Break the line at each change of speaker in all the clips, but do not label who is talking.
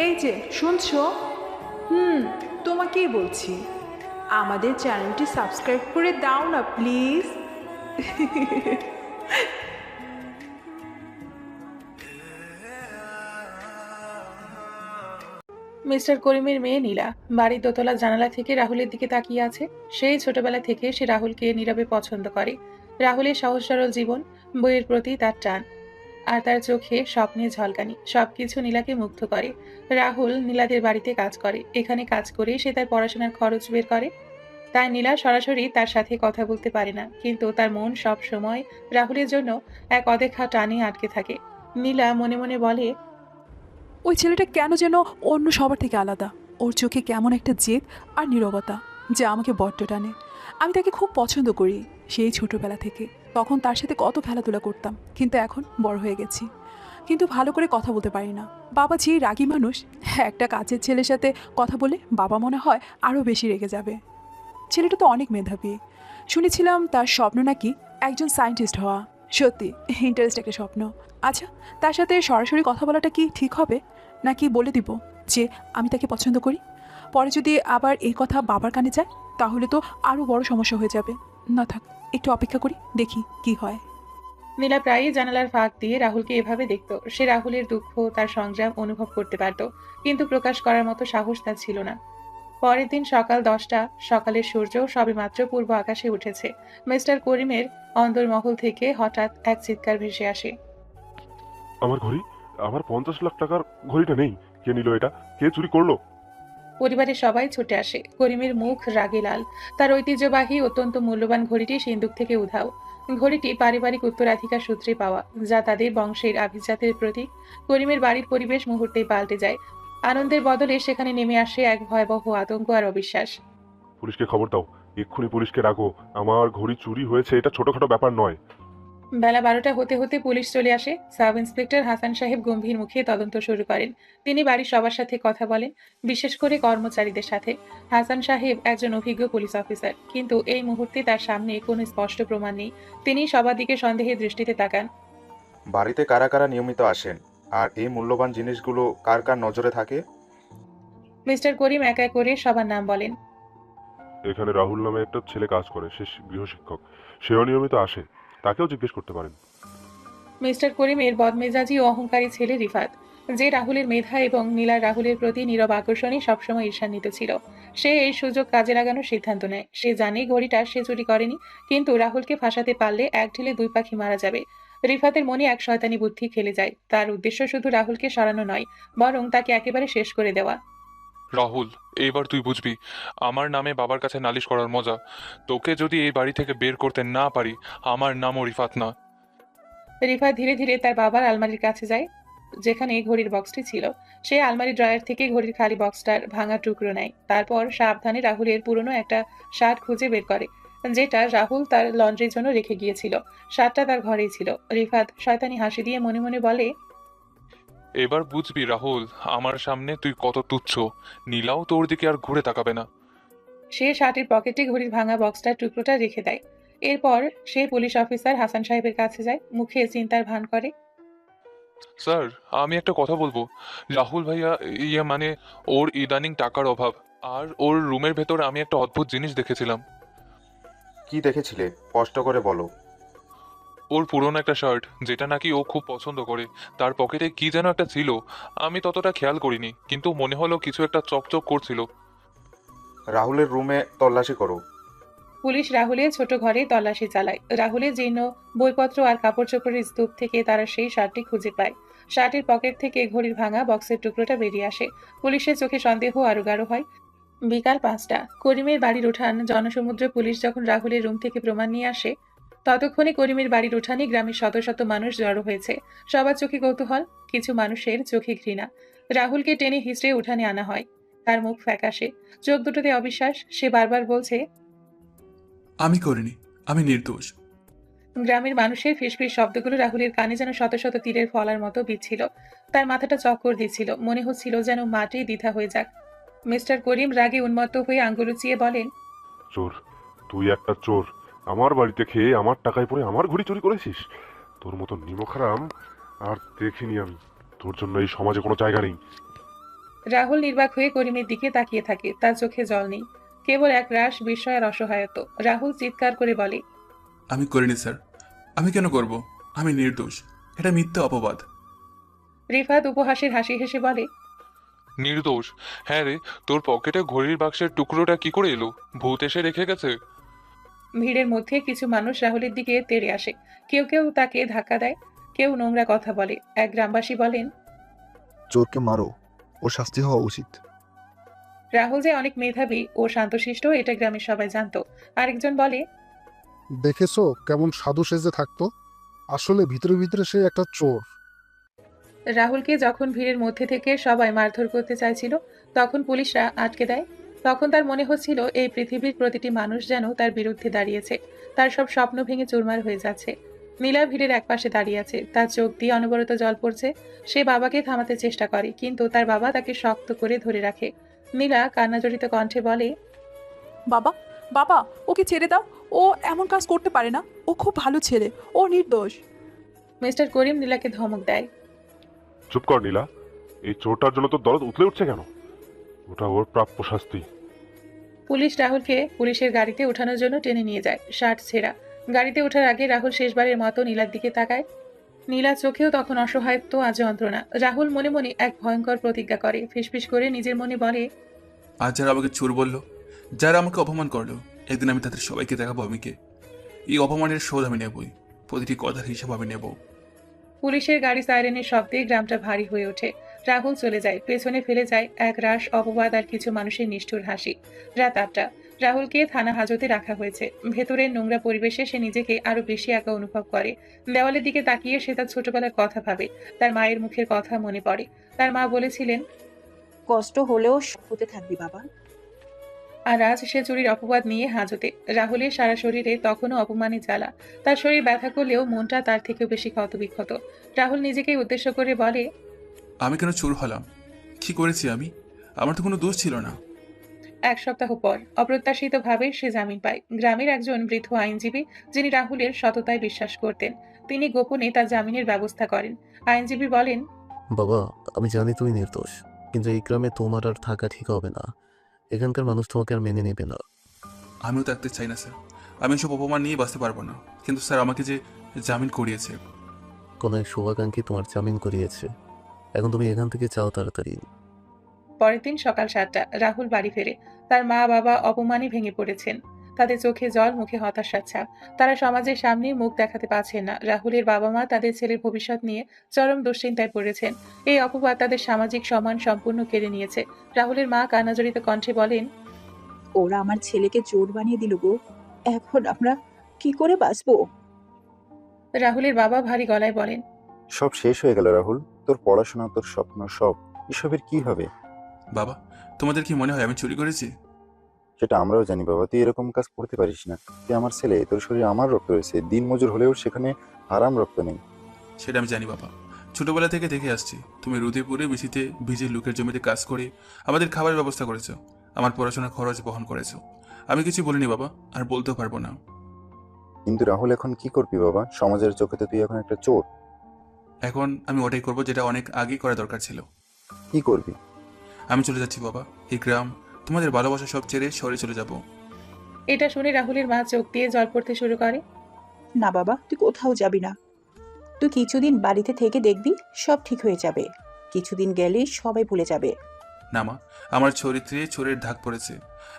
এই যে শুনছো? হুম, তোমাকেই বলছি। আমাদের চ্যানেলটি সাবস্ক্রাইব করে দাও না প্লিজ।
মিস্টার করিমের মেয়ে নীলা বাড়ির দোতলা জানালা থেকে রাহুলের দিকে তাকিয়ে আছে। সেই ছোটবেলা থেকে সে রাহুলকে নীরবে পছন্দ করে। রাহুলের সহজ সরল জীবন, বইয়ের প্রতি তার টান, আর তার চোখে স্বপ্নের ঝলকানি সবকিছু নীলাকে মুগ্ধ করে। রাহুল নীলাদের বাড়িতে কাজ করে, এখানে কাজ করে সে তার পড়াশোনার খরচ বের করে। তাই নীলা সরাসরি তার সাথে কথা বলতে পারে না, কিন্তু তার মন সব সময় রাহুলের জন্য এক অদেখা টানে আটকে থাকে। নীলা মনে মনে বলে,
ওই ছেলেটা কেন যেন অন্য সবার থেকে আলাদা। ওর চোখে কেমন একটা জেদ আর নীরবতা, যা আমাকে বড্ড টানে। আমি তাকে খুব পছন্দ করি সেই ছোটবেলা থেকে। তখন তার সাথে কত খেলাধুলা করতাম, কিন্তু এখন বড় হয়ে গেছি, কিন্তু ভালো করে কথা বলতে পারি না। বাবা যে রাগী মানুষ, হ্যাঁ, একটা কাজের ছেলের সাথে কথা বলে বাবা মনে হয় আরও বেশি রেগে যাবে। ছেলেটা তো অনেক মেধাবী, শুনেছিলাম তার স্বপ্ন নাকি একজন সায়েন্টিস্ট হওয়া। সত্যি ইন্টারেস্ট একটা স্বপ্ন। আচ্ছা, তার সাথে সরাসরি কথা বলাটা কি ঠিক হবে, নাকি বলে দিব যে আমি তাকে পছন্দ করি? পরে যদি আবার এই কথা বাবার কানে যায়, তাহলে তো আরও বড় সমস্যা হয়ে যাবে। না থাক, একটু অপেক্ষা করি, দেখি কি হয়।
নীলা প্রায়ই জানালার ফাঁক দিয়ে রাহুলকে এভাবে দেখত। সে রাহুলের দুঃখ, তার সংগ্রাম অনুভব করতে পারত, কিন্তু প্রকাশ করার মতো সাহস তার ছিল না। পরের দিন সকাল 10টা, সকালের সূর্য সবেমাত্র পূর্ব আকাশে উঠেছে। মিস্টার করিমের অন্দরমহল থেকে হঠাৎ এক চিৎকার ভেসে আসে।
আমার ঘড়ি, আমার 50 লাখ টাকার ঘড়িটা নেই। কে নিল এটা? কে চুরি করলো?
পরিবারের সবাই ছুটে আসে। করিমের মুখ রাগে লাল। তার ঐতিহ্যবাহী অত্যন্ত মূল্যবান ঘড়িটি সিন্দুক থেকে উধাও। ঘড়িটি পারিবারিক উত্তরাধিকার সূত্রে পাওয়া, যা তাদের বংশের আভিজাত্যের প্রতীক। করিমের বাড়ির পরিবেশ মুহূর্তেই পাল্টে যায়। আনন্দের বদলে সেখানে নেমে আসে এক ভয়াবহ আতঙ্ক আর অবিশ্বাস।
পুলিশকে খবর দাও, এক্ষুনি পুলিশকে ডাকো। আমার ঘড়ি চুরি হয়েছে, এটা ছোটখাটো ব্যাপার নয়।
বেলা 12টা হতে হতে পুলিশ চলে আসে। সাব ইন্সপেক্টর হাসান সাহেব গম্ভীর মুখে তদন্ত শুরু করেন। তিনি বাড়ির সবার সাথে কথা বলেন, বিশেষ করে কর্মচারীদের সাথে। হাসান সাহেব একজন অভিজ্ঞ পুলিশ অফিসার, কিন্তু এই মুহূর্তে তার সামনে কোনো স্পষ্ট প্রমাণ নেই। তিনি সবার দিকে সন্দেহের দৃষ্টিতে তাকান।
বাড়িতে কারা কারা নিয়মিত আসেন, আর এই মূল্যবান জিনিসগুলো কার কার নজরে থাকে?
মিস্টার করিম এক এক করে সবার নাম বলেন।
এখানে রাহুল নামে একটা ছেলে কাজ করে, সে গৃহশিক্ষক। সেও নিয়মিত আসে, তাকেও জিজ্ঞেস করতে পারেন।
মিস্টার করিমের বদমেজাজি ও অহংকারী ছেলে রিফাত, যে রাহুলের মেধা এবং নীলার রাহুলের প্রতি নীরব আকর্ষণে সবসময় ঈর্ষান্বিত ছিল। সে এই সুযোগ কাজে লাগানোর সিদ্ধান্ত নেয়। সে জানে ঘড়িটা সে চুরি করেনি, কিন্তু রাহুলকে ফাঁসাতে পারলে এক ঢিলে দুই পাখি মারা যাবে। রিফাতের মনে এক শয়তানি বুদ্ধি খেলে যায়। তার উদ্দেশ্য শুধু রাহুলকে সরানো নয়, বরং তাকে একেবারে শেষ করে দেওয়া।
রাহুল, এইবার তুই বুঝবি আমার নামে বাবার কাছে নালিশ করার মজা। তোকে যদি এই বাড়ি থেকে বের করতে না পারি, আমার নামও রিফাত না।
রিফাত ধীরে ধীরে তার বাবার আলমারির কাছে যায়, যেখানে ঘড়ির বক্সটি ছিল। সে আলমারি ড্রয়ার থেকে ঘড়ির খালি বক্সটার ভাঙা টুকরো নেয়। তারপর সাবধানে রাহুলের পুরনো একটা শার্ট খুঁজে বের করে, যেটা রাহুল তার লন্ড্রির জন্য রেখে গিয়েছিল। শার্টটা তার ঘরেই ছিল। রিফাত শয়তানি হাসি দিয়ে মনে মনে বলে,
এবার বুঝবি রাহুল, আমার সামনে তুই কত তুচ্ছ। নীলাও তোর দিকে আর ঘুরে তাকাবে না।
সে শার্টের পকেটে ঘড়ির ভাঙা বক্সটার টুকরোটা রেখে দেয়। এরপর সে পুলিশ অফিসার হাসান সাহেবের কাছে যায়, মুখে চিন্তার ভান করে।
স্যার, আমি একটা কথা বলবো। রাহুল ভাইয়া, মানে ওর ইদানিং টাকার অভাব। আর ওর রুমের ভেতর আমি একটা অদ্ভুত জিনিস দেখেছিলাম।
কি দেখেছিলে? স্পষ্ট করে বলো।
ওর পুরনো একটা শার্ট, যেটা নাকি ও খুব পছন্দ করে। তার পকেটে কি যেন একটা ছিল। আমি ততটা খেয়াল করিনি, কিন্তু মনে হলো কিছু একটা চকচক করছিল।
রাহুলের রুমে তল্লাশি করো।
পুলিশ রাহুলের ছোট ঘরে তল্লাশি চালায়। রাহুলের জীর্ণ বইপত্র আর কাপড় চোপড়ের স্তূপ থেকে তারা সেই শার্টটি খুঁজে পায়। শার্টের পকেট থেকে ঘড়ির ভাঙা বক্সের টুকরোটা বেরিয়ে আসে। পুলিশের চোখে সন্দেহ আরো গাঢ় হয়। বিকাল 5টা, করিমের বাড়ির উঠান জনসমুদ্র। পুলিশ যখন রাহুলের রুম থেকে প্রমাণ নিয়ে আসে, ততক্ষণে করিমের বাড়ির উঠানে গ্রামের শত শত মানুষ জড়ো হয়েছে। সবার চোখে কৌতূহল, কিছু মানুষের চোখে ঘৃণা। রাহুলকে টেনে হিঁচড়ে উঠানে আনা হয়। তার মুখ ফ্যাকাশে, চোখ দুটোতে অবিশ্বাস। সে বারবার বলছে,
আমি করিনি, আমি নির্দোষ।
গ্রামের মানুষের ফিসফিস শব্দগুলো রাহুলের কানে যেন শত শত তীরের ফলার মতো বিচ্ছিল। তার মাথাটা চক্কর দিচ্ছিল, মনে হচ্ছিল যেন মাটি দ্বিধা হয়ে যাক। মিস্টার করিম রাগে উন্মত্ত হয়ে আঙ্গুল উঁচিয়ে বলেন,
চোর, তুই একটা চোর। আমার বাড়িতে খেয়ে আমার টাকায় পড়ে আমার ঘড়ি চুরি করেছিস। তোর মতো নিমখারাম আর দেখিনি আমি। তোর জন্য এই সমাজে কোনো জায়গা নেই।
রাহুল নির্বাক হয়ে করিমের দিকে তাকিয়ে থাকে, তার চোখে জল নেই, কেবল এক রাশ বিস্ময় আর অসহায়ত্ব। রাহুল চিৎকার করে বলে,
আমি করিনি স্যার। আমি কেন করব? আমি নির্দোষ। এটা মিথ্যা অপবাদ।
রিফাত উপহাসের হাসি হেসে বলে,
নির্দোষ? হ্যাঁ রে, তোর পকেটে ঘড়ির বাক্সের টুকরোটা কি করে এলো? ভূত এসে রেখে গেছে?
ভিড়ের মধ্যে কিছু মানুষ রাহুলের দিকে তেড়ে আসে, কেউ কেউ তাকে ধাক্কা দেয়, কেউ নোংরা কথা বলে। এক গ্রামবাসী বলেন,
চোরকে মারো, ওর শাস্তি হওয়া উচিত।
রাহুল যে অনেক মেধাবী ও শান্তশিষ্ট এটা গ্রামের সবাই জানতো। আরেকজন বলে,
দেখেছো কেমন সাধু সেজে থাকতো, আসলে ভিতরে ভিতরে সে একটা চোর।
রাহুলকে যখন ভিড়ের মধ্যে থেকে সবাই মারধর করতে চাইছিল, তখন পুলিশরা আটকে দেয়। তখন তার মনে হচ্ছিল এই পৃথিবীর প্রতিটি মানুষ যেন তার বিরুদ্ধে দাঁড়িয়েছে, তার সব স্বপ্ন ভেঙে চুরমার হয়ে যাচ্ছে। নীলা ভিড়ের একপাশে দাঁড়িয়ে আছে, তার চোখ দিয়ে অনবরত জল পড়ছে। সে বাবাকে থামাতে চেষ্টা করে, কিন্তু তার বাবা তাকে শক্ত করে ধরে রাখে। নীলা কান্নাজড়িত কণ্ঠে বলে,
বাবা, বাবা, ওকে ছেড়ে দাও। ও এমন কাজ করতে পারে না। ও খুব ভালো ছেলে, ও নির্দোষ।
মিস্টার করিম নীলাকে ধমক দেয়।
চুপ কর নীলা, এই চোরটার জন্য তো দরদ উতলে উঠছে কেন? ওটা ওর প্রাপ্য শাস্তি।
পুলিশ রাহুলকে পুলিশের গাড়িতে ওঠানোর জন্য টেনে নিয়ে যায়, শার্ট ছেঁড়া। গাড়িতে ওঠার আগে রাহুল শেষবারের মতো নীলার দিকে তাকায়। নীলা চোখেও তখন অসহায়ত্ব আর যন্ত্রণা। রাহুল মনে মনে এক ভয়ঙ্কর প্রতিজ্ঞা করে, ফিসফিস করে নিজের মনে বলে,
আজ যারা আমাকে চোর বললো, যারা আমাকে অপমান করলো, একদিন আমি তাদের সবাইকে দেখাবো আমি কে। এই অপমানের শোধ আমি নেবই। প্রতিটি কথার হিসাব আমি নেব।
পুলিশের গাড়ি সাইরেনের শব্দে গ্রামটা ভারী হয়ে ওঠে। রাহুল চলে যায়, পেছনে ফেলে যায় এক রাশ অপবাদ আর কিছু মানুষের নিষ্ঠুর হাসি। রাত 8টা। রাহুলকে থানা হাজতে রাখা হয়েছে। ভেতরের নোংরা পরিবেশে সে নিজেকে আরো বেশি একা অনুভব করে। দেওয়ালের দিকে তাকিয়ে সে তার ছোটবেলার কথা ভাবে। তার মায়ের মুখের কথা মনে পড়ে। তার মা বলেছিলেন,
কষ্ট হলেও হতে থাকবি বাবা।
আর আজ সে চুরির অপবাদ নিয়ে হাজতে। রাহুলের সারা শরীরে তখনও অপমানের জ্বালা। তার শরীর ব্যথা করলেও মনটা তার থেকেও বেশি ক্ষতবিক্ষত। রাহুল নিজেকেই উদ্দেশ্য করে বলে,
আমি কেন চোর হলাম? কি করেছি আমি? আমার তো কোনো দোষ ছিল না।
এক সপ্তাহ পর অপ্রত্যাশিতভাবে সে জামিন পায়। গ্রামের একজন বৃদ্ধ আইনজীবী, যিনি রাহুলের সততায় বিশ্বাস করতেন, তিনি গোপনে তার জামিনের ব্যবস্থা করেন। আইনজীবী বলেন,
বাবা, আমি জানি তুই নির্দোষ, কিন্তু এই গ্রামে তোমার আর থাকা ঠিক হবে না। এখানকার মানুষ তোমাকে আর মেনে নেবে না।
আমিও থাকতে চাই না স্যার। আমি এসব অপমান নিয়ে বাঁচতে পারবো না। কিন্তু স্যার আমাকে যে জামিন করিয়েছে।
কোনো এক শুভাকাঙ্ক্ষী তোমার জামিন করিয়েছে। এখন তুমি এখান থেকে চাও তাড়াতাড়ি।
পরের দিন সকাল 7টা। রাহুল বাড়ি ফেরে। তার মা বাবা অপমানে ভেঙে পড়েছেন, তাদের চোখে জল, মুখে হতাশার ছাপ। তারা সমাজের সামনে মুখ দেখাতে পারছেন না। রাহুলের বাবা মা তাদের ছেলের ভবিষ্যৎ নিয়ে চরম দুশ্চিন্তায় পড়েছেন। এই অপবাদ তাদের সামাজিক সম্মান সম্পূর্ণ কেড়ে নিয়েছে। রাহুলের মা কান্নাজড়িত কণ্ঠে বলেন,
ওরা আমার ছেলেকে চোর বানিয়ে দিল গো, এখন আমরা কি করে বাঁচবো?
রাহুলের বাবা ভারী গলায় বলেন,
সব শেষ হয়ে গেল রাহুল, তোর পড়াশোনা, তোর স্বপ্ন, সব এসবের কি হবে?
বাবা, তোমাদের কি মনে হয় আমি চুরি করেছি?
সেটা আমরাও জানি বাবা, তুই এরকম কাজ করতে পারিস না। তুই আমার ছেলে, তোর শরীরে আমার রক্ত রয়েছে, দিন মজুর হলেও সেখানে হারাম রক্ত নেই।
সেটা আমি জানি বাবা। ছোটবেলা থেকে দেখে আসছি তুমি রোদে পুড়ে বৃষ্টিতে ভিজে লোকের জমিতে কাজ করে আমাদের খাবারের ব্যবস্থা করেছো, আমার পড়াশোনার খরচ বহন করেছো। আমি কিছু বলিনি বাবা, আর বলতেও পারবো না।
কিন্তু রাহুল, এখন কি করবি বাবা? সমাজের চোখে তো তুই এখন একটা চোর।
এখন আমি ওটাই করবো যেটা অনেক আগে করা দরকার ছিল।
কি করবি?
আমি চলে যাচ্ছি বাবা। এই গ্রাম, তোমাদের ভালোবাসা সব ছেড়ে শহরে চলে যাব।
এটা শুনে রাহুলের মা চোখ দিয়ে জল পড়তে শুরু করে।
না বাবা, তুই কোথাও যাবি না। তুই কিছুদিন বাড়িতে থেকে দেখবি, সব ঠিক হয়ে যাবে। কিছুদিন গেলেই সবাই ভুলে যাবে।
না মা, আমার চরিত্রে চোরের দাগ পড়েছে।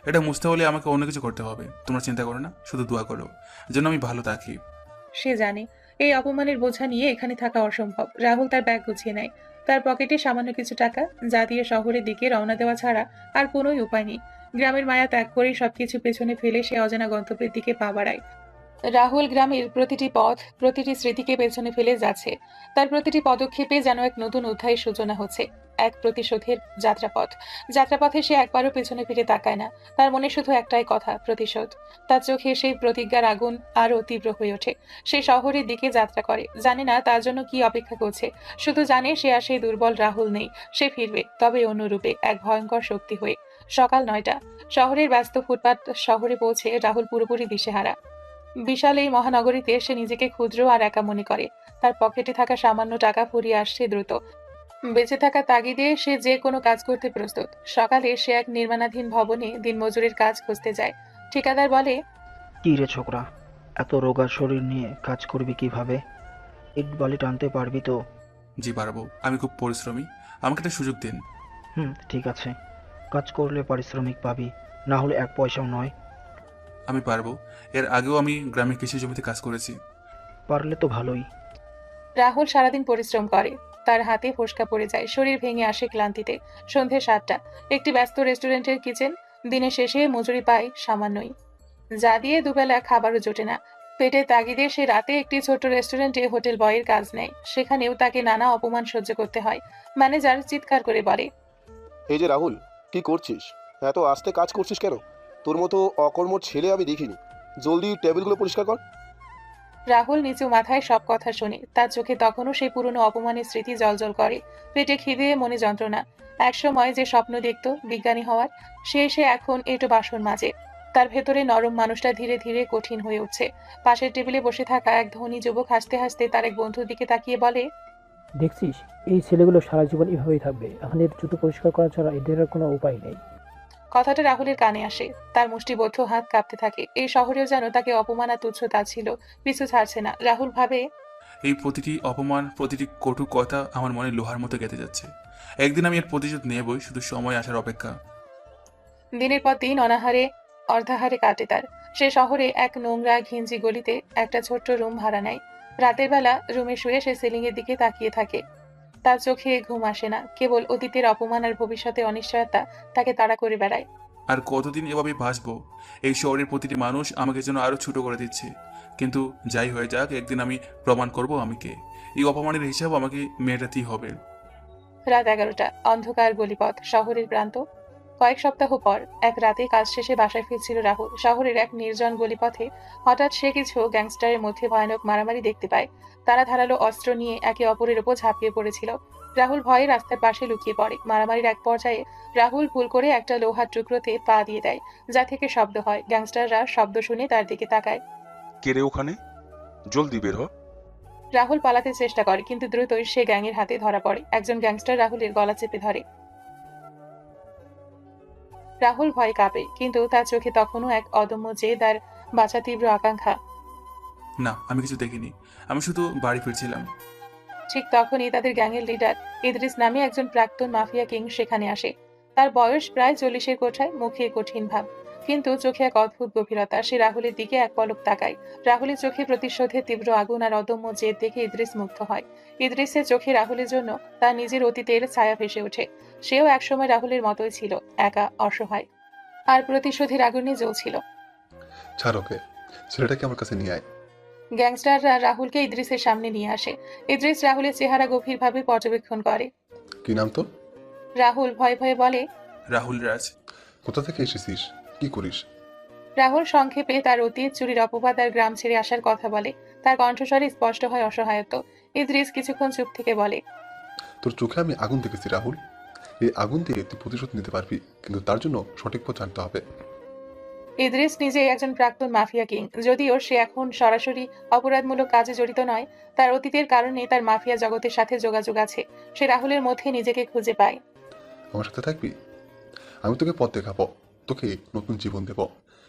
এটা মুছতে হলে আমাকে অন্য কিছু করতে হবে। তোমরা চিন্তা করো না, শুধু দোয়া করো যেন আমি ভালো থাকি।
সে জানে এই অপমানের বোঝা নিয়ে এখানে থাকা অসম্ভব। রাহুল তার ব্যাগ গুছিয়ে নেয়। তার পকেটে সামান্য কিছু টাকা, যা দিয়ে শহরের দিকে রওনা দেওয়া ছাড়া আর কোনোই উপায় নেই। গ্রামের মায়া ত্যাগ করে সবকিছু পেছনে ফেলে সে অজানা গন্তব্যের দিকে পা বাড়ায়। রাহুল গ্রামের প্রতিটি পথ, প্রতিটি স্মৃতিকে পেছনে ফেলে যাচ্ছে। তার প্রতিটি পদক্ষেপে যেন এক নতুন অধ্যায়ের সূচনা হচ্ছে, এক প্রতিশোধের যাত্রাপথ। যাত্রাপথে সে একবারও পেছনে ফিরে তাকায় না। তার মনে শুধু একটাই কথা, প্রতিশোধ। তার চোখে সেই প্রতিজ্ঞার আগুন আরো তীব্র হয়ে ওঠে। সে শহরের দিকে যাত্রা করে, জানে না তার জন্য কি অপেক্ষা করছে। শুধু জানে সে আর সেই দুর্বল রাহুল নেই। সে ফিরবে, তবে অন্য রূপে, এক ভয়ঙ্কর শক্তি হয়ে। সকাল 9টা। শহরের ব্যস্ত ফুটপাত শহরে পৌঁছে রাহুল পুরোপুরি দিশেহারা। বিশাল এই মহানগরীতে সে নিজেকে ক্ষুদ্র আর একা মনে করে। তার পকেটে থাকা সামান্য টাকা ফুরিয়ে আসছে দ্রুত। বেঁচে থাকা তাগিদে সে যে কোনো কাজ করতে প্রস্তুত। সকালে সে এক নির্মাণাধীন ভবনে দিনমজুরের কাজ খুঁজতে যায়। ঠিকাদার বলে,
কি রে ছোকরা, এত রোগা শরীর নিয়ে কাজ করবি কিভাবে? ইট বালি টানতে পারবি তো?
জি পারবো, আমি খুব পরিশ্রমী, আমাকে একটা সুযোগ দিন।
ঠিক আছে, কাজ করলে পারিশ্রমিক পাবি, না হলে এক পয়সাও নয়।
আমি পারবো, এর আগেও আমি গ্রামের কৃষি জমিতে কাজ করেছি।
পারলে তো ভালোই।
রাহুল সারাদিন পরিশ্রম করে, তার হাতে ফোসকা পড়ে যায়, শরীর ভেঙে আসে ক্লান্তিতে। সন্ধে 7টা, একটি ব্যস্ত রেস্টুরেন্টের কিচেন। দিনের শেষে মজুরি পায় সামান্যই, যা দিয়ে দুবেলা খাবারও জোটে না। পেটে তাগিদে সে রাতে একটি ছোট্ট রেস্টুরেন্টে হোটেল বয়ের কাজ নেয়। সেখানেও তাকে নানা অপমান সহ্য করতে হয়। ম্যানেজার চিৎকার করে বলে,
এই যে রাহুল, কি করছিস? এত আস্তে কাজ করছিস কেন? তোর মতো অকর্মঠ ছেলে আমি দেখিনি। জলদি টেবিলগুলো পরিষ্কার কর।
রাহুল নিচু মাথায় সব কথা শুনে। তার চোখে তখনও সেই পুরনো অপমানের স্মৃতি জ্বলজ্বল করে। পেটে খিদে, মনে যন্ত্রণা। একসময় যে স্বপ্ন দেখত বিজ্ঞানী হওয়ার, সে এখন এঁটো বাসন মাজে। তার ভেতরে নরম মানুষটা ধীরে ধীরে কঠিন হয়ে উঠছে। পাশের টেবিলে বসে থাকা এক ধনী যুবক হাসতে হাসতে তার এক বন্ধুর দিকে তাকিয়ে বলে,
দেখছিস, এই ছেলেগুলো সারা জীবন এভাবেই থাকবে। আমাদের জুতো পরিষ্কার করা ছাড়া এদের আর কোনো উপায় নেই।
কথাটা রাহুলের কানে আসে। তার মুষ্টিবদ্ধ হাত কাঁপতে থাকে। এই শহরেও যেন তাকে অপমান আর তুচ্ছতা ছিল, পিছু ছাড়ছে না। রাহুল ভাবে,
এই প্রতিটি অপমান, প্রতিটি কটু কথা আমার মনে লোহার মতো গেঁথে যাচ্ছে। একদিন আমি এর প্রতিশোধ নেবই, শুধু সময় আসার অপেক্ষা।
দিনের পর দিন অনাহারে অর্ধাহারে কাটে তার। সে শহরে এক নোংরা ঘিঞ্জি গলিতে একটা ছোট্ট রুম ভাড়া নেয়। রাতের বেলা রুমে শুয়ে সে সিলিং এর দিকে তাকিয়ে থাকে। তার চোখে ঘুম আসে না, কেবল অতীতের অপমান আর ভবিষ্যতে অনিশ্চয়তা তাকে তাড়া করে বেড়ায়।
আর কতদিন এভাবে ভাসবো? এই শহরের প্রতিটি মানুষ আমাকে যেন আরো ছোট করে দিচ্ছে। কিন্তু যাই হয়ে যাক, একদিন আমি প্রমাণ করব আমি কে। এই অপমানের হিসাব আমাকে মেটাতেই হবে।
রাত 11টা, অন্ধকার গলিপথ, শহরের প্রান্ত। কয়েক সপ্তাহ পর এক রাতে কাজ শেষে বাসায় ফিরছিল রাহুল। শহরের এক নির্জন গলিপথে হঠাৎ সে কিছু গ্যাংস্টারের মধ্যে ভয়ানক মারামারি দেখতে পায়। তারা ধারালো অস্ত্র নিয়ে একে অপরের উপর ঝাঁপিয়ে পড়েছিল। রাহুল ভয়ে রাস্তার পাশে লুকিয়ে পড়ে। মারামারির এক পর্যায়ে রাহুল ভুল করে একটা লোহার টুকরোতে পা দিয়ে দেয়, যা থেকে শব্দ হয়। গ্যাংস্টাররা শব্দ শুনে তার দিকে তাকায়।
কে রে ওখানে? জলদি বের হ।
রাহুল পালাতে চেষ্টা করে, কিন্তু দ্রুতই সে গ্যাংয়ের হাতে ধরা পড়ে। একজন গ্যাংস্টার রাহুলের গলা চেপে ধরে। রাহুল ভয় কাঁপে, কিন্তু তার চোখে তখনও এক অদম্য জেদ আর বাঁচা তীব্র আকাঙ্ক্ষা।
না, আমি কিছু দেখিনি, আমি শুধু বাড়ি ফিরছিলাম।
ঠিক তখনই তাদের গ্যাংয়ের লিডার ইদ্রিস নামে একজন প্রাক্তন মাফিয়া কিং সেখানে আসে। তার বয়স প্রায় 40-এর কোঠায়, মুখে কঠিন ভাব, কিন্তু চোখে এক অদ্ভুত গভীরতা। সে রাহুলের দিকে এক পলক তাকায়। রাহুলের চোখে প্রতিশোধের তীব্র আগুন আর অদম্য জেদ দেখে ইদ্রিস মুগ্ধ হয়। ইদ্রিসের চোখে রাহুলের জন্য তার নিজের অতীতের ছায়া ভেসে ওঠে। সেও একসময় রাহুলের মতোই ছিল, একা, অসহায়, আর প্রতিশোধের আগুনে জ্বলছিল।
ছাড় ওকে, ছেলেটাকে আমার কাছে নিয়ে আয়।
গ্যাংস্টাররা রাহুলকে ইদ্রিসের সামনে নিয়ে আসে। ইদ্রিস রাহুলের চেহারা গভীরভাবে পর্যবেক্ষণ করে।
কি নাম তোর?
রাহুল ভয়ে ভয়ে বলে,
রাহুল রাজ।
কোথা থেকে এসেছিস? কি করিস?
রাহুল সংক্ষেপে তার অতীত, চুরির অপবাদ আর গ্রাম ছেড়ে আসার কথা বলে। তার কণ্ঠস্বরে স্পষ্ট হয় অসহায়ত্ব। ইদ্রিস কিছুক্ষণ চুপ থেকে বলে,
তোর চোখে আমি আগুন দেখেছি রাহুল। এই আগুন দিয়ে তুই প্রতিশোধ নিতে পারবি, কিন্তু তার জন্য সঠিক পথ জানতে হবে।
ইদ্রিস নিজেই একজন প্রাক্তন মাফিয়া কিং। যদিও সে এখন সরাসরি অপরাধমূলক কাজে জড়িত নয়, তার অতীতের কারণে তার মাফিয়া জগতের সাথে যোগাযোগ আছে। সে রাহুলের মধ্যে নিজেকে খুঁজে পায়।
আমার সাথে থাকবি? আমি তোকে পথ দেখাবো, তোকে নতুন জীবন দেব।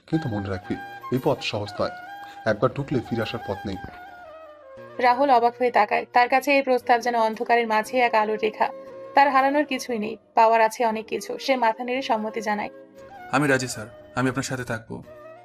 কিন্তু মনে রাখবি, এই পথ সহজ নয়। একবার ঢুকলে ফিরে আসার পথ নেই।
রাহুল অবাক হয়ে তাকায়। তার কাছে এই প্রস্তাব যেন অন্ধকারের মাঝে এক আলোর রেখা। তার হারানোর কিছুই নেই, পাওয়ার আছে অনেক কিছু। সে মাথা নেড়ে সম্মতি জানায়।
আমি রাজি স্যার, আমি আপনার সাথে থাকবো।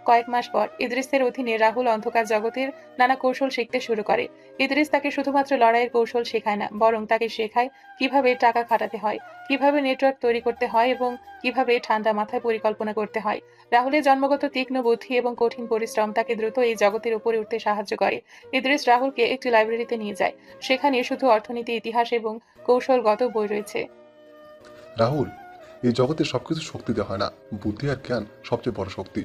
কয়েক মাস পর ইদ্রিসের অধীনে রাহুল অন্ধকার জগতের নানা কৌশল শিখতে শুরু করে। ইদ্রিস তাকে শুধুমাত্র লড়াইয়ের কৌশল শেখায় না, বরং তাকে শেখায় কিভাবে টাকা খাটাতে হয়, কিভাবে নেটওয়ার্ক তৈরি করতে হয় এবং কিভাবে ঠান্ডা মাথায় পরিকল্পনা করতে হয়। রাহুলের জন্মগত তীক্ষ্ণ বুদ্ধি এবং কঠিন পরিশ্রম তাকে দ্রুত এই জগতের উপরে উঠতে সাহায্য করে। ইদ্রিস রাহুলকে একটি লাইব্রেরিতে নিয়ে যায়। সেখানে শুধু অর্থনীতি, ইতিহাস এবং কৌশলগত বই রয়েছে।
রাহুল, এই জগতে সবকিছু শক্তি দেওয়া হয় না, বুদ্ধি আর জ্ঞান সবচেয়ে বড় শক্তি।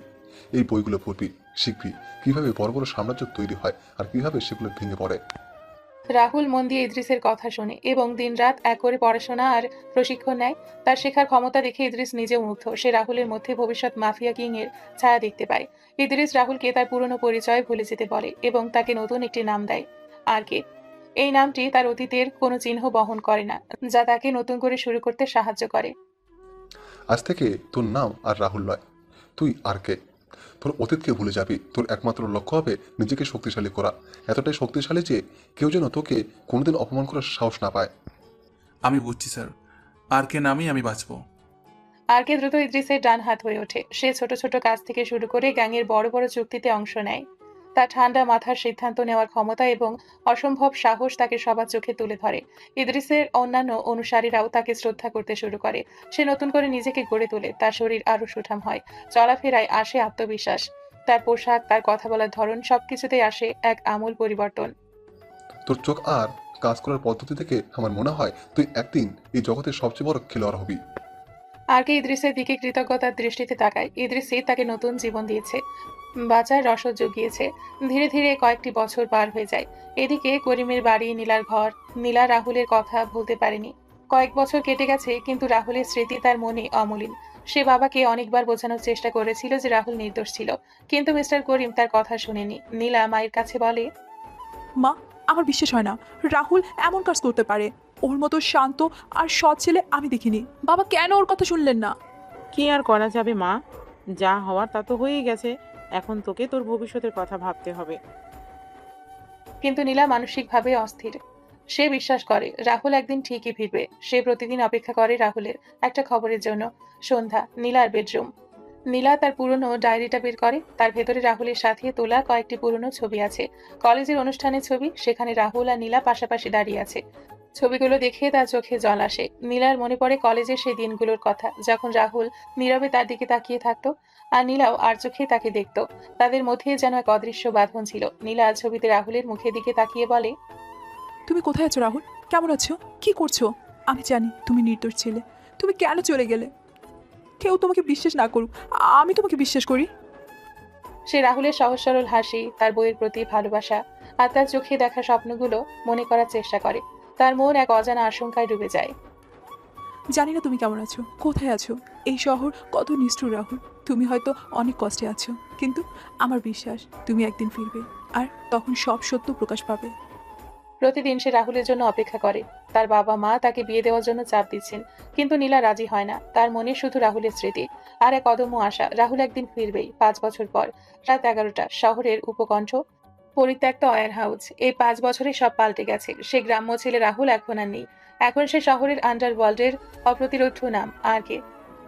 এই বইগুলো পড়বি, শিখবি কিভাবে বড় বড় সাম্রাজ্য তৈরি হয় আর কিভাবে সেগুলো ভেঙে পড়ে।
রাহুল মন দিয়ে ইদ্রিসের কথা শোনে এবং দিনরাত এক করে পড়াশোনা আর প্রশিক্ষণ নেয়। তার শেখার ক্ষমতা দেখে ইদ্রিস নিজেও মুগ্ধ। সে রাহুলের মধ্যে ভবিষ্যৎ মাফিয়া কিং এর ছায়া দেখতে পায়। ইদ্রিস রাহুলকে তার পুরনো পরিচয় ভুলে যেতে বলে এবং তাকে নতুন একটি নাম দেয়, আর কে। এই নামটি তার অতীতের কোনো চিহ্ন বহন করে না, যা তাকে নতুন করে শুরু করতে সাহায্য করে।
আজ থেকে তোর নাম আর রাহুল নয়, তুই আর কে। তোর অতীতকে ভুলে যাবি। তোর একমাত্র লক্ষ্য হবে নিজেকে শক্তিশালী করা, এতটাই শক্তিশালী যে কেউ যেন তোকে কোনোদিন অপমান করার সাহস না পায়।
আমি বুঝছি স্যার, আর কে নামই আমি বাঁচবো।
আরকে দ্রুত ইদ্রিসের ডান হাত হয়ে ওঠে। সে ছোট ছোট কাজ থেকে শুরু করে গ্যাংয়ের বড় বড় চুক্তিতে অংশ নেয়। তার ঠান্ডা মাথার সিদ্ধান্ত নেওয়ার ক্ষমতা এবং অসম্ভব সাহস তাকে সবার চোখে তুলে ধরে। ইদ্রিসের অন্যান্য অনুসারীরাও তাকে শ্রদ্ধা করতে শুরু করে। সে নতুন করে নিজেকে গড়ে তোলে, তার শরীর আরো সুঠাম হয়, চলাফেরায় আসে আত্মবিশ্বাস। তার পোশাক, তার কথা বলার ধরন, সবকিছুতেই আসে এক আমূল পরিবর্তন।
তোর চোখ আর কাজ করার পদ্ধতি থেকে আমার মনে হয় তুই একদিন এই জগতের সবচেয়ে বড় খেলোয়াড় হবি।
আরকে ইদ্রিসের দিকে কৃতজ্ঞতার দৃষ্টিতে তাকায়। ইদ্রিসই তাকে নতুন জীবন দিয়েছে, বাঁচার রসদ জুগিয়েছে। ধীরে ধীরে কয়েকটি বছর পার হয়ে যায়। এদিকে করিমের বাড়ি, নীলার ঘর। নীলা রাহুলের কথা ভুলতে পারেনি। কয়েক বছর কেটে গেছে, কিন্তু রাহুলের স্মৃতি তার মনে অমলিন। সে বাবাকে অনেকবার বোঝানোর চেষ্টা করেছিল যে রাহুল নির্দোষ ছিল, কিন্তু মিস্টার করিম তার কথা শুনেনি। নীলা মায়ের কাছে বলে,
মা, আমার বিশ্বাস হয় না রাহুল এমন কাজ করতে পারে। ওর মতো শান্ত আর সৎ ছেলে আমি দেখিনি। বাবা কেন ওর কথা শুনলেন না?
কি আর করা যাবে মা, যা হওয়ার তা তো হয়েই গেছে। এখন তোকে তোর ভবিষ্যতের কথা ভাবতে হবে।
কিন্তু নীলা মানসিকভাবে অস্থির। সে বিশ্বাস করে রাহুল একদিন ঠিকই ফিরবে। সে প্রতিদিন অপেক্ষা করে রাহুলের একটা খবরের জন্য। সন্ধ্যা, নীলার বেডরুম। নীলা তার পুরনো ডায়েরিটা বের করে। তার ভেতরে রাহুলের সাথে তোলা কয়েকটি পুরনো ছবি আছে। কলেজের অনুষ্ঠানের ছবি, সেখানে রাহুল আর নীলা পাশাপাশি দাঁড়িয়ে আছে। ছবিগুলো দেখে তার চোখে জল আসে। নীলার মনে পড়ে কলেজের সেই দিনগুলোর কথা, যখন রাহুল নীরবে তার দিকে তাকিয়ে থাকতো আর নীলাও আর চোখে তাকে দেখতো। তাদের মধ্যে যেন এক অদৃশ্য বাঁধন ছিল। নীলা ছবিতে রাহুলের মুখের দিকে তাকিয়ে বলে,
তুমি কোথায় আছো রাহুল? কেমন আছো? কি করছো? আমি জানি তুমি নির্দোষ ছেলে। তুমি কেন চলে গেলে? কেউ তোমাকে বিশ্বাস না করুক, আমি তোমাকে বিশ্বাস করি।
সে রাহুলের সহজ সরল হাসি, তার বইয়ের প্রতি ভালোবাসা আর তার চোখে দেখা স্বপ্নগুলো মনে করার চেষ্টা করে। তার মন এক অজানা আশঙ্কায় ডুবে যায়।
জানি না তুমি কেমন আছো, কোথায় আছো। এই শহর কত নিষ্ঠুর রাহুল। তুমি হয়তো অনেক কষ্টে আছো, কিন্তু আমার বিশ্বাস তুমি একদিন ফিরবে, আর তখন সব সত্য প্রকাশ পাবে।
প্রতিদিন সে রাহুলের জন্য অপেক্ষা করে। তার বাবা মা তাকে বিয়ে দেওয়ার জন্য চাপ দিচ্ছেন, কিন্তু নীলা রাজি হয় না। তার মনে শুধু রাহুলের স্মৃতি আর এক অদম্য আশা, রাহুল একদিন ফিরবেই। 5 বছর পর রাত 11টা, শহরের উপকণ্ঠ, পরিত্যক্ত ওয়্যার হাউস। এই 5 বছরে সব পাল্টে গেছে। সে গ্রাম্য ছেলে রাহুল এখন আর নেই। এখন সে শহরের আন্ডারওয়ার্ল্ডের অপ্রতিরোধ্য নাম আরকে।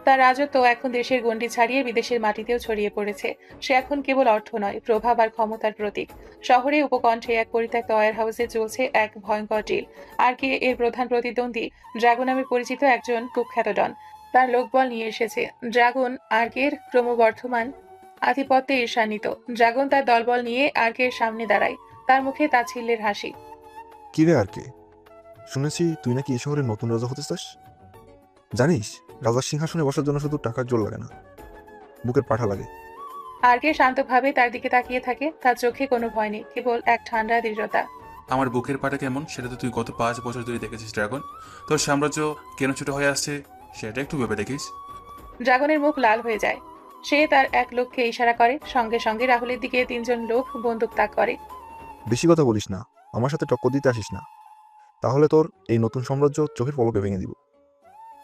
তার রাজত্ব এখন দেশের গণ্ডি ছাড়িয়ে বিদেশের মাটিতেও ছড়িয়ে পড়েছে। সে এখন কেবল অর্থ নয়, প্রভাব আর ক্ষমতার প্রতীক। শহরে উপকণ্ঠে এক পরিত্যক্ত ওয়্যার হাউসে চলছে এক ভয়ঙ্কর ডিল। আরকে এর প্রধান প্রতিদ্বন্দ্বী ড্রাগন নামে পরিচিত একজন কুখ্যাত ডন তার লোকবল নিয়ে এসেছে। ড্রাগন আরকের ক্রমবর্ধমান আধিপত্যে ঈর্ষান্বিত। ড্রাগন তার দলবল নিয়ে আরকের সামনে দাঁড়ায়, তার মুখে তাচ্ছিল্যের হাসি।
কি রে আর কে, শুনেছি তুই নাকি এই শহরের নতুন রাজা হতে চাস। জানিস, রাজার সিংহাসনে বসার জন্য শুধু টাকার জোর লাগে না, বুকের পাঠা লাগে।
আরকে শান্তভাবে তার দিকে তাকিয়ে থাকে। তার চোখে কোনো ভয় নেই, কেবল এক ঠান্ডা দৃঢ়তা।
আমার বুকের পাটা কেমন সেটা তো তুই গত 5 বছর ধরে দেখেছিস ড্রাগন। তোর সাম্রাজ্য কেন ছোট হয়ে আসছে সেটা একটু ভেবে দেখিস।
ড্রাগনের মুখ লাল হয়ে যায়। সে তার এক লোককে ইশারা করে। সঙ্গে সঙ্গে রাহুলের দিকে 3 জন লোক বন্দুক তাক করে।
বেশি কথা বলিস না, আমার সাথে টক্কর দিতে আসিস না, তাহলে তোর এই নতুন সাম্রাজ্য চোখের পলকে ভেঙে দিব।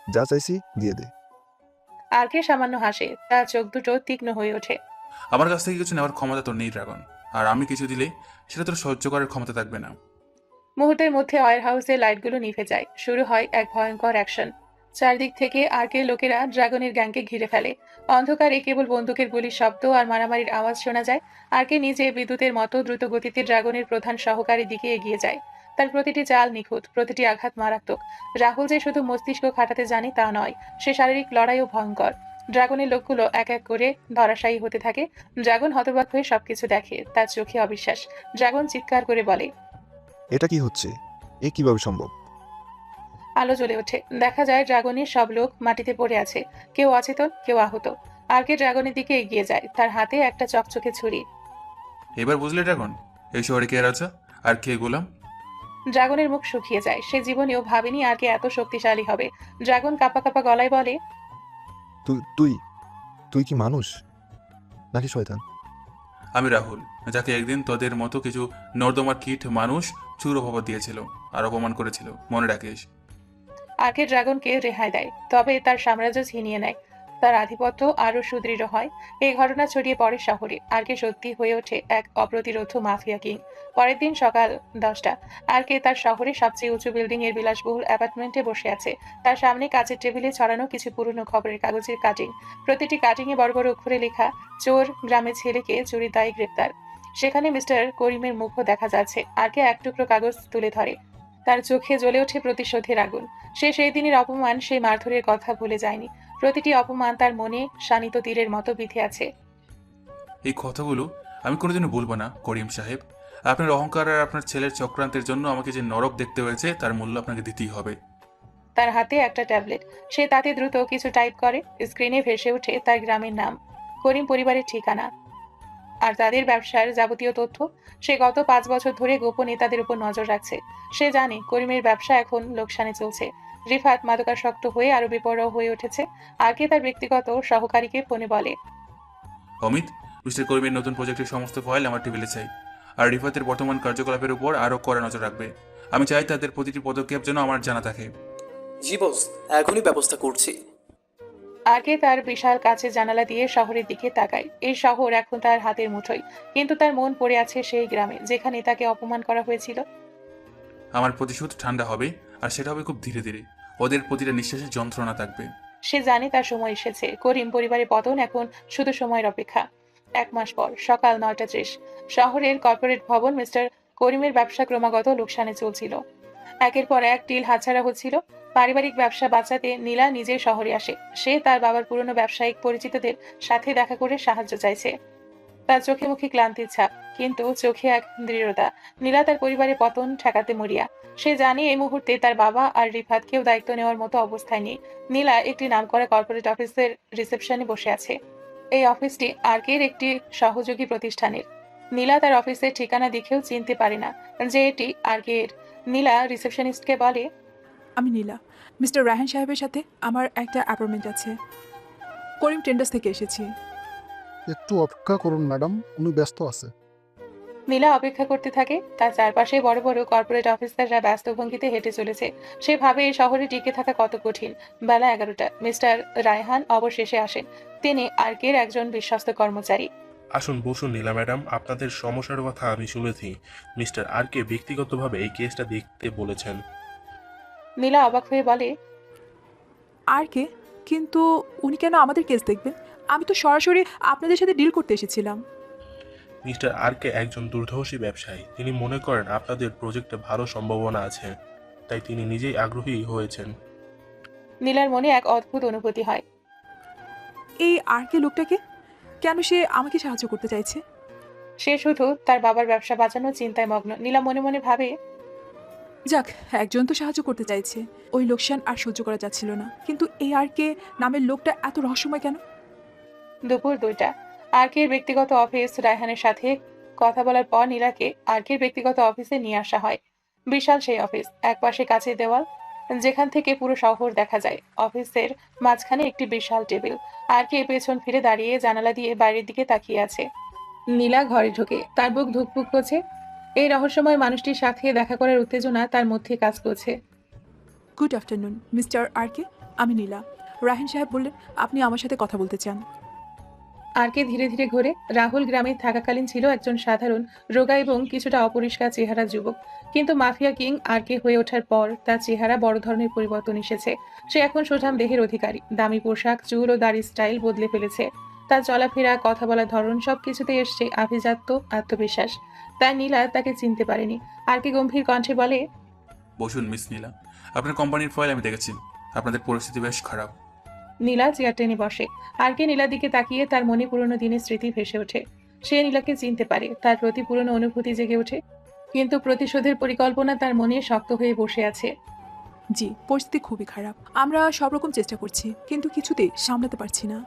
যা চাইছি দিয়ে দে।
আরকে সামান্য হাসে, তার চোখ দুটো তীক্ষ্ণ হয়ে ওঠে।
আমার কাছ থেকে কিছু নেওয়ার ক্ষমতা তোর নেই ড্রাগন, আর আমি কিছু দিলে সেটা তোর সহ্য করার ক্ষমতা থাকবে না।
মুহূর্তের মধ্যে ওয়্যার হাউসের লাইটগুলো নিভে যায়। শুরু হয় এক ভয়ঙ্কর অ্যাকশন। চারদিক থেকে আরকের লোকেরা ড্রাগনের গ্যাংকে ঘিরে ফেলে। অন্ধকারে কেবল বন্দুকের গুলির শব্দ আর মারামারির আওয়াজ শোনা যায়। আরকে নিজে বিদ্যুতের মতো দ্রুত গতিতে ড্রাগনের প্রধান সহকারীর দিকে এগিয়ে যায়। তার প্রতিটি চাল নিখুঁত, প্রতিটি আঘাত মারাত্মক। রাহুল যে শুধু মস্তিষ্ক খাটাতে জানে তা নয়, সে শারীরিক লড়াইও ভয়ঙ্কর। ড্রাগনের লোকগুলো এক এক করে ধরাশায়ী হতে থাকে। ড্রাগন হতবাক হয়ে সবকিছু দেখে, তার চোখে অবিশ্বাস। ড্রাগন চিৎকার করে বলে,
এটা কি হচ্ছে? এ কিভাবে সম্ভব?
আলো জ্বলে ওঠে। দেখা যায় ড্রাগনের সব লোক মাটিতে পড়ে আছে, কেউ অচেতন, কেউ আহত। আরকে ড্রাগনের দিকে এগিয়ে যায়, তার হাতে একটা চকচকে ছুরি।
এবার বুঝলে ড্রাগন, এই শহরে কে রাজা আর কে গোলাম?
ড্রাগনের মুখ শুকিয়ে যায়। সে জীবনেও ভাবেনি আরকে এত শক্তিশালী হবে। ড্রাগন কাঁপা কাঁপা গলায় বলে,
তুই তুই তুই কি মানুষ নাকি শয়তান?
আমি রাহুল, যাকে একদিন তোদের মতো কিছু নর্দমার কীট মানুষ চুর অপবাদ দিয়েছিল আর অপমান করেছিল, মনে রাখিস।
আগে ড্রাগনকে রেহাই দেয়, তবে তার সাম্রাজ্য ছিনিয়ে নেয়, তার আধিপত্য আরও সুদৃঢ় হয়। এই ঘটনা ছড়িয়ে পড়ে শহরে। আরকে সত্যি হয়ে ওঠে এক অপ্রতিরোধ্য মাফিয়া কিং। পরের দিন সকাল 10টা। আরকে তার শহরের সবচেয়ে উঁচু বিল্ডিং এর বিলাসবহুল অ্যাপার্টমেন্টে বসে আছে। তার সামনে কাচের টেবিলে ছড়ানো কিছু পুরনো খবরের কাগজের কাটিং। প্রতিটি কাটিং এ বড় বড় অক্ষরে লেখা, চোর গ্রামের ছেলেকে চুরির দায়ে গ্রেপ্তার। সেখানে মিস্টার করিমের মুখও দেখা যাচ্ছে। আরকে এক টুকরো কাগজ তুলে ধরে। তার চোখে জ্বলে ওঠে প্রতিশোধের আগুন। সে সেই দিনের অপমান, সেই মারধরের কথা ভুলে যায়নি। প্রতিটি অপমান তার মনে শানিত তীরের মতো বিঁধে আছে।
এই কথাগুলো আমি কোনোদিনও বলবো না করিম সাহেব। আপনার অহংকার আর আপনার ছেলের চক্রান্তের জন্য আমাকে যে নরক দেখতে হয়েছে তার মূল্য আপনাকে দিতেই হবে।
তার হাতে একটা ট্যাবলেট। সে তাতে দ্রুত কিছু টাইপ করে। স্ক্রিনে ভেসে ওঠে তার গ্রামের নাম, করিম পরিবারের ঠিকানা আর তাদের ব্যবসার যাবতীয় তথ্য। সে গত 5 বছর ধরে গোপনে তাদের উপর নজর রাখছে। সে জানে করিমের ব্যবসা এখন লোকসানে চলছে। রিফাত মাদকাসক্ত হয়ে আরো বেপরোয়া হয়ে উঠেছে। আগে তার ব্যক্তিগত সহকারীকে ফোনে বলে,
অমিত, মিস্টার করিমের নতুন প্রজেক্টের সমস্ত ফাইল আমার টেবিলে চাই, আর রিফাতের বর্তমান কার্যকলাপের উপর আরও কড়া নজর রাখবে। আমি চাই তাদের প্রতিটি পদক্ষেপ যেন আমার জানা থাকে।
জি বস, এখনই ব্যবস্থা করছি।
আগে তার বিশাল কাচের জানালা দিয়ে শহরের দিকে তাকায়। এই শহর এখন তার হাতের মুঠোয়, কিন্তু তার মন পড়ে আছে সেই গ্রামে যেখানে তাকে অপমান করা হয়েছিল।
আমার প্রতিশোধ ঠান্ডা হবে, আর সেটা হবে খুব ধীরে ধীরে। ওদের প্রতিটা নিঃশ্বাসে যন্ত্রণা থাকবে।
সে জানে তার সময় এসেছে। করিম পরিবারের পতন এখন শুধু সময়ের অপেক্ষা। 1 মাস পর সকাল 9:30, শহরের কর্পোরেট ভবন। মিস্টার করিমের ব্যবসা ক্রমাগত লোকসানে চলছিল। একের পর এক ডিল হাতছাড়া হচ্ছিল। পারিবারিক ব্যবসা বাঁচাতে নীলা নিজে শহরে আসে। সে তার বাবার পুরনো ব্যবসায়িক পরিচিতদের সাথে দেখা করে সাহায্য চাইছে। তার চোখে মুখে ক্লান্তির ছাপ, কিন্তু চোখে এক দৃঢ়তা। নীলা তার পরিবারের পতন ঠেকাতে মরিয়া। সে জানে এই মুহূর্তে তার বাবা আর রিফাত কেউ দায়িত্ব নেওয়ার মতো অবস্থায় নেই। নীলা একটি নামকরা কর্পোরেট অফিসের রিসেপশনে বসে আছে। এই অফিসটি আরকের একটি সহযোগী প্রতিষ্ঠানের। নীলা তার অফিসের ঠিকানা দেখেও চিনতে পারে না যে এটি আরকের। নীলা রিসেপশনিস্টকে বলে,
আমি নীলা। মিস্টার রায়হান সাহেবের সাথে আমার একটা অ্যাপয়েন্টমেন্ট আছে। করিম টেন্ডার্স থেকে এসেছি।
একটু অপেক্ষা করুন ম্যাডাম, উনি ব্যস্ত আছে।
নীলা অপেক্ষা করতে থাকে। তার চারপাশে বড় বড় কর্পোরেট অফিসাররা ব্যস্ত ভঙ্গিতে হেঁটে চলেছে। সে ভাবে এই শহরে টিকে থাকা কত কঠিন। বেলা 11টা। মিস্টার রায়হান অবশেষে আসেন। তিনি আরকের একজন বিশ্বস্ত কর্মচারী।
আসুন বসুন নীলা ম্যাডাম, আপনাদের সমস্যার কথা আমি শুনেছি। মিস্টার আরকে ব্যক্তিগতভাবে এই কেসটা দেখতে বলেছেন।
নীলা অবাক হয়ে বলে,
আর কে? কিন্তু উনি কেন আমাদের কেস দেখবেন? আমি তো সরাসরি আপনাদের সাথে ডিল করতে এসেছিলাম।
মিস্টার আরকে একজন দুর্ধর্ষী ব্যবসায়ী। তিনি মনে করেন আপনাদের প্রজেক্টে ভালো সম্ভাবনা আছে, তাই তিনি নিজেই আগ্রহী হয়েছেন।
নীলার মনে এক অদ্ভুত অনুভূতি হয়।
এই আর কে লোকটাকে? কেন সে আমাকে সাহায্য করতে চাইছে?
সে শুধু তার বাবার ব্যবসা বাঁচানোর চিন্তায় মগ্ন। নীলা মনে মনে ভাবে,
যাক, একজন তো সাহায্য করতে চাইছে। ওই লোকসান আর সহ্য করা যাচ্ছিল না। কিন্তু এই আর কে নামের লোকটা এত রহস্যময় কেন?
দুপুর 2টা। আরকের ব্যক্তিগত অফিস। রায়হানের সাথে কথা বলার পর নীলাকে আরকের ব্যক্তিগত অফিসে নিয়ে আসা হয়। বিশাল সেই অফিস। একপাশে কাঁচের দেওয়াল, যেখান থেকে পুরো শহর দেখা যায়। অফিসের মাঝখানে একটি বিশাল টেবিল। আরকে পেছন ফিরে দাঁড়িয়ে জানালা দিয়ে বাইরের দিকে তাকিয়ে আছে। নীলা ঘরে ঢোকে। তার বুক ধুকপুক করছে। এই রহস্যময় মানুষটির সাথে দেখা করার উত্তেজনা তার মধ্যে কাজ করছে।
গুড আফটারনুন মিস্টার আর কে, আমি নীলা। রায়হান সাহেব বললেন আপনি আমার সাথে কথা বলতে চান।
আরকে ধীরে ধীরে ঘুরে। রাহুল গ্রামে থাকাকালীন ছিল একজন সাধারণ, রোগা এবং কিছুটা অপরিষ্কার চেহারা যুবক। কিন্তু মাফিয়া কিং আরকে হয়ে ওঠার পর তার চেহারা বড় ধরনের পরিবর্তন এসেছে। সে এখন সুঠাম দেহের অধিকারী। দামি পোশাক, চুল ও দাড়ির স্টাইল বদলে ফেলেছে। তার চলাফেরা, কথা বলার ধরন সবকিছুতে এসছে আভিজাত্য, আত্মবিশ্বাস। তাই নীলা তাকে চিনতে পারেনি। আরকে গম্ভীর কণ্ঠে বলে,
বসুন মিস নীলা, আপনার কোম্পানির ফাইল আমি দেখেছি। আপনাদের পরিস্থিতি বেশ খারাপ।
নীলা চেয়ার টেনে বসে। আরকে নীলার দিকে তাকিয়ে তার মনে পুরনো দিনের স্মৃতি ভেসে ওঠে। সে নীলাকে চিনতে পারে। তার প্রতি পুরনো অনুভূতি জেগে ওঠে। কিন্তু প্রতিশোধের পরিকল্পনা তার মনে শক্ত হয়ে বসে আছে।
জি, পরিস্থিতি খুবই খারাপ। আমরা সব রকম চেষ্টা করছি, কিন্তু কিছুতেই সামলাতে পারছি না।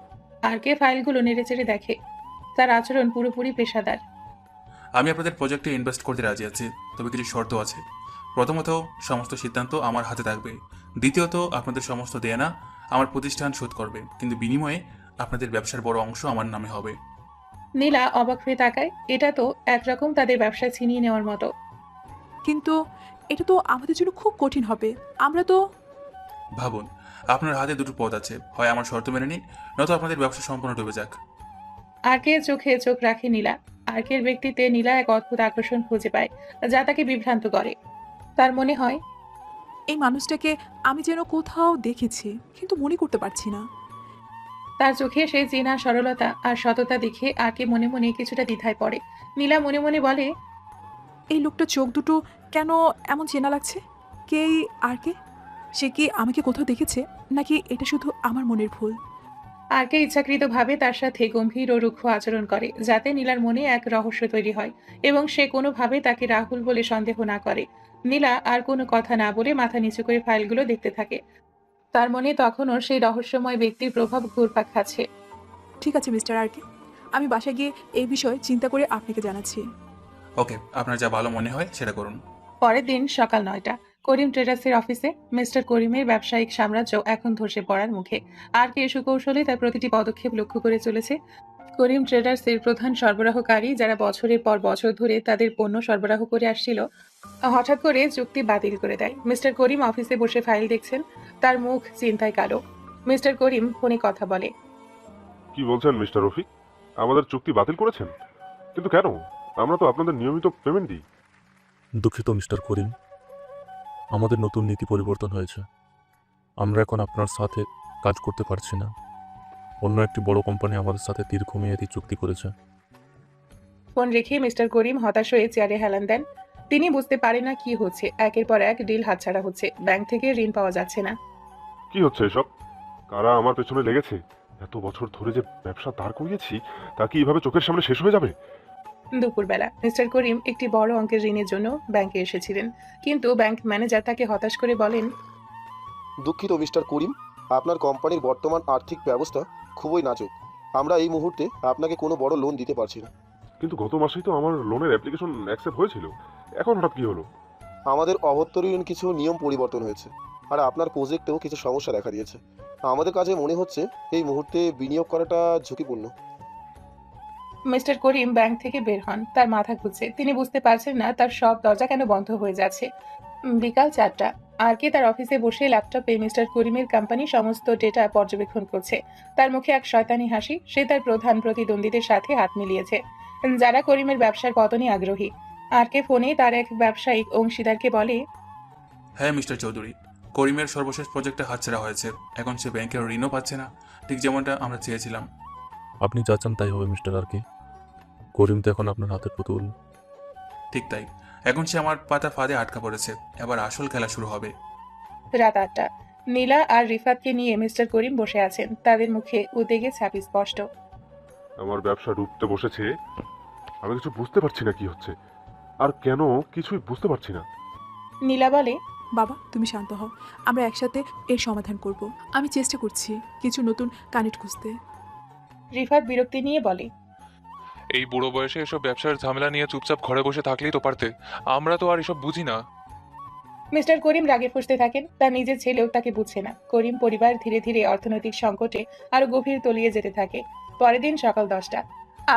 আরকে ফাইলগুলো নেড়েচেড়ে দেখে। তার আচরণ পুরোপুরি পেশাদার।
আমি আপনাদের প্রজেক্টে ইনভেস্ট করতে রাজি আছি, তবে কিছু শর্ত আছে। প্রথমত, সমস্ত সিদ্ধান্ত আমার হাতে থাকবে। দ্বিতীয়ত, আপনাদের সমস্ত দেনা আমার প্রতিষ্ঠান শোধ করবে, কিন্তু বিনিময়ে আপনাদের ব্যবসার বড় অংশ আমার নামে হবে।
নীলা অবাক হয়ে তাকায়। এটা তো একরকম তাদের ব্যবসা ছিনিয়ে নেওয়ার মতো।
কিন্তু এটা তো আমাদের জন্য খুব কঠিন হবে। আমরা তো
ভাবুন, আপনার হাতে দুটো পথ আছে, হয় আমার শর্ত মেনে নিন, নয়তো আপনাদের ব্যবসা সম্পূর্ণ ডুবে যাক।
আরকের চোখে চোখ রাখে নীলা। আরকের ব্যক্তিতে নীলা এক অদ্ভুত আকর্ষণ খুঁজে পায়, যা তাকে বিভ্রান্ত করে। তার মনে হয়
এই মানুষটাকে আমি যেন কোথাও দেখেছি, কিন্তু মনে করতে পারছি না।
তার চোখে সেই চেনা সরলতা আর সততা দেখে আরকে মনে মনে কিছুটা দ্বিধায় পড়ে। নীলা মনে মনে বলে,
এই লোকটা চোখ দুটো কেন এমন চেনা লাগছে? কে এই আর কে? সে কি আমাকে কোথাও দেখেছে, নাকি এটা শুধু আমার মনের ভুল?
আরকে ইচ্ছাকৃতভাবে তার সাথে গম্ভীর ও রুক্ষ আচরণ করে, যাতে নীলার মনে এক রহস্য তৈরি হয় এবং সে কোনোভাবে তাকে রাহুল বলে সন্দেহ না করে। নীলা আর কোনো কথা না বলে মাথা নিচু করে ফাইলগুলো দেখতে থাকে। তার মনে তখনও সেই রহস্যময় ব্যক্তির প্রভাব ঘুরপাক খাচ্ছে।
ঠিক আছে মিস্টার আর কে, আমি বাসায় গিয়ে এই বিষয়ে চিন্তা করে আপনাকে জানাচ্ছি।
ওকে, আপনার যা ভালো মনে হয় সেটা করুন।
পরের দিন সকাল 9টা, করিম ট্রেডার্সের অফিসে। মিস্টার করিমের ব্যবসায়িক সাম্রাজ্য এখন ধসে পড়ার মুখে। আর কে সুকৌশলে তার প্রতিটি পদক্ষেপ লক্ষ্য করে চলেছে। করিম ট্রেডার্সের প্রধান সরবরাহকারী, যারা বছরের পর বছর ধরে তাদের পণ্য সরবরাহ করে আসছিল, হঠাৎ করে চুক্তি বাতিল করে দেয়। মিস্টার করিম অফিসে বসে ফাইল দেখছেন, তার মুখ চিন্তায় কালো। মিস্টার করিম ফোনে কথা বলে।
কি বলছেন মিস্টার রফিক? আমাদের চুক্তি বাতিল করেছেন? কিন্তু কেন? আমরা তো আপনাদের নিয়মিত পেমেন্ট দিই।
দুঃখিত মিস্টার করিম, আমাদের নতুন নীতি পরিবর্তন হয়েছে। আমরা এখন আপনার সাথে কাজ করতে পারছি না। অন্য একটি বড় কোম্পানি আমাদের সাথে দীর্ঘমেয়াদী চুক্তি করেছে।
ফোন রেখে মিস্টার করিম হতাশ হয়ে চেয়ারে হেলান দেন। তিনি বুঝতে পারেন না কি হচ্ছে। একের পর এক ডিল হাতছাড়া হচ্ছে, ব্যাংক থেকে ঋণ পাওয়া যাচ্ছে না।
কি হচ্ছে এসব? কারা আমার পেছনে লেগেছে? এত বছর ধরে যে ব্যবসা দাঁড় করিয়েছি, তা কি এভাবে চোখের সামনে শেষ হয়ে যাবে?
দুপুরবেলা মিস্টার করিম একটি বড় অঙ্কের ঋণের জন্য ব্যাংকে এসেছিলেন, কিন্তু ব্যাংক ম্যানেজার তাকে হতাশ করে বলেন,
দুঃখিত মিস্টার করিম, আপনার কোম্পানির বর্তমান আর্থিক ব্যবস্থা খুবই নাজুক। আমরা এই মুহূর্তে আপনাকে কোনো বড় লোন দিতে পারছি না।
কিন্তু গত মাসেই তো আমার লোনের অ্যাপ্লিকেশন অ্যাকসেপ্ট হয়েছিল, এখন হঠাৎ কি হলো?
আমাদের অভ্যন্তরীণ কিছু নিয়ম পরিবর্তন হয়েছে, আর আপনার প্রজেক্টেও কিছু সমস্যা দেখা দিয়েছে। আমাদের কাছে মনে হচ্ছে এই মুহূর্তে বিনিয়োগ করাটা ঝুঁকিপূর্ণ।
মিস্টার করিম ব্যাংক থেকে বের হন। তার মাথা ঘুরছে, তিনি বুঝতে পারছেন না তার সব দরজা কেন বন্ধ হয়ে যাচ্ছে। বিকাল 4টা, আর কে তার অফিসে বসে ল্যাপটপে মিস্টার করিমের কোম্পানির সমস্ত ডেটা পর্যবেক্ষণ করছে। তার মুখে এক শয়তানি হাসি। সে তার প্রধান প্রতিদ্বন্দ্বীদের সাথে হাত মিলিয়েছে, যারা করিমের ব্যবসার পতনে আগ্রহী। আর কে ফোনে তার এক ব্যবসায়িক অংশীদারকে বলে,
হ্যাঁ মিস্টার চৌধুরী, করিমের সর্বশেষ প্রজেক্টে হাতছাড়া হয়েছে। এখন সে ব্যাংকের ঋণও পাচ্ছে না, ঠিক যেমনটা আমরা চেয়েছিলাম।
আপনি যা চান তাই হবে মিস্টার আর কে। করিম তো এখন আপনার হাতের পুতুল।
ঠিক তাই, এখন সে আমার পাতা ফাঁদে আটকা পড়েছে। এবার আসল খেলা শুরু হবে।
রাত 8টা, নীলা আর রিফাতকে নিয়ে মিস্টার করিম বসে আছেন। তাদের মুখে উদ্বেগের ছাপ স্পষ্ট।
আমার ব্যবসা ডুবতে বসেছে, আমি কিছু বুঝতে পারছি না কি হচ্ছে আর কেন, কিছুই বুঝতে পারছি না।
নীলা বলে,
বাবা তুমি শান্ত হও, আমরা একসাথে এর সমাধান করব। আমি চেষ্টা করছি কিছু নতুন কানেক্ট খুঁজতে।
রিফাত বিরক্তি নিয়ে বলে,
এই বুড়ো বয়সে এসব ব্যবসার ঝামেলা নিয়ে চুপচাপ ঘরে বসে থাকলেই তো পারতে। আমরা তো আর এসব বুঝি না।
মিস্টার করিম রাগে ফুঁসতে থাকেন। তার নিজের ছেলেও তাকে বুঝছে না। করিম পরিবার ধীরে ধীরে অর্থনৈতিক সংকটে আরো গভীর তলিয়ে যেতে থাকে। পরের দিন সকাল 10টা,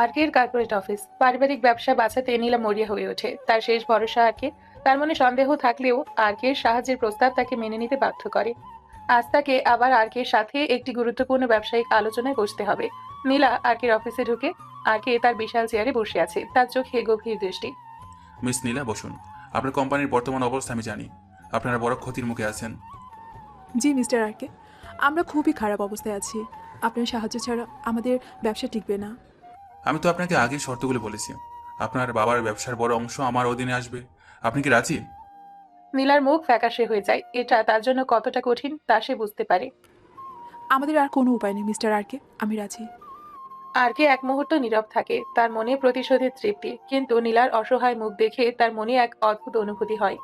আরকের কর্পোরেট অফিস। পারিবারিক ব্যবসা বাঁচাতে নীলা মরিয়া হয়ে ওঠে। তার শেষ ভরসা আরকে। তার মনে সন্দেহ থাকলেও আরকের সাহায্যের প্রস্তাব তাকে মেনে নিতে বাধ্য করে। আজ তাকে আবার আরকের সাথে একটি গুরুত্বপূর্ণ ব্যবসায়িক আলোচনায় বসতে হবে। নীলা আরকের অফিসে ঢুকে। আরকে তার বিশাল চেয়ারে বসে আছে, তার চোখে গভীর দৃষ্টি।
মিস নীলা বসুন। আপনার কোম্পানির বর্তমান অবস্থা আমি জানি। আপনারা বড় ক্ষতির মুখে আছেন।
জি মিস্টার আর কে, আমরা খুবই খারাপ অবস্থায় আছি। আপনার সাহায্য ছাড়া আমাদের ব্যবসা টিকবে না।
আমি তো আপনাকে আগে শর্তগুলো বলেছি। আপনার বাবার ব্যবসার বড় অংশ আমার অধীনে আসবে। আপনি কি রাজি?
নীলার মুখ ফ্যাকাশে হয়ে যায়। এটা তার জন্য কতটা কঠিন তা সে বুঝতে পারে।
আমাদের আর কোনো উপায় নেই মিস্টার আর কে, আমি রাজি।
আরকে এক মুহূর্ত নীরব থাকে। তার মনে প্রতিশোধের তৃপ্তি, কিন্তু নীলার অসহায় মুখ দেখে তার মনে এক অদ্ভুত অনুভূতি হয়।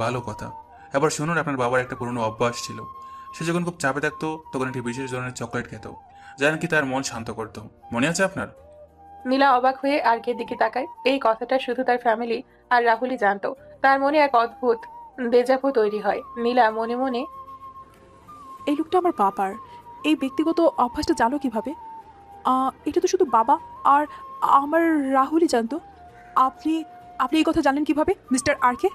ভালো কথা। এবার শুনুন, আপনার বাবার একটা পুরনো অভ্যাস ছিল। সে যখন খুব চাপে থাকতো তখন একটি বিশেষ ধরনের চকলেট খেত, যা নাকি তার মন শান্ত করত। মনে আছে আপনার?
নীলা অবাক হয়ে আরকের দিকে তাকায়। এই কথাটা শুধু তার ফ্যামিলি আর রাহুলই জানতো। তার মনে এক অদ্ভুত দেজাভু তৈরি হয়। নীলা মনে মনে,
এই লোকটা আমার বাবার এই ব্যক্তিগত অভ্যাসটা জানো কিভাবে? এটা তো শুধু বাবা আর আমার রাহুলই জানতো। আপনি আপনি এই কথা জানেন কিভাবে মিস্টার আরকে?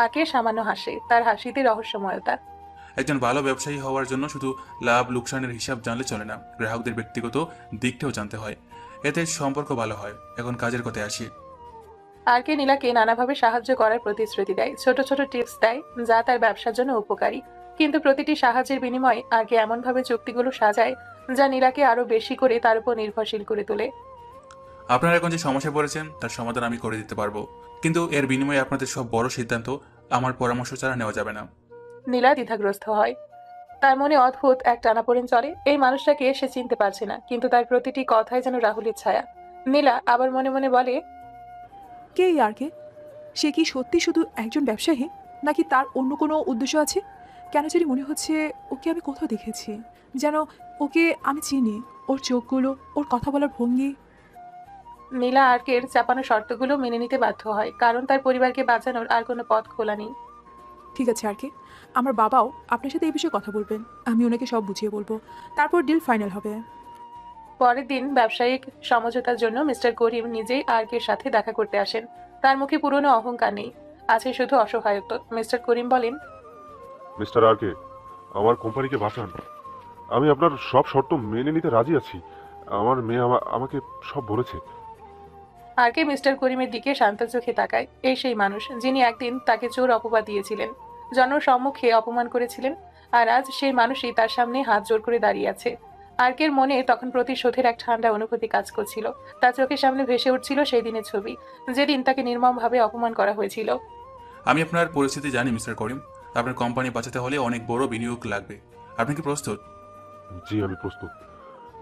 আরকে সামান্য হাসে, তার হাসিতে রহস্যময়তা।
একজন ভালো ব্যবসায়ী হওয়ার জন্য শুধু লাভ লোকসানের হিসাব জানলে চলে না, গ্রাহকদের ব্যক্তিগত দিকটাও জানতে হয়, এতে সম্পর্ক ভালো হয়। এখন কাজের কথায় আসি।
আরকে নীলাকে নানাভাবে সাহায্য করার প্রতিশ্রুতি দেয়, ছোট ছোট টিপস দেয় যা তার ব্যবসার জন্য উপকারী। কিন্তু প্রতিটি সাহায্যের বিনিময়ে আরকে এমনভাবে চুক্তিগুলো সাজায় যা নীলাকে আরো বেশি করে তার উপর নির্ভরশীল করে তোলে।
আপনারা এখন যে সমস্যায় পড়েছেন তার সমাধান আমি করে দিতে পারবো, কিন্তু এর বিনিময়ে আপনাদের সব বড় সিদ্ধান্ত আমার পরামর্শ ছাড়া নেওয়া যাবে না।
নীলা দ্বিধাগ্রস্ত হয়, তার মনে অদ্ভুত এক টানাপোড়েন চলে। এই মানুষটাকে সে চিনতে পারছে না, কিন্তু তার প্রতিটি কথাই যেন রাহুলের ছায়া। নীলা আবার মনে মনে বলে,
কে এই আরকে? সে কি সত্যি শুধু একজন ব্যবসায়ী, নাকি তার অন্য কোনো উদ্দেশ্য আছে? কেন জানি মনে হচ্ছে ওকে আমি কোথাও দেখেছি, যেন ওকে আমি চিনি। ওর চোখগুলো, ওর কথা বলার ভঙ্গি।
নীলা আরকের চাপানো শর্তগুলো মেনে নিতে বাধ্য হয়, কারণ তার পরিবারকে বাঁচানোর আর কোনো পথ খোলা নেই।
ঠিক আছে আরকে, আমার বাবাও আপনার সাথে এই বিষয়ে কথা বলবেন। আমি ওনাকে সব বুঝিয়ে বলবো, তারপর ডিল ফাইনাল হবে।
পরের দিন ব্যবসায়িক সমঝোতার জন্য মিস্টার করিম নিজেই আরকের সাথে দেখা করতে আসেন। তার মুখে পুরনো অহংকার নেই, আছে শুধু অসহায়ত্ব। মিস্টার করিম বলেন,
মিস্টার আরকে, আমার কোম্পানিকে বাঁচান। আমি আপনার সব শর্ত মেনে নিতে রাজি আছি। আমার মেয়ে আমাকে সব বলেছে।
আরকে মিস্টার করিমের দিকে শান্ত চোখে তাকায়। এই সেই মানুষ যিনি একদিন তাকে চোর অপবাদ দিয়েছিলেন, জনসম্মুখে অপমান করেছিলেন, আর আজ সেই মানুষই তার সামনে হাত জোর করে দাঁড়িয়ে আছে। আরকের মনে তখন প্রতিশোধের এক ঠান্ডা অনুভূতি কাজ করছিল। তার চোখের সামনে ভেসে উঠছিল সেই দিনের ছবি, যেদিন তাকে নির্মমভাবে অপমান করা হয়েছিল।
আমি আপনার পরিস্থিতি জানি মিস্টার করিম। আপনার কোম্পানি বাঁচাতে হলে অনেক বড় বিনিয়োগ লাগবে। আপনি কি প্রস্তুত?
জি, আমি প্রস্তুত।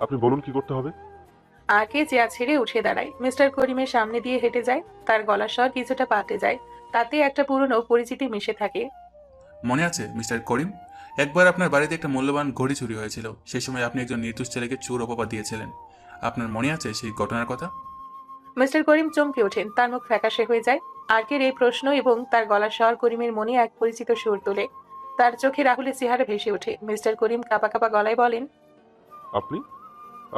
আপনি বলুন কি করতে হবে।
আরকে চেয়ার ছেড়ে উঠে দাঁড়ায়, মিস্টার করিমের সামনে দিয়ে হেঁটে যায়। তার গলার স্বর কিছুটা পাল্টে যায়, তাতে একটা পুরনো পরিচিতি মিশে থাকে।
মনে আছে মিস্টার করিম, একবার আপনার বাড়িতে একটা মূল্যবান ঘড়ি চুরি হয়েছিল। সেই সময় আপনি একজন নির্দোষ ছেলেকে চোর অপবাদ দিয়েছিলেন। আপনার মনে আছে সেই ঘটনার কথা?
মিস্টার করিম চমকে ওঠেন, তার মুখ ফ্যাকাশে হয়ে যায়। আরকের এই প্রশ্ন এবং তার গলার স্বর করিমের মনে এক পরিচিত সুর তোলে। তার চোখে রাহুলের চেহারা ভেসে ওঠে। মিস্টার করিম কাঁপা কাঁপা গলায় বলেন,
আপনি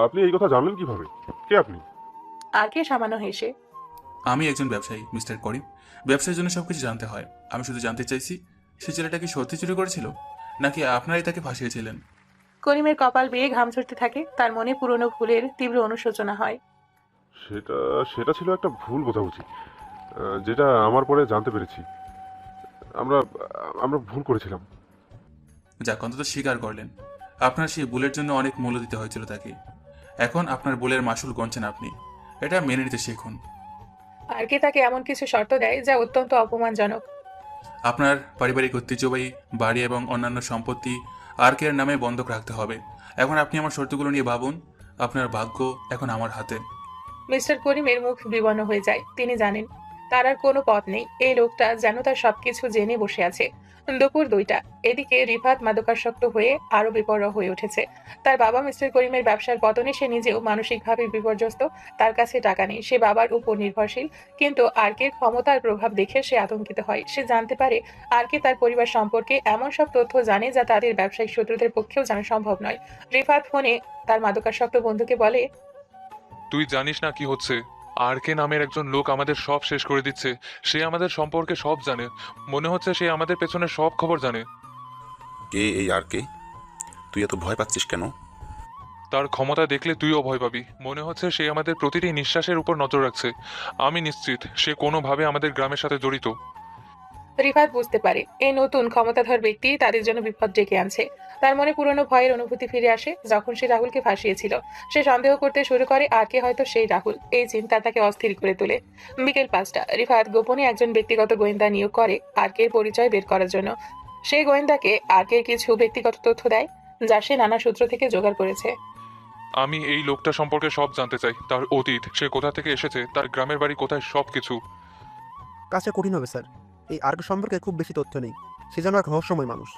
আপনি এই কথা জানলেন কিভাবে? কে আপনি?
আরকে সামান্য হেসে,
আমি একজন ব্যবসায়ী মিস্টার করিম। ব্যবসার জন্য সবকিছু জানতে হয়। আমি শুধু জানতে চাইছি, সেই ছেলেটা কি সত্যি চুরি করেছিল, নাকি আপনারাই তাকে ফাঁসিয়েছিলেন?
করিমের কপাল বেয়ে ঘাম ঝরতে থাকে। তার মনে পুরনো ভুলের তীব্র অনুশোচনা হয়।
সেটা সেটা ছিল একটা ভুল বোঝাবুঝি, যেটা আমার পরে জানতে পেরেছি। আমরা আমরা ভুল করেছিলাম।
যাক, অন্তত স্বীকার করলেন। আপনার সেই ভুলের জন্য অনেক মূল্য দিতে হয়েছিল তাকে। এখন আপনার ভুলের মাসুল গুনছেন আপনি। এটা মেনে নিতে শিখুন।
আরকে তাকে এমন কিছু শর্ত দেয় যা অত্যন্ত অপমানজনক।
আপনার পারিবারিক ঐতিহ্যবাহী বাড়ি এবং অন্যান্য সম্পত্তি আরকের নামে বন্ধক রাখতে হবে। এখন আপনি আমার শর্তগুলো নিয়ে ভাবুন। আপনার ভাগ্য এখন আমার হাতে।
মিস্টার করিমের মুখ বিবর্ণ হয়ে যায়। তিনি জানেন তার আর কোনো পথ নেই। এই লোকটা যেন তার সবকিছু জেনে বসে আছে। দুপুর 2টা। এদিকে রিফাত মাদকাসক্ত হয়ে আরো বিপর্যয় হয়ে উঠেছে। তার বাবা মিস্টার করিমের ব্যবসার পতনে সে নিজেও মানসিকভাবে বিপর্যস্ত। তার কাছে টাকা নেই, সে বাবার উপর নির্ভরশীল। কিন্তু আরকের ক্ষমতার প্রভাব দেখে সে আতঙ্কিত হয়। সে জানতে পারে আরকে তার পরিবার সম্পর্কে এমন সব তথ্য জানে যা তাদের ব্যবসায়িক শত্রুদের পক্ষেও জানা সম্ভব নয়। রিফাত ফোনে তার মাদকাসক্ত বন্ধুকে বলে,
তুই জানিস না কি হচ্ছে? আরকে নামের একজন লোক আমাদের সব শেষ করে দিচ্ছে। সে আমাদের সম্পর্কে সব জানে। মনে হচ্ছে সে আমাদের পেছনে সব খবর জানে।
কে এই আর কে? তুই এত ভয় পাচ্ছিস কেন?
তার ক্ষমতা দেখলে তুইও ভয় পাবি। মনে হচ্ছে সে আমাদের প্রতিটি নিঃশ্বাসের উপর নজর রাখছে। আমি নিশ্চিত সে কোনোভাবে আমাদের গ্রামের সাথে জড়িত।
রিফাত বুঝতে পারে এই নতুন ক্ষমতাধর ব্যক্তি তাদের জন্য বিপদ ডেকে আনছে। তার মনে পুরনো ভয়ের অনুভূতি ফিরে আসে। যখন সে রাহুলকে ফাঁসিয়েছিল, সে সন্দেহ করতে শুরু করে আরকে হয়তো সেই রাহুল। এই চিন্তা তাকে অস্থির করে তোলে। বিকেল 5টা। রিফাত গোপনে একজন ব্যক্তিগত গোয়েন্দা নিয়োগ করে আরকের পরিচয় বের করার জন্য। সেই গোয়েন্দাকে আরকের কিছু ব্যক্তিগত তথ্য দেয় যা সে নানা সূত্র থেকে জোগাড় করেছে।
আমি এই লোকটা সম্পর্কে সব জানতে চাই। তার অতীত, সে কোথা থেকে এসেছে, তার গ্রামের বাড়ি কোথায়, সবকিছু।
কাজটা কঠিন হবে স্যার। এই আর্ক সম্পর্কে খুব বেশি তথ্য নেই। সে যেন এক রহস্যময় মানুষ।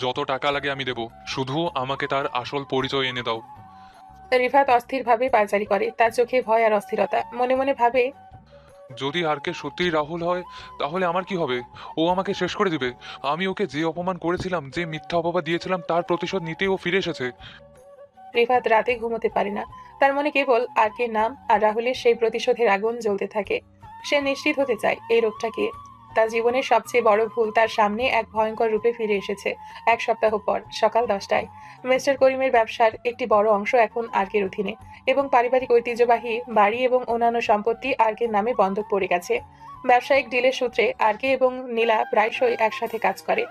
যত টাকা লাগে আমি দেব, শুধু আমাকে তার আসল পরিচয় এনে দাও।
রিফাত অস্থিরভাবে পায়চারি করে। তার চোখে ভয় আর অস্থিরতা। মনে মনে ভাবে,
যদি আরকে সত্যিই রাহুল হয় তাহলে আমার কি হবে? ও আমাকে শেষ করে দিবে। আমি ওকে যে অপমান করেছিলাম, যে মিথ্যা অপবাদ দিয়েছিলাম, তার প্রতিশোধ নিতে ও ফিরে এসেছে।
রিফাত রাতে ঘুমোতে পারে না। তার মনে কেবল আরকের নাম আর রাহুলের সেই প্রতিশোধের আগুন জ্বলতে থাকে। সে নিশ্চিত হতে চায় এই রোগটা কি। তার জীবনের সবচেয়ে বড় ভুল তার সামনে এক ভয়ঙ্কর রূপে ফিরে এসেছে 1 সপ্তাহ পর সকাল 10টায়। মিস্টার করিমের ব্যবসার একটি বড় অংশ এখন আর্কের অধীনে এবং পারিবারিক ঐতিহ্যবাহী বাড়ি এবং অন্যান্য সম্পত্তি আর্কের নামে বন্ধক পড়ে গেছে। ব্যবসায়িক ডিলের সূত্রে আর্কে এবং নীলা প্রায়শই একসাথে কাজ করে।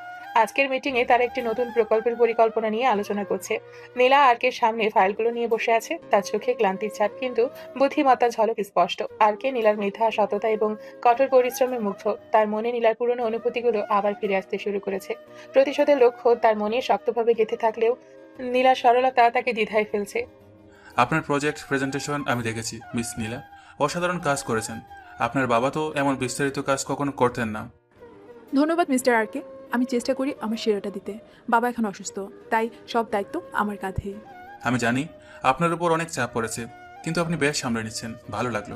আজকের মিটিংয়ে তারা একটি নতুন প্রকল্পের পরিকল্পনা নিয়ে আলোচনা করছে। নীলা আর্কের সামনে ফাইলগুলো নিয়ে বসে আছে, তার চোখে ক্লান্তির ছাপ কিন্তু বুদ্ধিমত্তার ঝলক স্পষ্ট। আর্কে নীলার মেধা, সততা এবং কঠোর পরিশ্রমে মুগ্ধ। তার মনে নীলার পুরনো অনুভূতিগুলো আবার ফিরে আসতে শুরু করেছে। প্রতিশোধের লক্ষ্য তার মনে শক্তভাবে গেঁথে থাকলেও নীলার সরলতা তাকে দ্বিধায় ফেলছে।
আপনার প্রজেক্ট প্রেজেন্টেশন আমি দেখেছি মিস নীলা, অসাধারণ কাজ করেছেন। আপনার বাবা তো এমন বিস্তারিত কাজ কখনো করতেন না।
ধন্যবাদ মিস্টার আরকে। আমি চেষ্টা করি আমার সেরাটা দিতে। বাবা এখন অসুস্থ, তাই সব দায়িত্ব আমার কাঁধে।
আমি জানি আপনার উপর অনেক চাপ পড়েছে, কিন্তু আপনি বেশ সামলে নিচ্ছেন, ভালো লাগলো।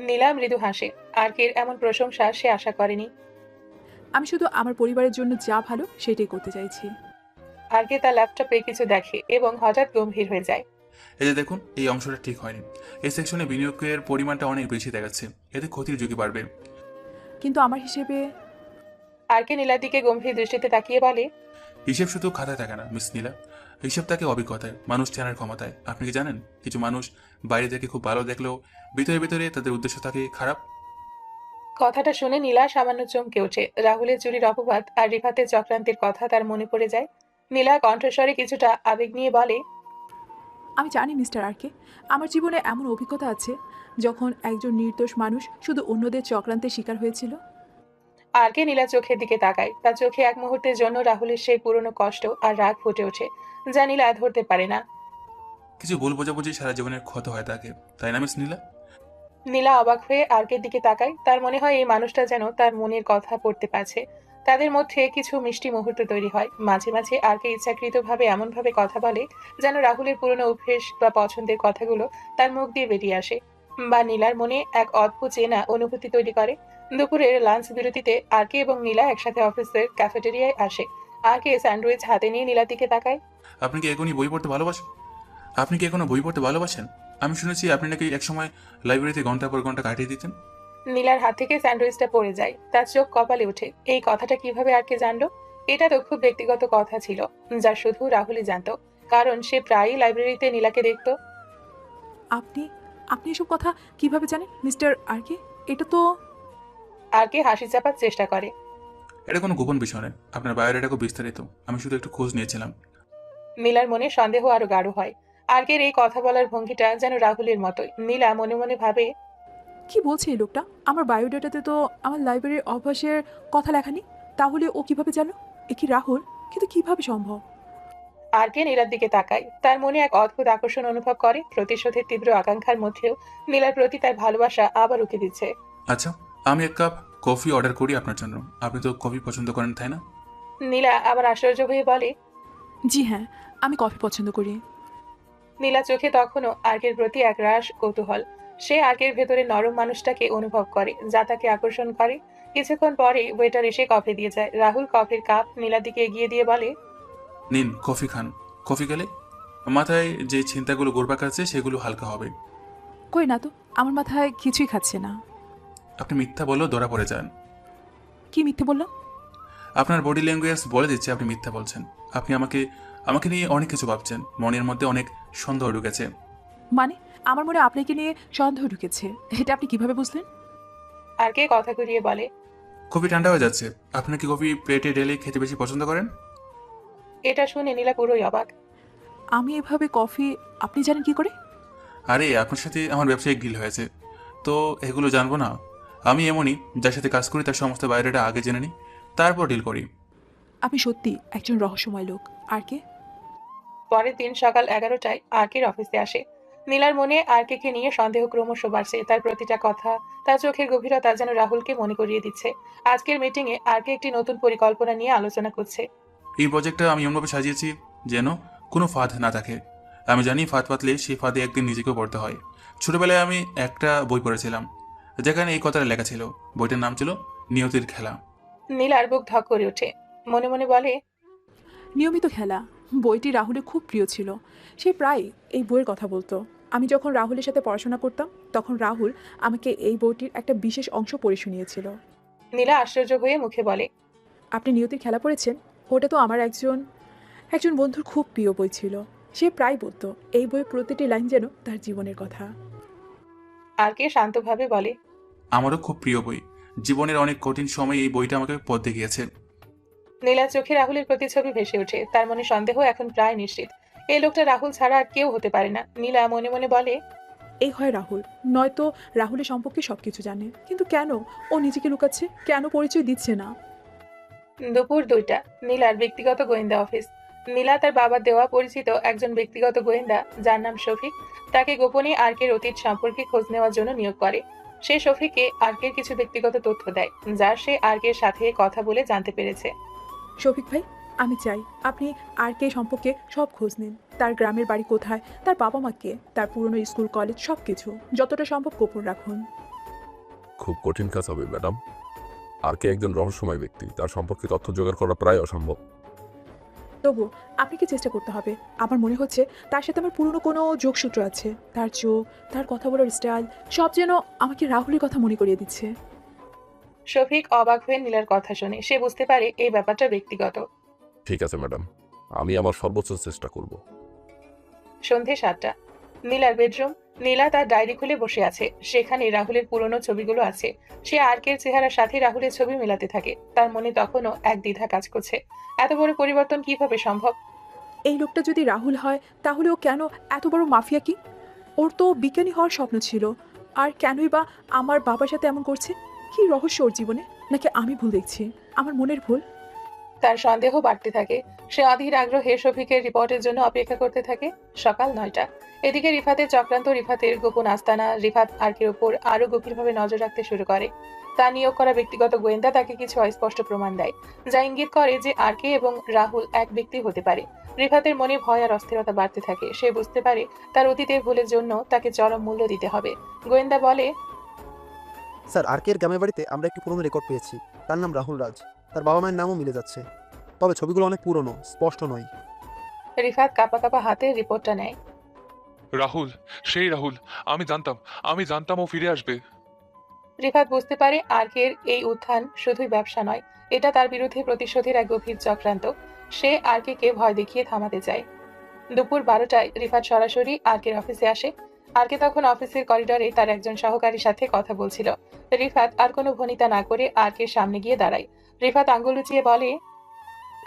নীলা মৃদু হাসে। আর্কের এমন প্রশংসা সে আশা করেনি।
আমি শুধু আমার পরিবারের জন্য যা ভালো সেটাই করতে চাইছি।
আর্কে তার ল্যাপটপে কিছু দেখে এবং হঠাৎ গম্ভীর হয়ে যায়।
এই যে দেখুন, এই অংশটা ঠিক হয়নি। এই সেকশনে বিনিয়োগের পরিমাণটা অনেক বেশি দেখাচ্ছে, এতে ক্ষতির ঝুঁকি বাড়বে।
কিন্তু আমার হিসেবে।
আর্কে নীলার দিকে গম্ভীর দৃষ্টিতে তাকিয়ে বলে,
হিসেব শুধু খাতায় থাকে না মিস নীলা, হিসেব থাকে অভিজ্ঞতায়, মানুষ চেনার ক্ষমতায়। আপনি কি জানেন, কিছু মানুষ বাইরে থেকে খুব ভালো দেখলেও ভিতরে ভিতরে তাদের উদ্দেশ্য থাকে খারাপ।
কথাটা শুনে নীলা সামান্য চমকে ওঠে। রাহুলের চুরির অপবাদ আর রিফাতের চক্রান্তের কথা তার মনে পড়ে যায়। নীলা কণ্ঠস্বরে কিছুটা আবেগ নিয়ে বলে,
আমি জানি মিস্টার আরকে, আমার জীবনে এমন অভিজ্ঞতা আছে যখন একজন নির্দোষ মানুষ শুধু অন্যদের চক্রান্তের শিকার হয়েছিল।
আর্কে নীলা চোখের দিকে তাকায়। তার চোখে এক মুহূর্তের জন্য রাহুলের সেই পুরনো কষ্ট আর রাগ ফুটে ওঠে, যা নীলা ধরতে পারে না।
কিছু ভুল বোঝাবুঝি সারা জীবনের ক্ষত হয় থাকে, তাই না মিস নীলা?
নীলা অবাক হয়ে আর্কের দিকে তাকায়। তার মনে হয় এই মানুষটা যেন তার মনের কথা পড়তে পারছে। তাদের মধ্যে কিছু মিষ্টি মুহূর্ত তৈরি হয়। মাঝে মাঝে আর্কে ইচ্ছাকৃতভাবে এমনভাবে কথা বলে যেন রাহুলের পুরনো অভ্যেস বা পছন্দের কথাগুলো তার মুখ দিয়ে বেরিয়ে আসে, বা নীলার মনে এক অদ্ভুত চেনা অনুভূতি তৈরি করে। দুপুরের লাঞ্চ বিরতিতে আর্কে এবং নীলা একসাথে অফিসের ক্যাফেটেরিয়ায় আসে। আর্কে স্যান্ডউইচ হাতে নিয়ে নীলার দিকে তাকায়।
আপনি কি এখনই বই পড়তে ভালোবাসেন? আপনি কি এখনো বই পড়তে ভালোবাসেন? আমি শুনেছি আপনি নাকি একসময় লাইব্রেরিতে ঘন্টা পর ঘন্টা কাটিয়ে দিতেন।
নীলার হাত থেকে স্যান্ডউইচটা পড়ে যায়। তার চোখ কপালে ওঠে। এই কথাটা কিভাবে আর্কে জানলো? এটা তো খুব ব্যক্তিগত কথা ছিল, যা শুধু রাহুলই জানতো, কারণ সে প্রায়ই লাইব্রেরিতে নীলাকে দেখতো।
আপনি আপনি এসব কথা কিভাবে জানেন মিস্টার আরকে? এটা তো।
আর্কে হাসি চাপার চেষ্টা করে।
এটা কোনো গোপন বিষয় নয়, আপনার বায়োডাটা খুব বিস্তারিত, আমি শুধু একটু খোঁজ নিয়েছিলাম।
নীলার মনে সন্দেহ আরো গাঢ় হয়। আর্কের এই কথা বলার ভঙ্গিটা যেন রাহুলের মতোই। নীলা মনে মনে ভাবে,
কি বলছে এই লোকটা? আমার বায়োডাটাতে তো আমার লাইব্রেরির অভ্যাসের কথা লেখা নেই, তাহলে ও কিভাবে জানো? এ কি রাহুল? কিন্তু কিভাবে সম্ভব?
আর্কে নীলার দিকে তাকায়। তার মনে এক অদ্ভুত আকর্ষণ অনুভব করে। প্রতিশোধের তীব্র আকাঙ্ক্ষার মধ্যেও নীলার প্রতি তার ভালোবাসা আবার উঠে দিচ্ছে।
আচ্ছা, আমি এক কাপ কফি অর্ডার করি আপনার জন্য। আপনি তো কফি পছন্দ করেন, তাই না?
নীলা আবার আশ্চর্য হয়ে বলে,
জি হ্যাঁ, আমি কফি পছন্দ করি।
নীলা চোখে তখনও আর্কের প্রতি এক রাস কৌতূহল। সে আর্কের ভেতরে নরম মানুষটাকে অনুভব করে, যা তাকে আকর্ষণ করে। কিছুক্ষণ পরে ওয়েটার এসে কফি দিয়ে যায়। রাহুল কফির কাপ নীলার দিকে এগিয়ে দিয়ে বলে,
নিন কফি খান। কফি গেলে মাথায় যে চিন্তাগুলো ঘুরপাক আছে সেগুলো হালকা হবে।
কই না তো, আমার মাথায় কিছুই খাচ্ছে না।
আপনি মিথ্যা বললেও ধরা পড়ে যান।
কি মিথ্যে বললাম?
আপনার বডি ল্যাঙ্গুয়েজ বলে দিচ্ছে আপনি মিথ্যা বলছেন। আপনি আমাকে নিয়ে অনেক কিছু ভাবছেন, মনের মধ্যে অনেক সন্দেহ ঢুকেছে।
মানে আমার মনে আপনাকে নিয়ে সন্দেহ ঢুকেছে, এটা আপনি কিভাবে বুঝলেন?
আর্কে কথা ঘুরিয়ে বলে,
কফি ঠান্ডা হয়ে যাচ্ছে। আপনি কি কফি প্লেটে ঢেলে খেতে বেশি পছন্দ করেন?
এটা শুনে নীলা পুরোই অবাক।
আমি এভাবে কফি আপনি জানেন কি করে?
আরে আপনার সাথে আমার ব্যবসায়িক ডিল হয়েছে, তো এগুলো জানবো না? আমি এমনই, যার সাথে কাজ করি তার সমস্ত বাইরেটা আগে জেনে নিই, তারপর ডিল করি।
আপনি সত্যি একজন রহস্যময় লোক। আরকে।
পরের দিন সকাল 11টায় আর্কের অফিসে আসে। নীলার মনে আর্কেকে নিয়ে সন্দেহ ক্রমশ বাড়ছে। তার প্রতিটা কথা, তার চোখের গভীরতা যেন রাহুলকে মনে করিয়ে দিচ্ছে। আজকের মিটিংয়ে আর্কে একটি নতুন পরিকল্পনা নিয়ে আলোচনা করছে।
এই প্রজেক্টটা আমি এমনভাবে সাজিয়েছি যেন কোনো ফাঁদ না থাকে। আমি জানি ফাঁদ পাতলে সেই ফাঁদে একদিন নিজেকেও পড়তে হয়। ছোটবেলায় আমি একটা বই পড়েছিলাম যেখানে এই কথাটা লেখা ছিল। বইটার নাম ছিল নিয়তির খেলা।
নীলার বুক ধক করে ওঠে। মনে মনে বলে,
নিয়মিত খেলা বইটি রাহুলের খুব প্রিয় ছিল। সে প্রায় এই বইয়ের কথা বলতো। আমি যখন রাহুলের সাথে পড়াশোনা করতাম তখন রাহুল আমাকে এই বইটির একটা বিশেষ অংশ পড়ে শুনিয়েছিল।
নীলা আশ্চর্য হয়ে মুখে বলে,
আপনি নিয়তির খেলা পড়েছেন? ওটা তো আমার একজন একজন বন্ধুর খুব প্রিয় বই ছিল। সে প্রায় বলতো এই বইয়ের প্রতিটি লাইন যেন তার জীবনের কথা।
আর কে শান্তভাবে বলে,
আমারও খুব প্রিয় বই। জীবনের অনেক কঠিন সময় এই বইটা আমাকে পথ দেখিয়েছে।
নীলার চোখে রাহুলের প্রতিছবি ভেসে ওঠে। তার মনে সন্দেহ এখন প্রায় নিশ্চিত, এই লোকটা রাহুল ছাড়া আর কেউ হতে পারে না। নীলা মনে মনে বলে,
এই হয় রাহুল, নয়তো রাহুলের সম্পর্কে সবকিছু জানে, কিন্তু কেন ও নিজেকে লুকাচ্ছে? কেন পরিচয় দিচ্ছে না?
দুপুর 2টা। নীলার ব্যক্তিগত গোয়েন্দা অফিস। নীলা তার বাবার দেওয়া পরিচিত একজন ব্যক্তিগত গোয়েন্দা, যার নাম শফিক, তাকে গোপনে আর্কের অতীত সম্পর্কে খোঁজ নেওয়ার জন্য নিয়োগ করে। সে শফিককে আর্কের কিছু ব্যক্তিগত তথ্য দেয়, যা সে আর্কের সাথে কথা বলে জানতে পেরেছে।
শফিক ভাই, আমি চাই আপনি আর কে সম্পর্কে সব খোঁজ নিন। তার গ্রামের বাড়ি কোথায়, তার বাবা মা কে, তার পুরনো স্কুল কলেজ সব কিছু যতটা সম্ভব গোপন রাখুন।
খুব কঠিন কাজ হবে ম্যাডাম। আর কে একজন রহস্যময় ব্যক্তি, তার সম্পর্কে তথ্য জোগাড় করা প্রায় অসম্ভব।
তবু আপনাকে চেষ্টা করতে হবে। আমার মনে হচ্ছে তার সাথে আমার পুরনো কোনো যোগসূত্র আছে। তার চোখ, তার কথা বলার স্টাইল সব যেন আমাকে রাহুলের কথা মনে করিয়ে দিচ্ছে।
শফিক অবাক হয়ে নীলার কথা শুনে সে বুঝতে পারে এই ব্যাপারটা ব্যক্তিগত।
ঠিক আছে ম্যাডাম, আমি আমার সর্বোচ্চ চেষ্টা করব।
সন্ধে 7টা। নীলার বেডরুম। নীলা তার ডায়েরি খুলে বসে আছে। সেখানে রাহুলের পুরনো ছবিগুলো আছে। সে আর্কের চেহারার সাথে রাহুলের ছবি মেলাতে থাকে। তার মনে তখনও এক দ্বিধা কাজ করছে, এত বড় পরিবর্তন কিভাবে সম্ভব?
এই লোকটা যদি রাহুল হয় তাহলে ও কেন এত বড় মাফিয়া? কি ওর তো বিজ্ঞানী হওয়ার স্বপ্ন ছিল, আর কেনই বা আমার বাবার সাথে এমন করছে? কি রহস্য ওর জীবনে? নাকি আমি ভুল দেখছি, আমার মনের ভুল?
তার সন্দেহ বাড়তে থাকে। সে অধীর আগ্রহে শফিকের রিপোর্টের জন্য অপেক্ষা করতে থাকে। সকাল 9টা। এদিকে রিফাতের চক্রান্ত, রিফাতের গোপন আস্তানা। রিফাত আর্কের উপর আরো গভীরভাবে নজর রাখতে শুরু করে। তার নিয়োগ করা ব্যক্তিগত গোয়েন্দা তাকে কিছু অস্পষ্ট প্রমাণ দেয়, যা ইঙ্গিত করে যে আর্কে এবং রাহুল এক ব্যক্তি হতে পারে। রিফাতের মনে ভয় আর অস্থিরতা বাড়তে থাকে। সে বুঝতে পারে তার অতীতের ভুলের জন্য তাকে চরম মূল্য দিতে হবে। গোয়েন্দা বলে,
স্যার, আরকের গ্রামের বাড়িতে আমরা একটি পুরনো রেকর্ড পেয়েছি। তার নাম রাহুল রাজ। তার বাবা মায়ের নামও মিলে যাচ্ছে, তবে ছবিগুলো অনেক পুরনো, স্পষ্ট নয়।
রিফাত কাঁপা কাঁপা হাতে রিপোর্টটা নেয়।
রাহুল, সেই রাহুল। আমি জানতাম ও ফিরে আসবে।
রিফাত বুঝতে পারে আর্কের এই উত্থান শুধুই ব্যবসা নয়, এটা তার বিরুদ্ধে প্রতিশোধের এক গভীর চক্রান্ত। সে আর্কেকে ভয় দেখিয়ে থামাতে চায়। দুপুর 12টায় রিফাত সরাসরি আর্কের অফিসে আসে। আর্কে তখন অফিসের করিডোরে তার একজন সহকারীর সাথে কথা বলছিল। রিফাত আর কোনো ভনিতা না করে আর্কের সামনে গিয়ে দাঁড়ায়। রিফাত আঙ্গুল উঁচিয়ে বলে,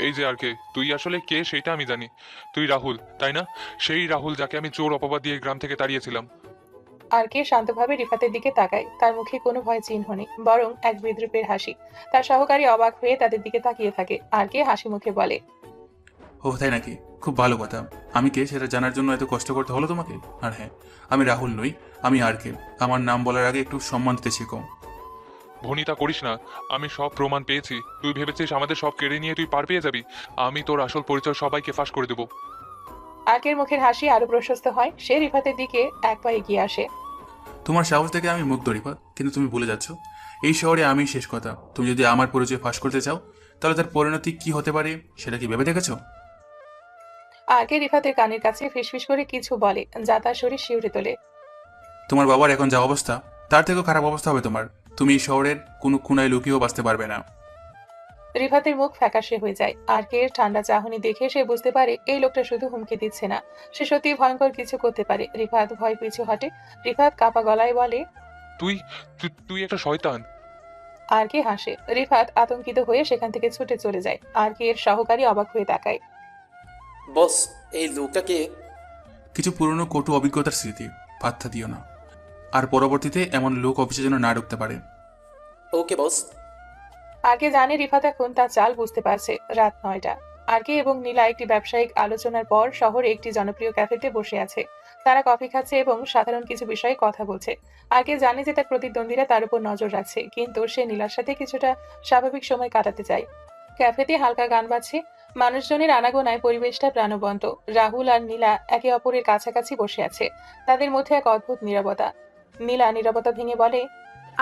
এই যে আর কে, তুই আসলে কে সেটা আমি জানি। তুই রাহুল, তাই না? সেই রাহুল যাকে আমি চোর অপবাদ দিয়ে গ্রাম থেকে তাড়িয়েছিলাম।
আর্কে শান্তভাবে রিফাতের দিকে তাকায়। তার মুখে কোনো ভয় চিহ্ন নেই, বরং এক বিদ্রুপের হাসি। তার সহকারী অবাক হয়ে তাদের দিকে তাকিয়ে থাকে। আর্কে হাসি মুখে বলে,
ও তাই নাকি? খুব ভালো কথা। আমি কে সেটা জানার জন্য এত কষ্ট করতে হলো তোমাকে? আর হ্যাঁ, আমি রাহুল নই, আমি আরকে। আমার নাম বলার আগে একটু সম্মান দিতে শেখো।
ভনিতা করিস না, আমি সব প্রমাণ পেয়েছি। তুই ভেবেছিস আমাদের সব কেড়ে নিয়ে তুই পার পেয়ে যাবি? আমি তোর আসল পরিচয় সবাইকে ফাঁস করে দেবো।
আর্কের মুখের হাসি আরো প্রশস্ত হয়। সে রিফাতের দিকে এক পা এগিয়ে আসে।
তোমার সাহস থেকে আমি মুগ্ধ রিফাত, কিন্তু তুমি ভুলে যাচ্ছ এই শহরে আমি শেষ কথা। তুমি যদি আমার পরিচয় ফাঁস করতে চাও, তাহলে তার পরিণতি কি হতে পারে সেটা কি ভেবে দেখেছো?
আর্কে রিফাতের কানের কাছে ফিসফিস করে কিছু বলে, যা তার শরীর শিউরে তোলে।
তোমার বাবার এখন যা অবস্থা, তার থেকেও খারাপ অবস্থা হবে তোমার। তুমি এই শহরের কোনো খুনায় লুকিয়েও বাঁচতে পারবে না।
রিফাতের মুখ ফ্যাকাশে হয়ে যায়। আর্কের ঠান্ডা চাহনি দেখে সে বুঝতে পারে এই লোকটা শুধু হুমকি দিচ্ছে না, সে সত্যি ভয়ঙ্কর কিছু করতে পারে। রিফাত ভয় পিছু হটে। রিফাত কাপা গলায় বলে,
তুই তুই একটা শয়তান।
আর্কে হাসে। রিফাত আতঙ্কিত হয়ে সেখান থেকে ছুটে চলে যায়। আর্কের সহকারী অবাক হয়ে তাকায়।
বস, এই লোকটাকে
কিছু পুরনো কটু অভিজ্ঞতার স্মৃতি, পাত্তা দিও না। আর পরবর্তীতে এমন লোক অফিসে যেন না ঢুকতে পারে।
ওকে বস।
আর্কে জানে রিফাত এখন তার চাল বুঝতে পারছে। রাত 9টা। আর্কে এবং নীলা একটি ব্যবসায়িক আলোচনার পর শহরে একটি জনপ্রিয় ক্যাফেতে বসে আছে। তারা কফি খাচ্ছে এবং সাধারণ কিছু বিষয়ে কথা বলছে। আর্কে জানে যে তার প্রতিদ্বন্দ্বীরা তার উপর নজর রাখছে, কিন্তু সে নীলার সাথে কিছুটা স্বাভাবিক সময় কাটাতে চায়। ক্যাফেতে হালকা গান বাজছে। মানুষজনের আনাগোনায় পরিবেশটা প্রাণবন্ত। রাহুল আর নীলা একে অপরের কাছাকাছি বসে আছে। তাদের মধ্যে এক অদ্ভুত নীরবতা। নীলা নীরবতা ভেঙে বলে,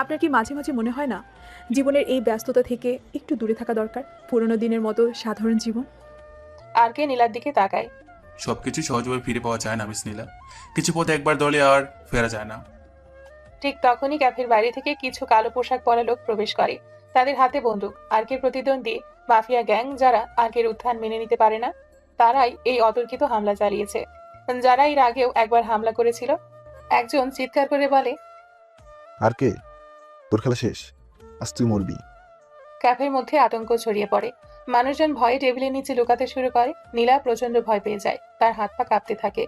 আপনার কি মাঝে মাঝে মনে হয় না জীবনের এই ব্যস্ততা থেকে একটু দূরে থাকা দরকার? পুরোনো দিনের মতো সাধারণ জীবন।
আর্কে নীলার দিকে তাকায়।
সবকিছু সহজভাবে ফিরে পাওয়া যায় না মিস নীলা। কিছু পথ একবার দলে আর ফেরা যায় না।
ঠিক তখনই ক্যাফের বাইরে থেকে কিছু কালো পোশাক পরা লোক প্রবেশ করে। তাদের হাতে বন্দুক। আর্কের প্রতিদ্বন্দ্বী মাফিয়া গ্যাং, যারা আর্কের উত্থান মেনে নিতে পারে না, তারাই এই অতর্কিত হামলা চালিয়েছে। যারা এর আগেও একবার হামলা করেছিল। একজন চিৎকার করে বলে,
আর কে, তোর খেলা শেষ, আজ তুই মরবি।
ক্যাফের মধ্যে আতঙ্ক ছড়িয়ে পড়ে। মানুষজন ভয়ে টেবিলের নিচে লুকাতে শুরু করে। নীলা প্রচন্ড ভয় পেয়ে যায়। তার হাত পা কাঁপতে থাকে।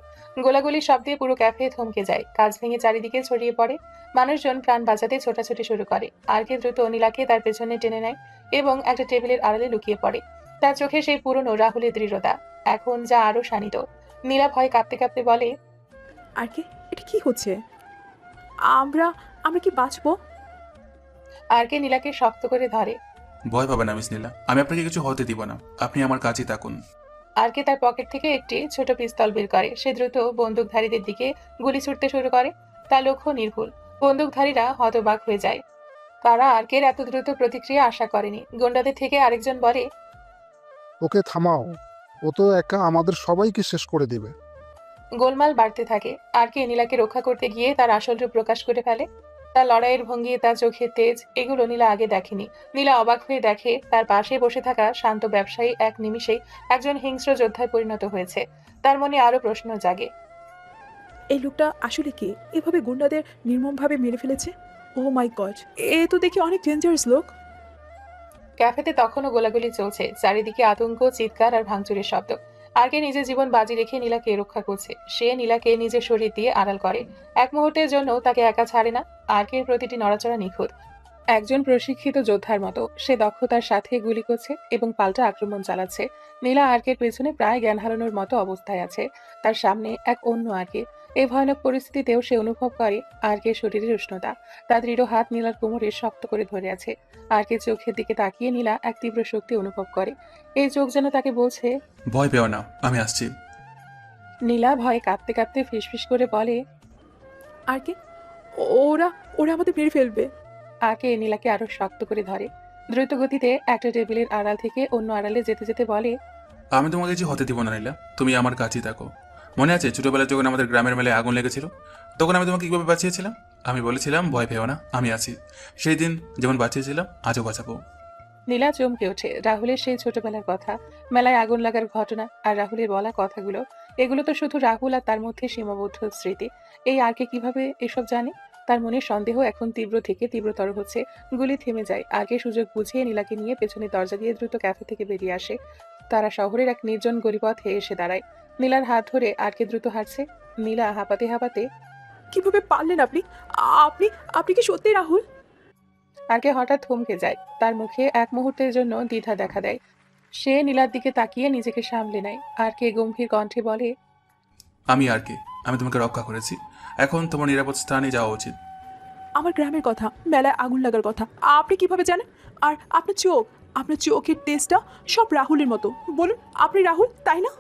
গোলাগুলির শব্দে পুরো ক্যাফে থমকে যায়। কাঁচ ভেঙে চারিদিকে ছড়িয়ে পড়ে। মানুষজন প্রাণ বাঁচাতে ছোটাছুটি শুরু করে। আরকে দ্রুত নীলাকে তার পেছনে টেনে নেয় এবং একটা টেবিলের আড়ালে লুকিয়ে পড়ে। তার চোখে সেই পুরনো রাহুলের দৃঢ়তা এখন যা আরো শানিত। নীলা ভয় কাঁপতে কাঁপতে বলে,
আর কি, এটা কি হচ্ছে? আমরা আমরা কি বাঁচবো?
আরকে নীলাকে শক্ত করে ধরে।
ভয় পাবে না মিস নীলা, আমি আপনাকে কিছু হতে দিব না, আপনি আমার কাছেই থাকুন।
আরকে তার পকেট থেকে একটি ছোট পিস্তল বের করে। সে দ্রুত বন্দুকধারীদের দিকে গুলি ছুটতে শুরু করে। তার লক্ষ্য নির্ভুল। বন্দুকধারীরা হতবাক হয়ে যায়। তারা আরকের এত দ্রুত প্রতিক্রিয়া আশা করেনি। গুন্ডাদের থেকে আরেকজন বলে,
ওকে থামাও, ও তো একা আমাদের সবাইকে শেষ করে দেবে।
গোলমাল বাড়তে থাকে। আরকে নীলাকে রক্ষা করতে গিয়ে তার আসল রূপ প্রকাশ করে ফেলে। তার লড়াইয়ের ভঙ্গি, তার চোখের তেজ, এগুলো নীলা আগে দেখেনি। নীলা অবাক হয়ে দেখে তার পাশে বসে থাকা শান্ত ব্যবসায়ী এক নিমিষেই একজন হিংস্র যোদ্ধায় পরিণত হয়েছে। তার মনে আরো প্রশ্ন জাগে।
এই লোকটা আসলে কি এভাবে গুন্ডাদের নির্মমভাবে মেরে ফেলেছে? ও মাই গড, এ তো দেখি অনেক ডেঞ্জারাস লোক।
ক্যাফেতে তখনও গোলাগুলি চলছে। চারিদিকে আতঙ্ক, চিৎকার আর ভাঙচুরের শব্দ। আরকে নিজের জীবন বাজি রেখে নীলাকে রক্ষা করছে। সে নীলাকে নিজের শরীর দিয়ে আড়াল করে। এক মুহূর্তের জন্য তাকে একা ছাড়ে না। আরকের প্রতিটি নড়াচড়া নিখুঁত, একজন প্রশিক্ষিত যোদ্ধার মতো। সে দক্ষতার সাথে গুলি করছে এবং পাল্টা আক্রমণ চালাচ্ছে। নীলা আরকের পেছনে প্রায় জ্ঞান হারানোর মতো অবস্থায় আছে। তার সামনে এক অন্য আরকে। এই ভয়ানক পরিস্থিতিতেও সে অনুভব করে আরকের শরীরের উষ্ণতা। তার দৃঢ় হাত নীলার কোমরে শক্ত করে ধরে আছে। আরকের চোখের দিকে তাকিয়ে নীলা এক তীব্র শক্তি অনুভব করে। এই চোখ যেন তাকে বলছে,
ভয় পেও না, আমি আসছি।
নীলা ভয়ে কাঁপতে কাঁপতে ফিসফিস করে বলে,
আর কি, ওরা ওরা আমাদের মেরে ফেলবে।
আরকে নীলাকে আরো শক্ত করে ধরে। দ্রুত গতিতে একটা টেবিলের আড়াল থেকে অন্য আড়ালে যেতে যেতে বলে,
আমি তোমাকে কিছু হতে দিব না নীলা, তুমি আমার কাছেই থাকো। মনে আছে ছোটবেলায় যখন আমাদের গ্রামের মেলায় আগুন লেগেছিল, তখন আমি তোমাকে কিভাবে বাঁচিয়েছিলাম? আমি বলেছিলাম ভয় পেও না, আমি আছি। সেই দিন যেমন বাঁচিয়েছিলাম, আজও বাঁচাবো।
নীলা চমকে ওঠে। রাহুলের সেই ছোটবেলার কথা, মেলায় আগুন লাগার ঘটনা আর রাহুলের বলা কথাগুলো, এগুলো তো শুধু রাহুল আর তার মধ্যে সীমাবদ্ধ স্মৃতি। এই আরকে কিভাবে এসব জানে? তার মনে সন্দেহ এখন তীব্র থেকে তীব্রতর হচ্ছে। গুলি থেমে যায়। আগে সুযোগ বুঝিয়ে নীলাকে নিয়ে পেছনে দরজা দিয়ে দ্রুত ক্যাফে থেকে বেরিয়ে আসে। তারা শহরের এক নির্জন গলিপথে এসে দাঁড়ায়। নীলার হাত ধরে আরকে দ্রুত হাঁটছে। নীলা হাঁপাতে হাঁপাতে,
কিভাবে পারলেন আপনি? আপনি আপনি কি সত্যি রাহুল?
আরকে হঠাৎ থমকে যায়। তার মুখে এক মুহূর্তের জন্য দ্বিধা দেখা দেয়। সে নীলার দিকে তাকিয়ে নিজেকে সামলে নেয়। আরকে গম্ভীর কণ্ঠে বলে,
আমি আর কি, আমি তোমাকে রক্ষা করেছি, এখন তোমার নিরাপদ স্থানে যাওয়া উচিত।
আমার গ্রামের কথা, মেলায় আগুন লাগার কথা আপনি কিভাবে জানেন? আর আপনার চোখের টেস্টটা সব রাহুলের মতো। বলুন, আপনি রাহুল, তাই না?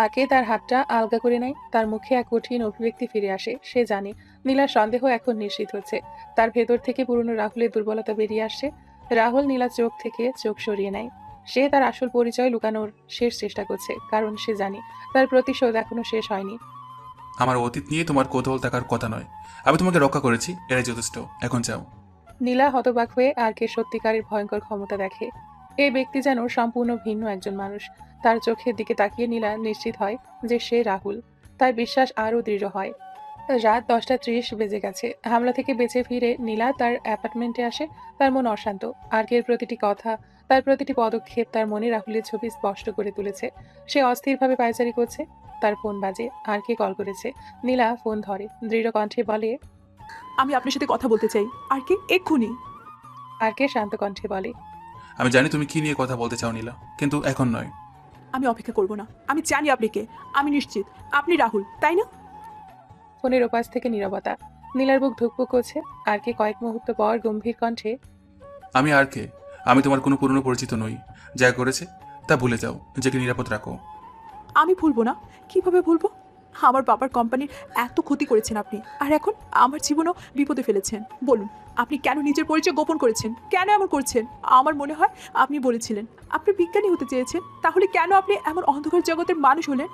আরকে তার হাতটা আলগা করে নেয়। তার মুখে এক কঠিন অভিব্যক্তি ফিরে আসে। সে জানে নীলার সন্দেহ এখন নিশ্চিত হচ্ছে। তার ভেতর থেকে পুরনো রাহুলের দুর্বলতা বেরিয়ে আসছে। রাহুল নীলার চোখ থেকে চোখ সরিয়ে নেয়। সে তার আসল পরিচয় লুকানোর শেষ চেষ্টা করছে, কারণ সে জানে তার প্রতিশোধ এখনো শেষ হয়নি।
আমার অতীত নিয়ে তোমার কৌতূহল থাকার কথা নয়। আমি তোমাকে রক্ষা করেছি, এটাই যথেষ্ট, এখন যাও।
নীলা হতবাক হয়ে আরকে সত্যিকারের ভয়ঙ্কর ক্ষমতা দেখে। এই ব্যক্তি যেন সম্পূর্ণ ভিন্ন একজন মানুষ। তার চোখের দিকে তাকিয়ে নীলা নিশ্চিত হয় যে সে রাহুল। তার বিশ্বাস আরও দৃঢ় হয়। রাত 10:30 বেজে গেছে। হামলা থেকে বেঁচে ফিরে নীলা তার অ্যাপার্টমেন্টে আসে। তার মন অশান্ত। আরকের প্রতিটি কথা, তার প্রতিটি পদক্ষেপ তার মনে রাহুলের ছবি স্পষ্ট করে তুলেছে। সে অস্থিরভাবে পায়চারি করছে। তার ফোন বাজে। আরকে কল করেছে। নীলা ফোন ধরে, দৃঢ় কণ্ঠে বলে,
আমি আপনার সাথে কথা বলতে চাই। আর কি, এক্ষুনি।
আরকে শান্ত কণ্ঠে বলে,
আমি জানি তুমি কি নিয়ে কথা বলতে চাও নীলা, কিন্তু এখন নয়।
আমি অপেক্ষা করব না। আমি জানি আপনি কে। আমি নিশ্চিত আপনি রাহুল, তাই না?
ফোনের ওপাশ থেকে নীরবতা। নীলার বুক ধুকপুক করছে। আরকে কয়েক মুহূর্ত পর গম্ভীর কণ্ঠে,
আমি আর কে? আমি তোমার কোনো পুরনো পরিচিত নই। যা করেছে তা ভুলে যাও, নিজেকে নিরাপদ রাখো।
আমি ভুলবো না। কিভাবে ভুলবো? আমার বাবার কোম্পানির এত ক্ষতি করেছেন আপনি, আর এখন আমার জীবনও বিপদে ফেলেছেন। বলুন, আপনি কেন নিজের পরিচয় গোপন করেছেন? কেন এমন করছেন? আমার মনে হয় আপনি বলেছিলেন আপনি বিজ্ঞানী হতে চেয়েছেন, তাহলে কেন আপনি এমন অন্ধকার জগতের মানুষ হলেন?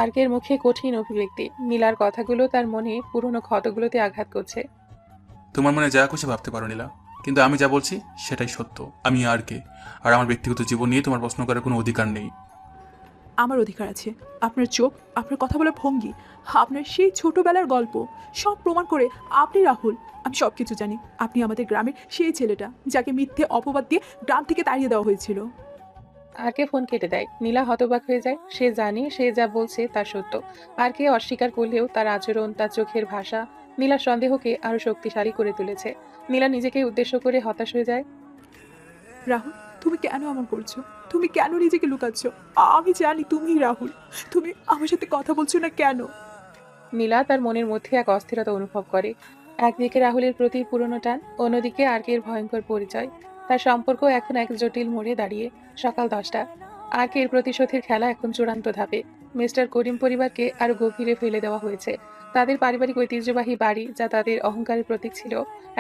আর্কের মুখে কঠিন অভিব্যক্তি। নীলার কথাগুলো তার মনে পুরনো ক্ষতগুলোতে আঘাত করছে।
তোমার মনে যা খুশি ভাবতে পারো নীলা, কিন্তু আমি যা বলছি সেটাই সত্য। আমি আরকে, আর আমার ব্যক্তিগত জীবন নিয়ে তোমার প্রশ্ন করার কোনো অধিকার নেই।
আমার অধিকার আছে। আপনার চোখ, আপনার কথা বলার ভঙ্গি, আপনার সেই ছোটবেলার গল্প সব প্রমাণ করে আপনি রাহুল। আমি সব কিছু জানি। আপনি আমাদের গ্রামের সেই ছেলেটা যাকে মিথ্যে অপবাদ দিয়ে গ্রাম থেকে তাড়িয়ে দেওয়া হয়েছিল।
আরকে ফোন কেটে দেয়। নীলা হতবাক হয়ে যায়। সে জানে সে যা বলছে তা সত্য। আরকে অস্বীকার করলেও তার আচরণ, তার চোখের ভাষা নীলার সন্দেহকে আরো শক্তিশালী করে তুলেছে। নীলা নিজেকে উদ্দেশ্য করে হতাশ হয়ে যায়।
রাহুল, তুমি কেন এমন করছো? তুমি কেন নিজেকে লুকাচ্ছ? আমি জানি তুমিই রাহুল। তুমি আমার সাথে কথা বলছো না কেন?
নীলা তার মনের মধ্যে এক অস্থিরতা অনুভব করে। একদিকে রাহুলের প্রতি পুরনো টান, অন্যদিকে আরকের ভয়ঙ্কর পরিচয়। তার সম্পর্ক এখন এক জটিল মোড়ে দাঁড়িয়ে। সকাল 10টা। আরকের প্রতিশোধের খেলা এখন চূড়ান্ত ধাপে। মিস্টার করিম পরিবারকে আরো গভীরে ফেলে দেওয়া হয়েছে। তাদের পারিবারিক ঐতিহ্যবাহী বাড়ি, যা তাদের অহংকারের প্রতীক ছিল,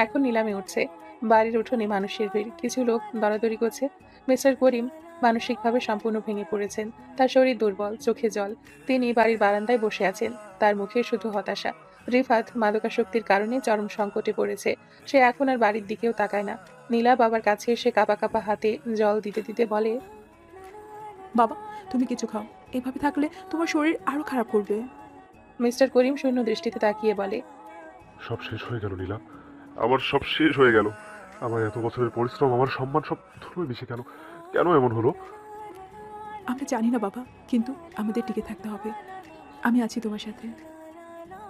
এখন নিলামে উঠছে। বাড়ির উঠোনে মানুষের ভিড়। কিছু লোক দরাদরি করছে। মিস্টার করিম মানসিকভাবে সম্পূর্ণ ভেঙে পড়েছেন। তার শরীর দুর্বল, চোখে জল। তিনি বাড়ির বারান্দায় বসে আছেন। তার মুখে শুধু হতাশা। রিফাত মাদকাসক্তির কারণে চরম সংকটে পড়েছে। সে এখন আর বাড়ির দিকেও তাকায় না। নীলা বাবার কাছে এসে কাঁপা কাঁপা হাতে জল দিতে দিতে বলে,
বাবা, তুমি কিছু খাও। এভাবে থাকলে তোমার শরীর আরো খারাপ করবে।
মিস্টার করিম শূন্য দৃষ্টিতে তাকিয়ে বলে,
সব শেষ হয়ে গেল নীলা, আমার সব শেষ হয়ে গেল। আমার এত বছরের পরিশ্রম, আমার সম্মান সব ধুলোয় মিশে গেল। কেন এমন হলো?
আমরা জানি না বাবা, কিন্তু আমাদের টিকে থাকতে হবে। আমি আছি তোমার সাথে।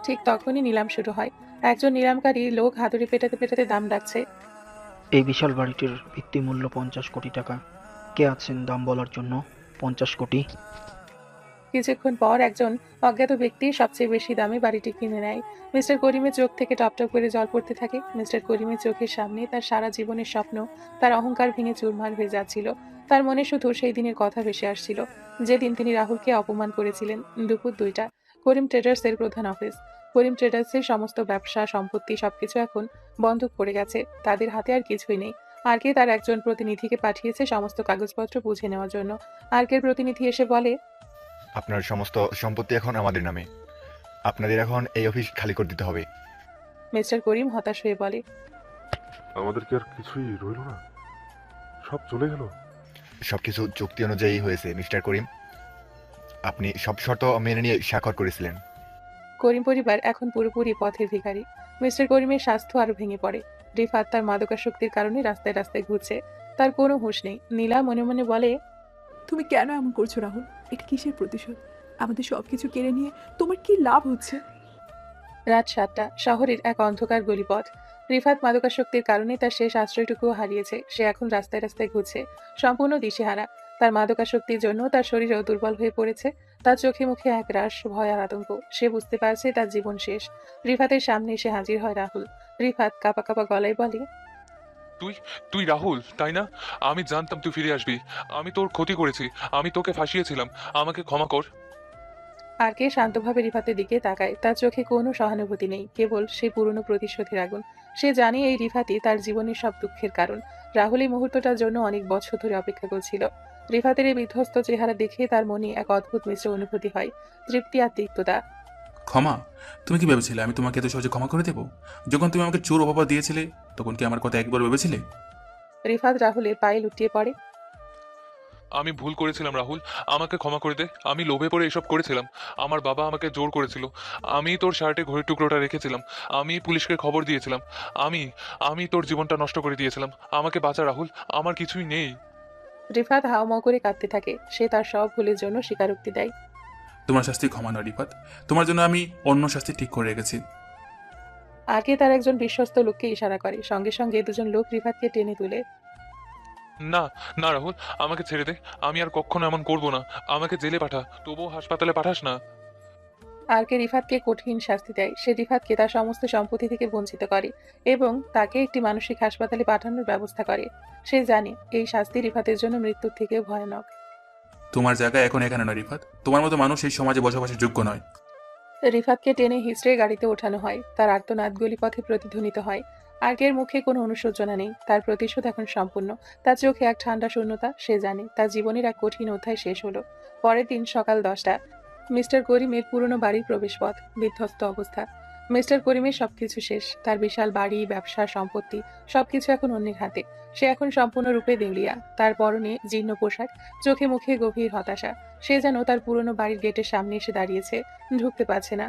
ঠিক তখনই নিলাম শুরু হয়। একজন নিলামকারী লোক হাতুড়ি পেটাতে পেটাতে দাম ডাকছে।
এই বিশাল বাড়িটির ভিত্তিমূল্য 50 কোটি টাকা। কে আছেন দাম বলার জন্য? 50 কোটি।
কিছুক্ষণ পর একজন অজ্ঞাত ব্যক্তি সবচেয়ে বেশি দামে বাড়িটি কিনে নেয়। মিস্টার করিমের চোখ থেকে টপটপ করে জল পড়তে থাকে। মিস্টার করিমের চোখের সামনে তার সারা জীবনের স্বপ্ন, তার অহংকার ভেঙে চুরমার হয়ে যাচ্ছিল। তার মনে শুধু সেই দিনের কথা ভেসে আসছিল, যেদিন তিনি রাহুলকে অপমান করেছিলেন। দুপুর 2টা। করিম ট্রেডার্সের প্রধান অফিস। করিম ট্রেডার্সের সমস্ত ব্যবসা, সম্পত্তি সবকিছু এখন বন্ধক পড়ে গেছে। তাদের হাতে আর কিছুই নেই। আরকে তার একজন প্রতিনিধিকে পাঠিয়েছে সমস্ত কাগজপত্র বুঝে নেওয়ার জন্য। আরকের প্রতিনিধি এসে বলে,
আপনার সমস্ত সম্পত্তি এখন আমাদের নামে। আপনাদের এখন এই অফিস খালি করে দিতে হবে।
মিস্টার করিম হতাশ হয়ে বলে,
আমাদের কি আর কিছুই রইল না? সব চলে গেল।
সবকিছু চুক্তি অনুযায়ী হয়েছে মিস্টার করিম। আপনি সব শর্ত মেনে নিয়ে স্বাক্ষর করেছিলেন।
করিম পরিবার এখন পুরোপুরি পথের ভিখারি। মিস্টার করিমের স্বাস্থ্য আরো ভেঙে পড়ে। রিফাত তার মাদকাসক্তির কারণে রাস্তায় রাস্তায় ঘুরছে। তার কোনো হুঁশ নেই। নীলা মনে মনে বলে,
তুমি কেন এমন করছো রাহুল? এটা কিসের প্রতিশোধ? আমাদের সবকিছু কেড়ে নিয়ে তোমার কি লাভ হচ্ছে?
রাত 7টা। শহরের এক অন্ধকার গলিপথ। রিফাত মাদকাসক্তির কারণে তার শেষ আশ্রয়টুকুও হারিয়েছে। সে এখন রাস্তায় রাস্তায় ঘুরছে, সম্পূর্ণ দিশেহারা। তার মাদকাসক্তির জন্য তার শরীরও দুর্বল হয়ে পড়েছে। তার চোখে মুখে এক রাশ ভয় আর আতঙ্ক। সে বুঝতে পারছে তার জীবন শেষ। রিফাতের সামনে এসে হাজির হয় রাহুল। রিফাত কাঁপা কাঁপা গলায় বলে,
তুই রাহুল, তাই না? আমি জানতাম তুই ফিরে আসবি। আমি তোর ক্ষতি করেছি, আমি তোকে ফাঁসিয়েছিলাম, আমাকে ক্ষমা কর।
আরকে শান্তভাবে রিফাতের দিকে তাকায়। তার চোখে কোনো সহানুভূতি নেই, কেবল সেই পুরনো প্রতিশোধের আগুন। সে জানে এই রিফাতই তার জীবনের সব দুঃখের কারণ। রাহুল এই মুহূর্তটার জন্য অনেক বছর ধরে অপেক্ষা করছিল। রিফাতের এই বিধ্বস্ত চেহারা দেখে তার মনে এক অদ্ভুত মিশ্র অনুভূতি হয়, তৃপ্তি আর তিক্ততা।
ক্ষমা? তুমি কি ভেবেছিলে আমি তোমাকে এত সহজে ক্ষমা করে দেবো? যখন তুমি আমাকে চোর অপবাদ দিয়েছিলে, তখন কি আমার কথা একবার ভেবেছিলে?
রিফাত রাহুলের পায়ে লুটিয়ে পড়ে।
আমি ভুল করেছিলাম রাহুল, আমাকে ক্ষমা করে দে। আমি লোভে পড়ে এসব করেছিলাম। আমার বাবা আমাকে জোর করেছিল। আমি তোর শার্টে ঘড়ির টুকরোটা রেখেছিলাম। আমি পুলিশকে খবর দিয়েছিলাম। আমি আমি তোর জীবনটা নষ্ট করে দিয়েছিলাম। আমাকে বাঁচা রাহুল, আমার কিছুই নেই।
রিফাত হাওমাও করে কাঁদতে থাকে। সে তার সব ভুলের জন্য স্বীকারোক্তি দেয়।
তোমার শাস্তি ক্ষমা নয় রিফাত, তোমার জন্য আমি অন্য শাস্তি ঠিক করে রেখেছি।
আগে তার একজন বিশ্বস্ত লোককে ইশারা করে। সঙ্গে সঙ্গে দুজন লোক রিফাতকে টেনে তুলে।
না না রাহুল, আমাকে ছেড়ে দে। আমি আর কখনো এমন করব না। আমাকে জেলে পাঠা, তবুও হাসপাতালে পাঠাস না।
আরকে রিফাতকে কঠিন শাস্তি দেয়। সে রিফাতকে তার সমস্ত সম্পত্তি থেকে বঞ্চিত করে এবং তাকে একটি মানসিক হাসপাতালে পাঠানোর ব্যবস্থা করে। সে জানে এই শাস্তি রিফাতের জন্য মৃত্যুর থেকেও ভয়ানক।
তোমার জায়গা এখন এখানে নয় রিফাত। তোমার মতো মানুষ এই সমাজে বসবাসের যোগ্য নয়।
রিফাতকে টেনে হিঁচড়ে গাড়িতে ওঠানো হয়। তার আর্তনাদ গলিপথে প্রতিধ্বনিত হয়। আর্কের মুখে কোনো অনুশোচনা নেই। তার প্রতিশোধ এখন সম্পূর্ণ। তার চোখে এক ঠান্ডা শূন্যতা। সে জানে তার জীবনের এক কঠিন অধ্যায় শেষ হলো। পরের দিন সকাল 10টা। মিস্টার করিমের পুরনো বাড়ির প্রবেশপথ, বিধ্বস্ত অবস্থা। মিস্টার করিমের সবকিছু শেষ। তার বিশাল বাড়ি, ব্যবসা, সম্পত্তি সবকিছু এখন অন্যের হাতে। সে এখন সম্পূর্ণরূপে দেউলিয়া। তার পরনে জীর্ণ পোশাক, চোখে মুখে গভীর হতাশা। সে যেন তার পুরনো বাড়ির গেটের সামনে এসে দাঁড়িয়েছে, ঢুকতে পারছে না।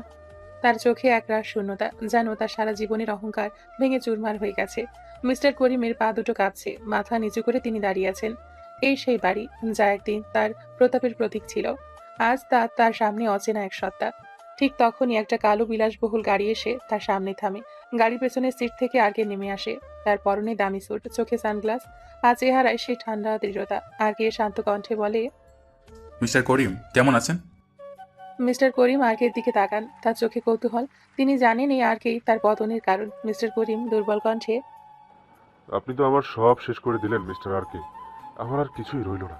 তার চোখে একরাশ শূন্যতা, যেন তার সারা জীবনের অহংকার ভেঙে চুরমার হয়ে গেছে। মিস্টার করিমের পা দুটো কাঁপছে, মাথা নিচু করে তিনি দাঁড়িয়ে আছেন। এই সেই বাড়ি যা একদিন তার প্রতাপের প্রতীক ছিল। আজ তার সামনে অচেনা এক সত্তা। ঠিক তখনই একটা কালো বিলাসবহুল গাড়ি এসে তার সামনে থামে। গাড়ির পেছনের সিট থেকে আগে নেমে আসে। তার পরনে দামি স্যুট, চোখে সানগ্লাস, আর চেহারায় সেই ঠান্ডা দৃঢ়তা। আগে শান্ত কণ্ঠে বলে,
মিস্টার করিম কেমন আছেন?
মিস্টার করিম আর্কের দিকে তাকান। তার চোখে কৌতূহল। তিনি জানেন এই আর্কেই তার পতনের কারণ। মিস্টার করিম দুর্বল কণ্ঠে,
আপনি তো আমার সব শেষ করে দিলেন মিস্টার আরকে। আমার আর কিছুই রইল না।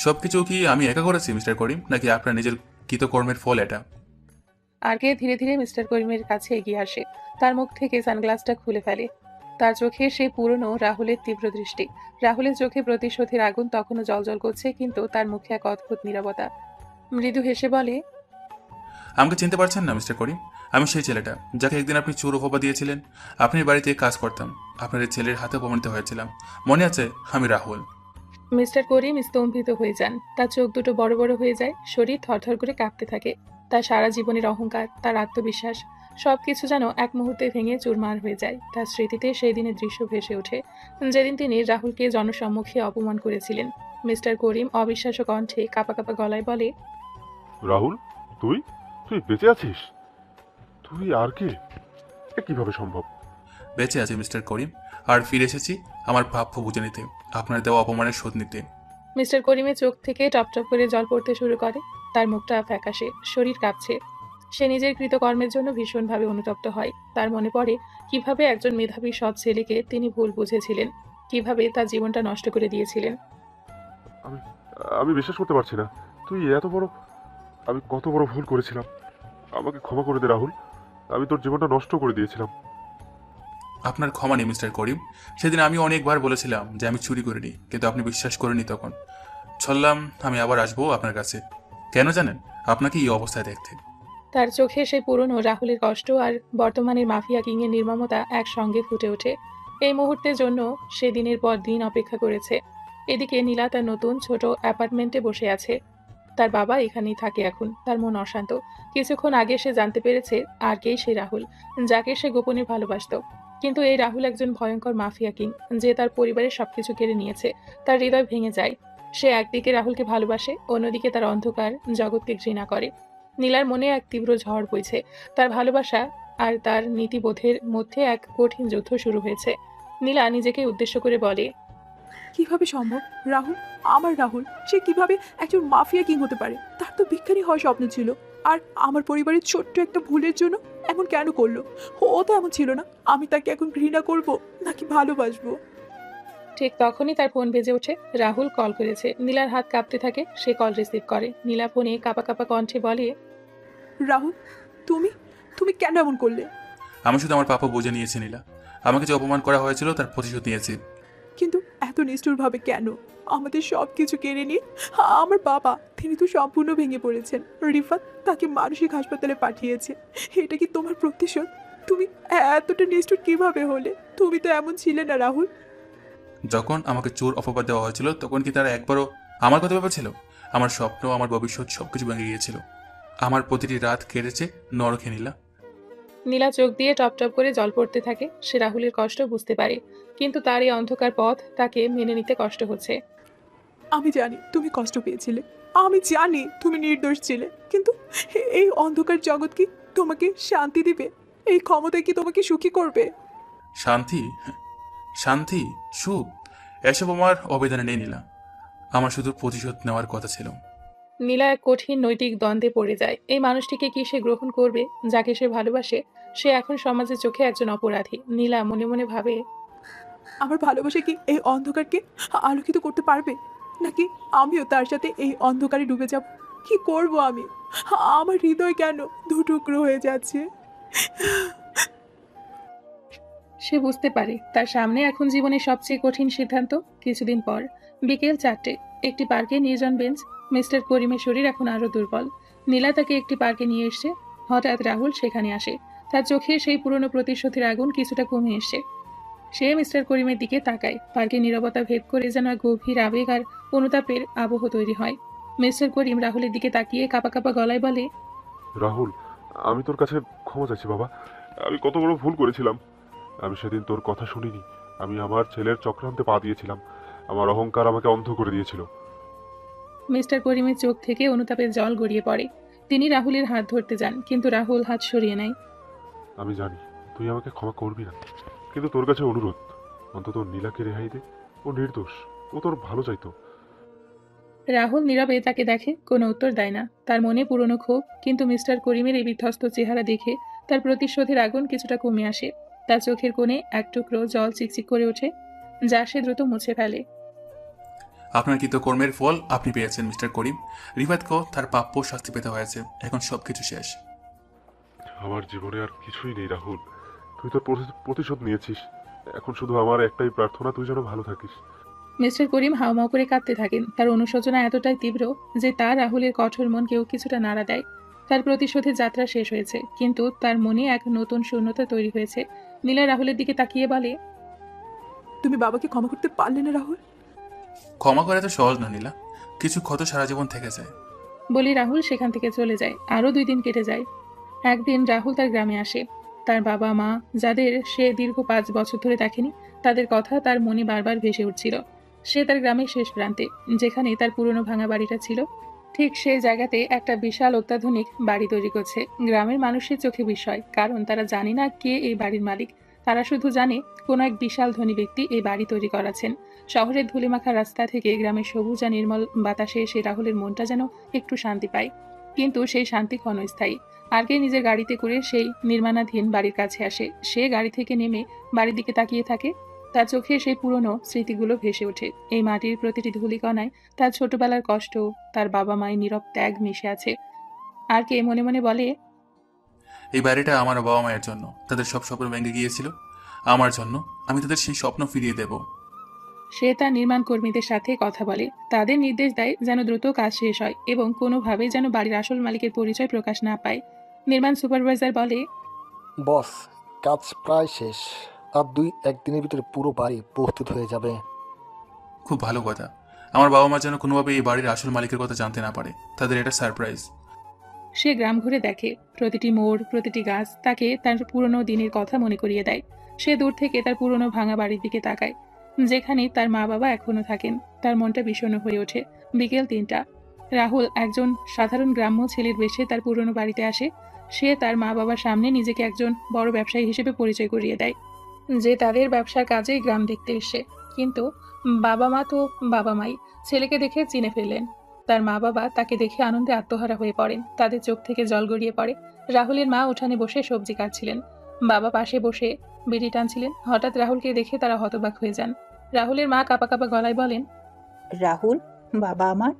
সবকিছু কি আমি একা করেছি মিস্টার করিম, নাকি আপনার নিজের কৃতকর্মের ফল এটা?
আর্কে ধীরে ধীরে মিস্টার করিমের কাছে এগিয়ে আসে। তার মুখ থেকে সানগ্লাসটা খুলে ফেলে। তার চোখে সেই পুরনো রাহুলের তীব্র দৃষ্টি। রাহুলের চোখে প্রতিশোধের আগুন তখনও জ্বলজ্বল করছে, কিন্তু তার মুখে এক অদ্ভুত নীরবতা। মৃদু হেসে বলে,
আমাকে চিনতে পারছেন না মিস্টার করিম? আমি সেই ছেলেটা যাকে একদিন আপনি চোর উপমা দিয়েছিলেন। আপনার বাড়িতে কাজ করতাম, আপনার এই ছেলের হাতে অপমানিত হয়েছিলাম। মনে আছে? আমি রাহুল।
মিস্টার করিম স্তম্ভিত হয়ে যান। তার চোখ দুটো বড় বড় হয়ে যায়, শরীর থরথর করে কাঁপতে থাকে। তার সারা জীবনের অহংকার, তার আত্মবিশ্বাস সবকিছু যেন এক মুহূর্তে ভেঙে চুরমার হয়ে যায়। তার স্মৃতিতে সেই দিনের দৃশ্য ভেসে ওঠে, যেদিন তিনি রাহুলকে জনসম্মুখে অপমান করেছিলেন। মিস্টার করিম অবিশ্বাস্য কণ্ঠে কাঁপা কাঁপা গলায় বলে,
রাহুল, তুই তুই বেঁচে আছিস? তুই আর কে? এ কিভাবে সম্ভব?
বেঁচে আছে মিস্টার করিম, আর ফিরে এসেছি আমার প্রাপ্য বুঝে নিতে, আপনার দেওয়া অপমানের শোধ নিতে।
মিস্টার করিমের চোখ থেকে টপটপ করে জল পড়তে শুরু করে। তার মুখটা ফ্যাকাশে, শরীর কাঁপছে। সে নিজের কৃতকর্মের জন্য ভীষণভাবে অনুতপ্ত হয়। তার মনে পড়ে কিভাবে একজন মেধাবী সৎ ছেলেকে তিনি ভুল বুঝেছিলেন, কিভাবে তার জীবনটা নষ্ট করে দিয়েছিলেন।
আমি আমি বিশ্বাস করতে পারছি না। তুই এত বড়... আমি কত বড় ভুল করেছিলাম। আমাকে ক্ষমা করে দে রাহুল। আমি তোর জীবনটা নষ্ট করে দিয়েছিলাম।
আপনার ক্ষমা নেই মিস্টার করিম। সেদিন আমি অনেকবার বলেছিলাম যে আমি চুরি করিনি, কিন্তু আপনি বিশ্বাস করেননি। তখন চললাম আমি আবার আসবো আপনার কাছে। কেন জানেন? আপনাকে এই অবস্থায় দেখতে।
তার চোখে সেই পুরনো রাহুলের কষ্ট আর বর্তমানের মাফিয়া কিংয়ের নির্মমতা একসঙ্গে ফুটে ওঠে। এই মুহূর্তের জন্য সে দিনের পর দিন অপেক্ষা করেছে। এদিকে নীলা তার নতুন ছোট অ্যাপার্টমেন্টে বসে আছে। তার বাবা এখানেই থাকে এখন। তার মন অশান্ত। কিছুক্ষণ আগে সে জানতে পেরেছে আর কেই সে রাহুল, যাকে সে গোপনে ভালোবাসত। কিন্তু এই রাহুল একজন ভয়ঙ্কর মাফিয়া কিং, যে তার পরিবারের সবকিছু কেড়ে নিয়েছে। তার হৃদয় ভেঙে যায়। সে একদিকে রাহুলকে ভালোবাসে, অন্যদিকে তার অন্ধকার জগৎকে ঘৃণা করে। নীলার মনে এক তীব্র ঝড় বইছে। তার ভালোবাসা আর তার নীতিবোধের মধ্যে এক কঠিন যুদ্ধ শুরু হয়েছে। নীলা নিজেকে উদ্দেশ্য করে বলে,
কিভাবে সম্ভব? রাহুল, আমার রাহুল, সে কিভাবে একজন মাফিয়া কিং হতে পারে? তার তো বিজ্ঞানী হওয়ার স্বপ্ন ছিল, আর আমার পরিবারের ছোট্ট একটা ভুলের জন্য এমন কেন করলো? ও তো এমন ছিল না। আমি তাকে এখন ঘৃণা করব নাকি ভালোবাসবো?
ঠিক তখনই তার ফোন বেজে ওঠে। রাহুল কল করেছে। নীলার হাত কাঁপতে থাকে। সে কল রিসিভ করে। নীলা ফোনে কাঁপা কাঁপা কণ্ঠে বলে,
রাহুল, তুমি তুমি কেন এমন করলে?
আমি শুধু আমার পাপা বুঝে নিয়েছি নীলা। আমাকে যে অপমান করা হয়েছিল তার প্রতিশোধ নিয়েছি।
কিন্তু এত নিষ্ঠুরভাবে কেন? আমাদের সব কিছু কেড়ে নিয়ে আমার বাবা, তিনি তো সম্পূর্ণ ভেঙে পড়েছেন। রিফাত তাকে মানসিক হাসপাতালে পাঠিয়েছে। এটা কি তোমার প্রতিশোধ? তুমি এতটা নিষ্ঠুর কিভাবে হলে? তুমি তো এমন ছিলে না রাহুল।
যখন আমাকে চোর অপবাদ দেওয়া হয়েছিল তখন কি তারা একবারও আমার কথা ভেবেছিল? আমার স্বপ্ন, আমার ভবিষ্যৎ সবকিছু ভেঙে গিয়েছিল। আমার প্রতিটি রাত কেটেছে নরকে নীলা।
নীলা চোখ দিয়ে টপ টপ করে জল পড়তে থাকে। সে রাহুলের কষ্ট বুঝতে পারে, কিন্তু তার এই অন্ধকার পথ তাকে মেনে নিতে কষ্ট হচ্ছে।
আমি জানি তুমি কষ্ট পেয়েছিলে, আমি জানি তুমি নির্দোষ ছিলে, কিন্তু এই অন্ধকার জগৎ কি তোমাকে শান্তি দিবে? এই ক্ষমতা কি তোমাকে সুখী করবে?
শান্তি, শান্তি, সুখ, এসব আমার অবদানে নেই নীলা। আমার শুধু প্রতিশোধ নেওয়ার কথা ছিল।
নীলা এক কঠিন নৈতিক দ্বন্দ্বে পড়ে যায়। এই মানুষটিকে কি সে গ্রহণ করবে, যাকে সে ভালোবাসে? সে এখন সমাজের চোখে একজন অপরাধী। নীলা মনে মনে ভাবে,
আমার ভালোবাসা কি এই অন্ধকারকে আলোকিত করতে পারবে, নাকি আমিও তার সাথে এই অন্ধকারে ডুবে যাব? কি করব আমি? আমার হৃদয় কেন দুটুকরো হয়ে যাচ্ছে?
সে বুঝতে পারে তার সামনে এখন জীবনের সবচেয়ে কঠিন সিদ্ধান্ত। কিছুদিন পর বিকেল 4টে, একটি পার্কে নির্জন বেঞ্চ। মিস্টার করিমের শরীর এখন আরো দুর্বল। নীলা তাকে একটি পার্কে নিয়ে এসছে। হঠাৎ রাহুল সেখানে আসে। তার চোখে সেই পুরনো প্রতিশোধের আগুন কিছুটা কমে এসছে। সে মিস্টার করিমের দিকে তাকায়। পার্কের নীরবতা ভেদ করে যেন এক গভীর আবেগ আর অনুতাপের আবহ তৈরি হয়। মিস্টার করিম রাহুলের দিকে তাকিয়ে কাঁপা কাঁপা গলায় বলে,
রাহুল, আমি তোর কাছে ক্ষমা চাইছি বাবা। আমি কত বড় ভুল করেছিলাম। আমি সেদিন তোর কথা শুনিনি। আমি আমার ছেলের চক্রান্তে পা দিয়েছিলাম। আমার অহংকার আমাকে অন্ধ করে দিয়েছিল।
মিস্টার করিমের চোখ থেকে অনুতাপের জল গড়িয়ে পড়ে। তিনি রাহুলের হাত ধরতে যান, কিন্তু রাহুল হাত সরিয়ে নেয়।
আমি জানি তুই আমাকে ক্ষমা করবি না, কিন্তু তোর কাছে অনুরোধ, অন্তত নীলাকে রেহাই দে। ও নির্দোষ, ও তোর ভালো চাইতো।
রাহুল নীরবে তাকে দেখে, কোনো উত্তর দেয় না। তার মনে পুরনো ক্ষোভ, কিন্তু মিস্টার করিমের এই বিধ্বস্ত চেহারা দেখে তার প্রতিশোধের আগুন কিছুটা কমে আসে। তার চোখের কোণে এক টুকরো জল চিকচিক করে ওঠে, যা সে দ্রুত মুছে ফেলে।
আপনার কৃতকর্মের ফল আপনি পেয়েছেন মিস্টার করিম। রিফাতকেও তার প্রাপ্য শাস্তি পেতে হয়েছে। এখন সবকিছু শেষ।
আমার জীবনে আর কিছুই নেই রাহুল। তুই তোর প্রতিশোধ নিয়েছিস। এখন শুধু আমার একটাই প্রার্থনা, তুই যেন ভালো থাকিস।
মিস্টার করিম হাউমাউ করে কাঁদতে থাকেন। তার অনুশোচনা এতটাই তীব্র যে তার রাহুলের কঠোর মনকেও কিছুটা নাড়া দেয়। তার প্রতিশোধের যাত্রা শেষ হয়েছে, কিন্তু তার মনে এক নতুন শূন্যতা তৈরি হয়েছে। নীলা রাহুলের দিকে তাকিয়ে বলে,
তুমি বাবাকে ক্ষমা করতে পারলে না রাহুল?
ক্ষমা করা তো সহজ না নীলা, কিছু ক্ষত সারা জীবন থেকে যায়।
বলি রাহুল সেখান থেকে চলে যায়। আরও 2 দিন কেটে যায়। একদিন রাহুল তার গ্রামে আসে। তার বাবা মা, যাদের সে দীর্ঘ 5 বছর ধরে দেখেনি, তাদের কথা তার মনে বারবার ভেসে উঠছিল। সে তার গ্রামের শেষ প্রান্তে, যেখানে তার পুরনো ভাঙা বাড়িটা ছিল। ঠিক সেই জায়গাতে একটা বিশাল অত্যাধুনিক বাড়ি তৈরি করছে। গ্রামের মানুষের চোখে বিস্ময়, কারণ তারা জানে না কে এই বাড়ির মালিক। তারা শুধু জানে কোনো এক বিশাল ধনী ব্যক্তি এই বাড়ি তৈরি করাছেন। শহরের ধুলিমাখা রাস্তা থেকে গ্রামের সবুজ আর নির্মল বাতাসে এসে রাহুলের মনটা যেন একটু শান্তি পায়। কিন্তু সেই শান্তি ক্ষণস্থায়ী। আরকে নিজের গাড়িতে করে সেই নির্মাণাধীন বাড়ির কাছে আসে। সে গাড়ি থেকে নেমে বাড়ির দিকে তাকিয়ে থাকে। তার চোখে সেই পুরনো স্মৃতিগুলো ভেসে ওঠে। এই মাটির প্রতিটি ধূলিকণায় তার ছোটবেলার কষ্ট, তার বাবা মায়ের নীরব ত্যাগ মিশে আছে। আর কে মনে মনে বলে,
এই বাড়িটা আমার বাবা মায়ের জন্য। তাদের সব স্বপ্ন ভেঙে গিয়েছিল আমার জন্য। আমি তাদের সেই স্বপ্ন ফিরিয়ে দেব।
সে তার নির্মাণ কর্মীদের সাথে কথা বলে। তাদের নির্দেশ দেয় যেন দ্রুত কাজ শেষ হয় এবং কোনোভাবেই যেন বাড়ির আসল মালিকের পরিচয় প্রকাশ না পায়। নির্মাণ সুপারভাইজার বলে,
বস, কাজ প্রায় শেষ। আর 2-1 দিনের ভিতরে পুরো বাড়ি প্রস্তুত হয়ে যাবে।
খুব ভালো কথা। আমার বাবা মা যেন কোনোভাবে এই বাড়ির আসল মালিকের কথা জানতে না পারে। তাদের এটা সারপ্রাইজ।
সে গ্রাম ঘুরে দেখে। প্রতিটি মোড়, প্রতিটি গাছ তাকে তার পুরনো দিনের কথা মনে করিয়ে দেয়। সে দূর থেকে তার পুরনো ভাঙা বাড়ির দিকে তাকায়, যেখানে তার মা বাবা এখনো থাকেন। তার মনটা বিষণ্ণ হয়ে ওঠে। বিকেল 3টা। রাহুল একজন সাধারণ গ্রাম্য ছেলের বেশে তার পুরনো বাড়িতে আসে। সে তার মা বাবার সামনে নিজেকে একজন বড় ব্যবসায়ী হিসেবে পরিচয় করিয়ে দেয়, যে তাদের ব্যবসার কাজেই গ্রাম দেখতে এসে। কিন্তু বাবা মা তো বাবা মাই। ছেলেকে দেখে চিনে ফেললেন। তার মা বাবা তাকে দেখে আনন্দে আত্মহারা হয়ে পড়েন। তাদের চোখ থেকে জল গড়িয়ে পড়ে। রাহুলের মা উঠানে বসে সবজি কাটছিলেন, বাবা পাশে বসে বিড়ি টানছিলেন। হঠাৎ রাহুলকে দেখে তারা হতবাক হয়ে যান। রাহুলের মা কাঁপা কাঁপা গলায় বলেন,
রাহুল, বাবা আমার,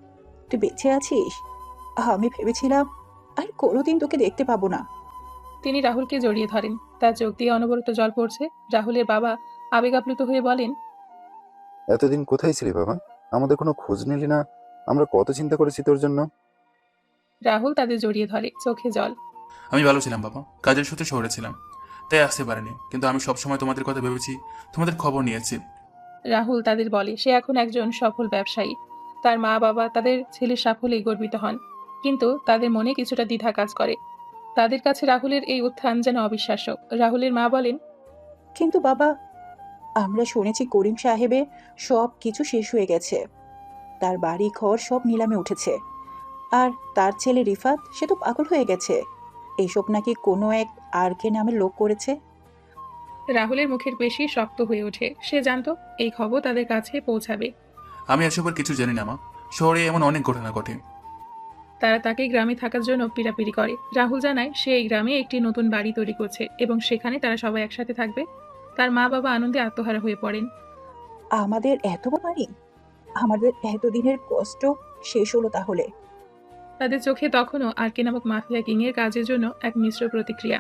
তুই বেঁচে আছিস? আমি ভেবেছিলাম আর কোনোদিন তোকে দেখতে পাবো না।
তিনি রাহুলকে জড়িয়ে ধরেন। তার চোখ দিয়ে অনবরত জল পড়ছে। রাহুলের বাবা আবেগ আপ্লুত হয়ে বলেন,
এতদিন কোথায় ছিলি বাবা? আমাদের কোনো খোঁজ নিলি না? আমরা কত চিন্তা করেছি তোর জন্য।
রাহুল তাদের জড়িয়ে ধরে, চোখে জল।
আমি ভালো ছিলাম বাবা, কাজের সূত্রে শহরে ছিলাম, তাই আসতে পারিনি। কিন্তু আমি সবসময় তোমাদের কথা ভেবেছি, তোমাদের খবর নিয়েছি।
রাহুল তাদের বলে সে এখন একজন সফল ব্যবসায়ী। তার মা বাবা তাদের ছেলের সাফল্যে গর্বিত হন, কিন্তু তাদের মনে কিছুটা দ্বিধা কাজ করে। তাদের কাছে রাহুলের এই উত্থান যেন অবিশ্বাস্য। রাহুলের মা বলেন,
কিন্তু বাবা, আমরা শুনেছি করিম সাহেবের সব কিছু শেষ হয়ে গেছে। তার বাড়ি ঘর সব নিলামে উঠেছে। আর তার ছেলে রিফাত, সে তো পাগল হয়ে গেছে। এইসব নাকি কোনো এক আরকে নামের লোক করেছে।
রাহুলের মুখের পেশি শক্ত হয়ে ওঠে। সে জানতো এই খবর তাদের কাছে পৌঁছাবে।
আমি এসবের কিছু জানি না মা। শহরে এমন অনেক ঘটনা ঘটে।
তারা তাকে গ্রামে থাকার জন্য পিড়াপিড়ি করে। রাহুল জানায় সে এই গ্রামে একটি নতুন বাড়ি তৈরি করছে এবং সেখানে তারা সবাই একসাথে থাকবে। তার মা বাবা আনন্দে আত্মহারা হয়ে পড়েন।
আমাদের এত বাড়ি, আমাদের এতদিনের কষ্ট শেষ হলো তাহলে।
তাদের চোখে তখনও আরকে নামক মাফিয়া কিংয়ের কাজের জন্য এক মিশ্র প্রতিক্রিয়া।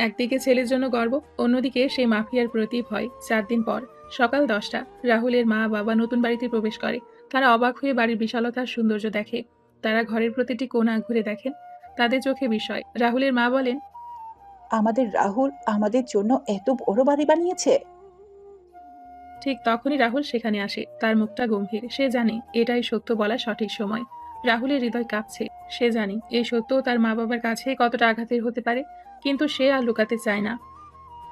একদিকে ছেলের জন্য গর্ব, অন্যদিকে সেই মাফিয়ার প্রতি ভয়। 4 দিন পর সকাল 10টা, রাহুলের মা বাবা নতুন বাড়িতে প্রবেশ করে। তারা অবাক হয়ে বাড়ির বিশালতার সৌন্দর্য দেখে। তারা ঘরের প্রতিটি কোণা ঘুরে দেখেন, তাদের চোখে বিস্ময়। রাহুলের মা বলেন,
আমাদের রাহুল আমাদের জন্য এত বড় বাড়ি বানিয়েছে।
ঠিক তখনই রাহুল সেখানে আসে। তার মুখটা গম্ভীর। সে জানে এটাই সত্য বলা সঠিক সময়। রাহুলের হৃদয় কাঁপছে। সে জানে এই সত্য তার মা বাবার কাছে কতটা আঘাতের হতে পারে, কিন্তু সে আর লুকাতে চায় না।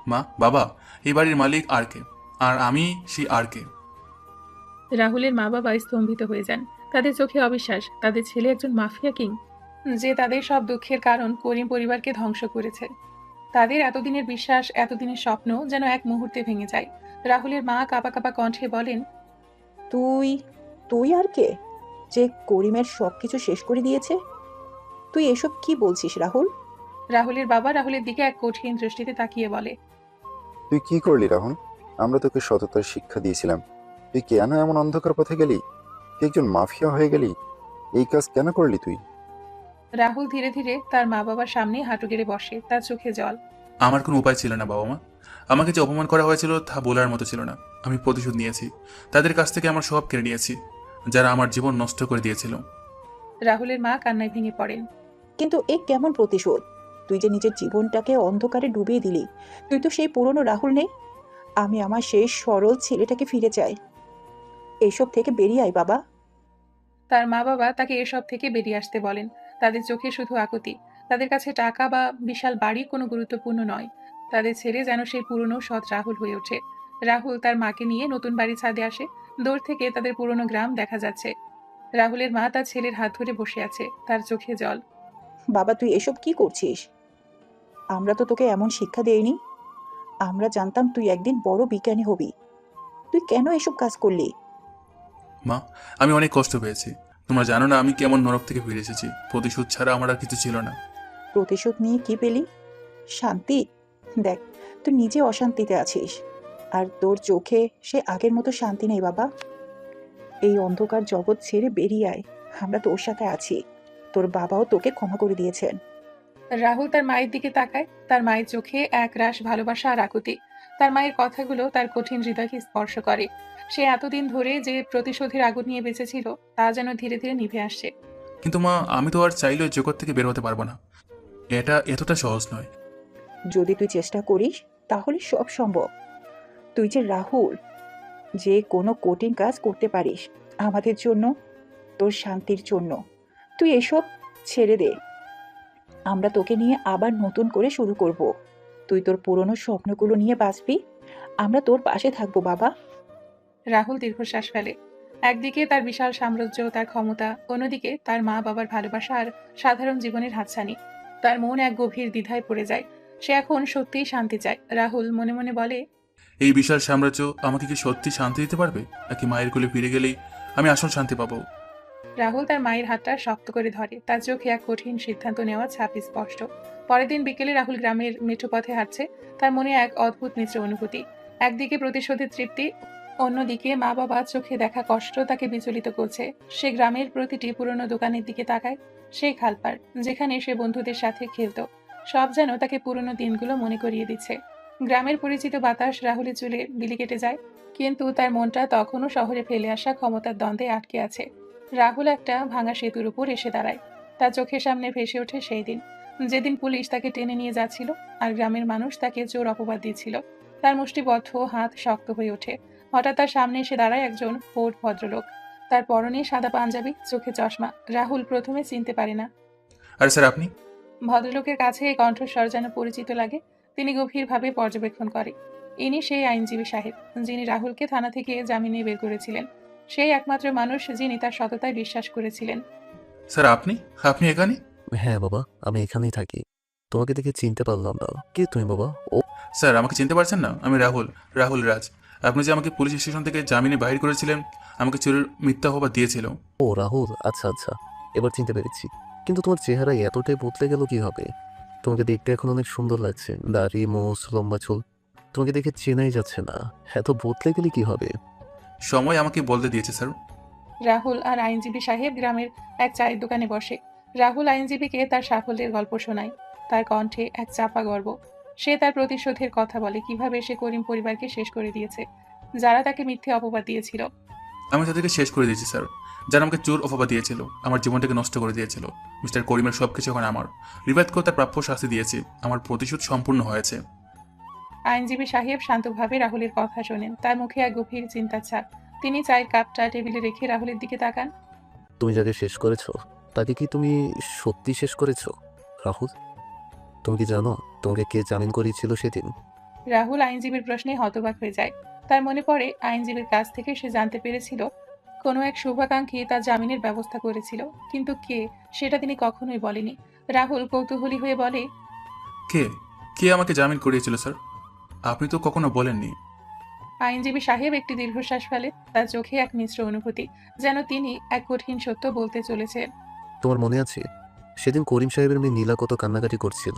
মা, বাবা, এই বাড়ির মালিক আরকে, আর আমি সেই আরকে।
রাহুলের মা বাবা স্তম্ভিত হয়ে যান। তাদের চোখে অবিশ্বাস। তাদের ছেলে একজন মাফিয়া কিং, যে তাদের সব দুঃখের কারণ করিম পরিবারকে ধ্বংস করেছে। তাদের এতদিনের বিশ্বাস, এতদিনের স্বপ্ন যেন এক মুহূর্তে ভেঙে যায়। রাহুলের মা কাঁপা কাঁপা কণ্ঠে বলেন,
তুই তুই আর কে, যে করিমের সবকিছু শেষ করে দিয়েছে? তুই এসব কি বলছিস রাহুল?
রাহুলের বাবা রাহুলের দিকে এক কঠিন দৃষ্টিতে তাকিয়ে বলে,
তুই কি করলি রাহুল? আমরা তোকে সততার শিক্ষা দিয়েছিলাম, তুই কেন এমন অন্ধকার পথে গেলি? তুই একজন মাফিয়া হয়ে গেলি, এই কাজ কেন করলি তুই?
রাহুল ধীরে ধীরে তার মা বাবার সামনে হাঁটু গেড়ে বসে। তার চোখে জল।
আমার কোনো উপায় ছিল না বাবা মা। আমাকে যে অপমান করা হয়েছিল তা বলার মতো ছিল না। আমি প্রতিশোধ নিয়েছি। তাদের কাছ থেকে আমার সব কেড়ে নিয়েছি, যারা আমার জীবন নষ্ট করে দিয়েছিল।
রাহুলের মা কান্নায় ভেঙে পড়েন।
কিন্তু এ কেমন প্রতিশোধ? তুই যে নিজের জীবনটাকে অন্ধকারে ডুবিয়ে দিলি। তুই তো সেই পুরনো রাহুল নেই। আমি আমার সেই সরল ছেলেটাকে ফিরে চাই। এইসব থেকে বেরিয়ে আয় বাবা।
তার মা বাবা তাকে এসব থেকে বেরিয়ে আসতে বলেন। তাদের চোখে শুধু আকুতি। তাদের কাছে টাকা বা বিশাল বাড়ি কোনো গুরুত্বপূর্ণ নয়। তাদের ছেলে যেন সেই পুরনো সৎ রাহুল হয়ে ওঠে। রাহুল তার মাকে নিয়ে নতুন বাড়ি ছাদে আসে। দূর থেকে তাদের পুরনো গ্রাম দেখা যাচ্ছে। রাহুলের মা তার ছেলের হাত ধরে বসে আছে, তার চোখে জল।
বাবা, তুই এসব কি করছিস? আমরা তো তোকে এমন শিক্ষা দেইনি। আমরা জানতাম তুই একদিন বড় বিজ্ঞানী হবি। তুই কেন এসব কাজ করলি?
মা, আমি অনেক কষ্ট পেয়েছি। তোমরা জানো না আমি কেমন নরক থেকে ফিরে এসেছি। প্রতিশোধ ছাড়া আমার আর কিছু ছিল না।
প্রতিশোধ নিয়ে কি পেলি? শান্তি? দেখ, তুই নিজে অশান্তিতে আছিস, আর তোর চোখে সে আগের মতো শান্তি নেই বাবা। এই অন্ধকার জগৎ ছেড়ে বেরিয়ে আয়। আমরা তোর সাথে আছি। তোর বাবাও তোকে ক্ষমা করে দিয়েছেন।
রাহুল তার মায়ের দিকে তাকায়। তার মায়ের চোখে এক রাশ ভালোবাসা আর আকুতি। তার মায়ের কথাগুলো তার কঠিন হৃদয়কে স্পর্শ করে। সে এতদিন ধরে যে প্রতিশোধের আগুন নিয়ে বেঁচেছিল, তা যেন ধীরে ধীরে নিভে আসছে।
কিন্তু মা, আমি তো আর চাইলেও জগৎ থেকে বের হতে পারবো না। এটা এতটা সহজ নয়।
যদি তুই চেষ্টা করিস তাহলে সব সম্ভব। তুই যে রাহুল, যে কোনো কঠিন কাজ করতে পারিস আমাদের জন্য, তোর শান্তির জন্য। তুই এসব ছেড়ে দে। আমরা তোকে নিয়ে আবার নতুন করে শুরু করব। তুই তোর পুরনো স্বপ্নগুলো নিয়ে বাঁচবি। আমরা তোর পাশে থাকবো বাবা।
রাহুল দীর্ঘশ্বাস ফেলে। একদিকে তার বিশাল সাম্রাজ্য, তার ক্ষমতা, অন্যদিকে তার মা বাবার ভালোবাসা আর সাধারণ জীবনের হাতছানি। তার মন এক গভীর দ্বিধায় পড়ে যায়। সে এখন সত্যিই শান্তি চায়। রাহুল মনে মনে বলে,
এই বিশাল সাম্রাজ্য আমাকে কি সত্যি শান্তি দিতে পারবে, নাকি মায়ের কোলে ফিরে গেলেই আমি আসল শান্তি পাবো?
রাহুল তার মায়ের হাতটা শক্ত করে ধরে। তার চোখে এক কঠিন সিদ্ধান্ত নেওয়া ছাপ স্পষ্ট। পরের দিন বিকেলে রাহুল গ্রামের মেঠো পথে হাঁটছে। তার মনে এক অদ্ভুত মিশ্র অনুভূতি। একদিকে প্রতিশোধের তৃপ্তি, অন্যদিকে মা বাবা চোখে দেখা কষ্ট তাকে বিচলিত করছে। সে গ্রামের প্রতিটি পুরনো দোকানের দিকে তাকায়। সেই খালপাড়, যেখানে সে বন্ধুদের সাথে খেলত, সব যেন তাকে পুরনো দিনগুলো মনে করিয়ে দিচ্ছে। গ্রামের পরিচিত বাতাস রাহুলের চুলে বিলি কেটে যায়, কিন্তু তার মনটা তখনও শহরে ফেলে আসা ক্ষমতার দ্বন্দ্বে আটকে আছে। রাহুল একটা ভাঙা সেতুর উপর এসে দাঁড়ায়। তার চোখের সামনে ভেসে ওঠে সেই দিন, যেদিন পুলিশ তাকে টেনে নিয়ে যাচ্ছিল আর গ্রামের মানুষ তাকে জোর অপবাদ দিচ্ছিল। তার মুষ্টিবদ্ধ হাত শক্ত হয়ে ওঠে। হঠাৎ তার সামনে এসে দাঁড়ায় একজন ফোর্ড ভদ্রলোক। তার পরনে সাদা পাঞ্জাবি, চোখে চশমা। রাহুল প্রথমে চিনতে পারে না।
আরে স্যার, আপনি?
ভদ্রলোকের কাছে এই কণ্ঠস্বর যেন পরিচিত লাগে। তিনি গভীরভাবে পর্যবেক্ষণ করে। ইনি সেই আইনজীবী সাহেব, যিনি রাহুলকে থানা থেকে জামিনে বের করেছিলেন। সেই একমাত্র মানুষ যিনি তার সততায় বিশ্বাস করেছিলেন।
স্যার, আপনি আপনি এখানে?
হ্যাঁ বাবা, আমি এখানেই থাকি। তোমাকে দেখে চিনতে পারলাম না। কে তুমি বাবা? ও
স্যার, আমাকে চিনতে পারছেন না? আমি রাহুল, রাহুল রাজ। আপনি যে আমাকে পুলিশ স্টেশন থেকে জামিনে বাহির করেছিলেন, আমাকে চোরের মিথ্যা অপবাদ দিয়েছিল।
ও রাহুল, আচ্ছা আচ্ছা, এবার চিনতে পেরেছি। কিন্তু তোমার চেহারা এতটাই বদলে গেল কিভাবে? তোমাকে দেখতে এখন অনেক সুন্দর লাগছে। দাড়ি, মোষ, লম্বা চুল, তোমাকে দেখে চেনাই যাচ্ছে না। এত বদলে গেলে কি হবে?
সময় আমাকে বলতে দিয়েছে স্যার।
রাহুল আর আইনজীবী সাহেব গ্রামের এক চায়ের দোকানে বসে। রাহুল আইনজীবীকে তার সাফল্যের গল্প শোনায়। তার কণ্ঠে এক চাপা গর্ব। সে তার প্রতিশোধের কথা বলে, কিভাবে সে করিম পরিবারকে শেষ করে দিয়েছে, যারা তাকে মিথ্যে অপবাদ দিয়েছিল।
আমি তাদেরকে শেষ করে দিয়েছি স্যার, যারা আমাকে চোর অপবাদ দিয়েছিল, আমার জীবনটাকে নষ্ট করে দিয়েছিল। মিস্টার করিমের সবকিছু এখন আমার। রিবাদকেও তার প্রাপ্য শাস্তি দিয়েছি। আমার প্রতিশোধ সম্পূর্ণ হয়েছে।
আইনজীবী সাহেব শান্তভাবে রাহুলের কথা শোনেন। তার মুখে এক গভীর চিন্তার ছাপ। তিনি চায়ের কাপটা টেবিলে রেখে রাহুলের দিকে তাকান।
তুমি যাকে শেষ করেছো তাকে কি তুমি সত্যি শেষ করেছো রাহুল? তুমি কি জানো তোমাকে কে জামিন করিয়েছিল সেদিন?
রাহুল আইনজীবীর প্রশ্নে হতবাক হয়ে যায়। তার মনে পড়ে আইনজীবীর কাছ থেকে সে জানতে পেরেছিল কোনো এক শুভাকাঙ্ক্ষী তার জামিনের ব্যবস্থা করেছিল, কিন্তু কে সেটা তিনি কখনোই বলেনি। রাহুল কৌতূহলী হয়ে বলে,
কে কে আমাকে জামিন করিয়েছিল স্যার? আপনি তো কখনো বলেননি।
আইনজীবী সাহেব একটি দীর্ঘশ্বাস ফেলে। তার চোখে এক মিশ্র অনুভূতি, যেন তিনি এক কঠিন সত্য বলতে চলেছেন।
তোমার মনে আছে সেদিন করিম সাহেবের মেয়ে নীলা কত কান্নাকাটি করছিল?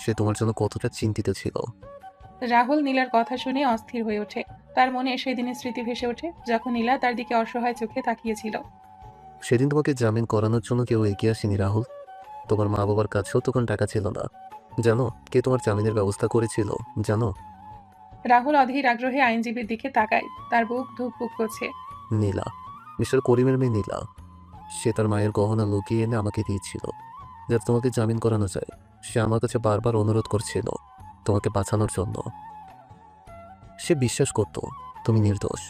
সে তোমার জন্য কতটা চিন্তিত ছিল।
রাহুল নীলার কথা শুনে অস্থির হয়ে ওঠে। তার মনে সেদিনের স্মৃতি ভেসে ওঠে, যখন নীলা তার দিকে অসহায় চোখে তাকিয়েছিল।
সেদিন তোমাকে জামিন করানোর জন্য কেউ এগিয়ে আসেনি রাহুল। তোমার মা বাবার কাছেও তখন টাকা ছিল না। জানো কে তোমার জামিনের ব্যবস্থা করেছিল? জানো?
রাহুল অধীর আগ্রহে আইনজীবীর দিকে তাকায়। তার বুক ধুকপুক করছে।
নীলা, মিস্টার করিমের মেয়ে নীলা। সে তার মায়ের গহনা লুকিয়ে এনে আমাকে দিয়েছিল, যাতে তোমাকে জামিন করানো যায়। সে আমার কাছে বারবার অনুরোধ করছিল তোমাকে বাঁচানোর জন্য। সে বিশ্বাস করত তুমি নির্দোষ।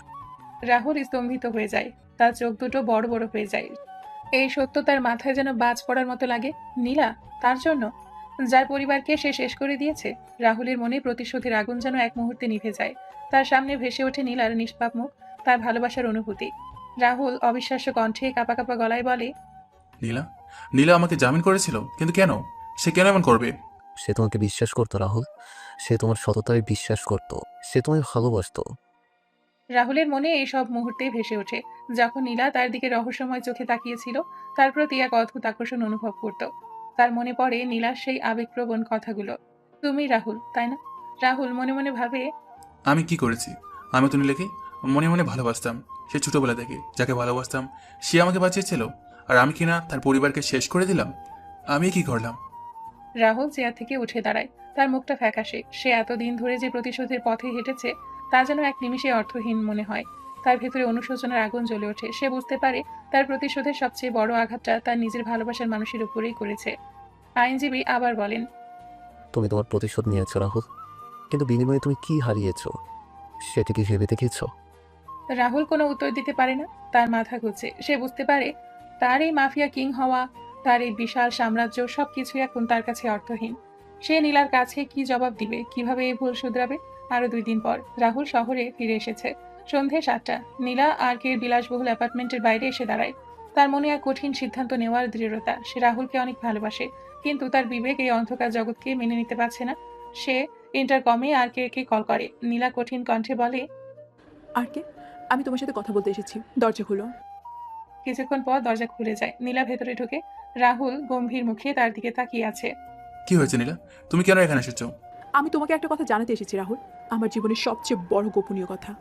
রাহুল স্তম্ভিত হয়ে যায়। তার চোখ দুটো বড় বড় হয়ে যায়। এই সত্য তার মাথায় যেন বাজ পড়ার মতো লাগে। নীলা তার জন্য, যার পরিবারকে সে শেষ করে দিয়েছে। রাহুলের মনে প্রতিশোধের আগুন যেন এক মুহূর্তে নিভে যায়। তার সামনে ভেসে ওঠে নীলার নিষ্পাপ মুখ, তার ভালোবাসার অনুভূতি। রাহুল অবিশ্বাস্য কণ্ঠে কাঁপা কাঁপা গলায় বলে,
নীলা নীলা আমাকে জামিন করেছিল, কিন্তু কেন? সে কেন এমন করবে?
সে তোমাকে বিশ্বাস করতো রাহুল। সে তোমার সততায় বিশ্বাস করত। সে তোমায় ভালোবাসতো।
রাহুলের মনে এই সব মুহূর্তে ভেসে ওঠে, যখন নীলা তার দিকে রহস্যময় চোখে তাকিয়েছিল। তার প্রতি এক অদ্ভুত আকর্ষণ অনুভব করত। তার মনে পড়ে নীলার সেই আবেগপ্রবণ কথাগুলো, তুমি রাহুল, তাই না? রাহুল মনে মনে ভাবে,
আমি কি করেছি? আমি তো নীলাকে মনে মনে ভালোবাসতাম। সে ছোটবেলা থেকে যাকে ভালোবাসতাম সে আমাকে বাঁচিয়েছিল, আর আমি কিনা তার পরিবারকে শেষ করে দিলাম। আমি কি করলাম?
রাহুল চেয়ার থেকে উঠে দাঁড়ায়। তার মুখটা ফ্যাকাশে। সে এতদিন ধরে যে প্রতিশোধের পথে হেঁটেছে তা যেন এক নিমিষে অর্থহীন মনে হয়। তার ভেতরে অনুশোচনার আগুন জ্বলে ওঠে। সে বুঝতে পারে তার প্রতিশোধের সবচেয়ে বড় আঘাতটা তার নিজের ভালোবাসার মানুষের উপরেই করেছে। আইনজীবী আবার বলেন,
তুমি তোমার প্রতিশোধ নিয়েছো রাহুল, কিন্তু বিনিময়ে তুমি কি হারিয়েছো সেটা কি ভেবে দেখেছো?
রাহুল কোনো উত্তর দিতে পারে না। তার মাথা ঘুরছে। সে বুঝতে পারে তার এই মাফিয়া কিং হওয়া, তার এই বিশাল সাম্রাজ্য, সবকিছু এখন তার কাছে অর্থহীন। সে নীলার কাছে কি জবাব দিবে, কিভাবে এই ভুল শুধরাবে? আরো 2 দিন পর রাহুল শহরে ফিরে এসেছে। সন্ধে 7টা। নীলা আর কে বিলাসবহুল অ্যাপার্টমেন্টের বাইরে এসে দাঁড়ায়। তার মনে এক কঠিন সিদ্ধান্ত নেওয়ার দৃঢ়তা। সে রাহুলকে অনেক ভালোবাসে, কিন্তু তার বিবেক এই অন্ধকার জগৎকে মেনে নিতে পারছে না। সে ইন্টারকমে আর কে কল করে। নীলা কঠিন কণ্ঠে বলে,
আর কে? আমি তোমার সাথে কথা বলতে এসেছি, দরজা খুলো।
কিছুক্ষণ পর দরজা খুলে যায়। নীলা ভেতরে ঢুকে। রাহুল গম্ভীর মুখে তার দিকে তাকিয়ে আছে।
কি হয়েছে নীলা? তুমি কেন এখানে এসেছো?
আমি তোমাকে একটা কথা জানাতে এসেছি রাহুল, আমার জীবনের সবচেয়ে বড় গোপনীয় কথা।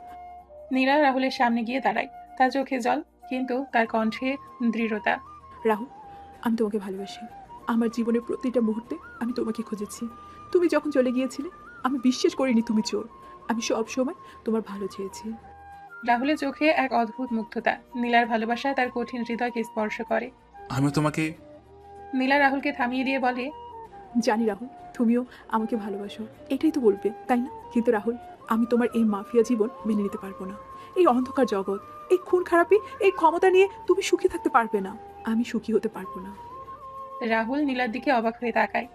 নীলা রাহুলের সামনে গিয়ে দাঁড়ায়। তার চোখে জল, কিন্তু তার কণ্ঠে দৃঢ়তা।
রাহুল, আমি তোমাকে ভালোবাসি। আমার জীবনের প্রতিটা মুহূর্তে আমি তোমাকে খুঁজেছি। তুমি যখন চলে গিয়েছিলে আমি বিশ্বাস করিনি তুমি চোর। আমি সব সময় তোমার ভালো চেয়েছি।
রাহুলের চোখে এক অদ্ভুত মুগ্ধতা। নীলার ভালোবাসা তার কঠিন হৃদয়কে স্পর্শ করে।
আমি তোমাকে।
নীলা রাহুলকে থামিয়ে দিয়ে বলে,
জানি রাহুল, তুমিও আমাকে ভালোবাসো, এটাই তো বলবে তাই না? কিন্তু রাহুল, আমি তোমার এই মাফিয়া জীবন মেনে নিতে পারবো না। এই অন্ধকার জগৎ, এই খুন খারাপি, এই ক্ষমতা নিয়ে তুমি সুখী থাকতে পারবে না। আমি সুখী হতে পারবো না।
রাহুল নীলার দিকে অবাক হয়ে তাকায়।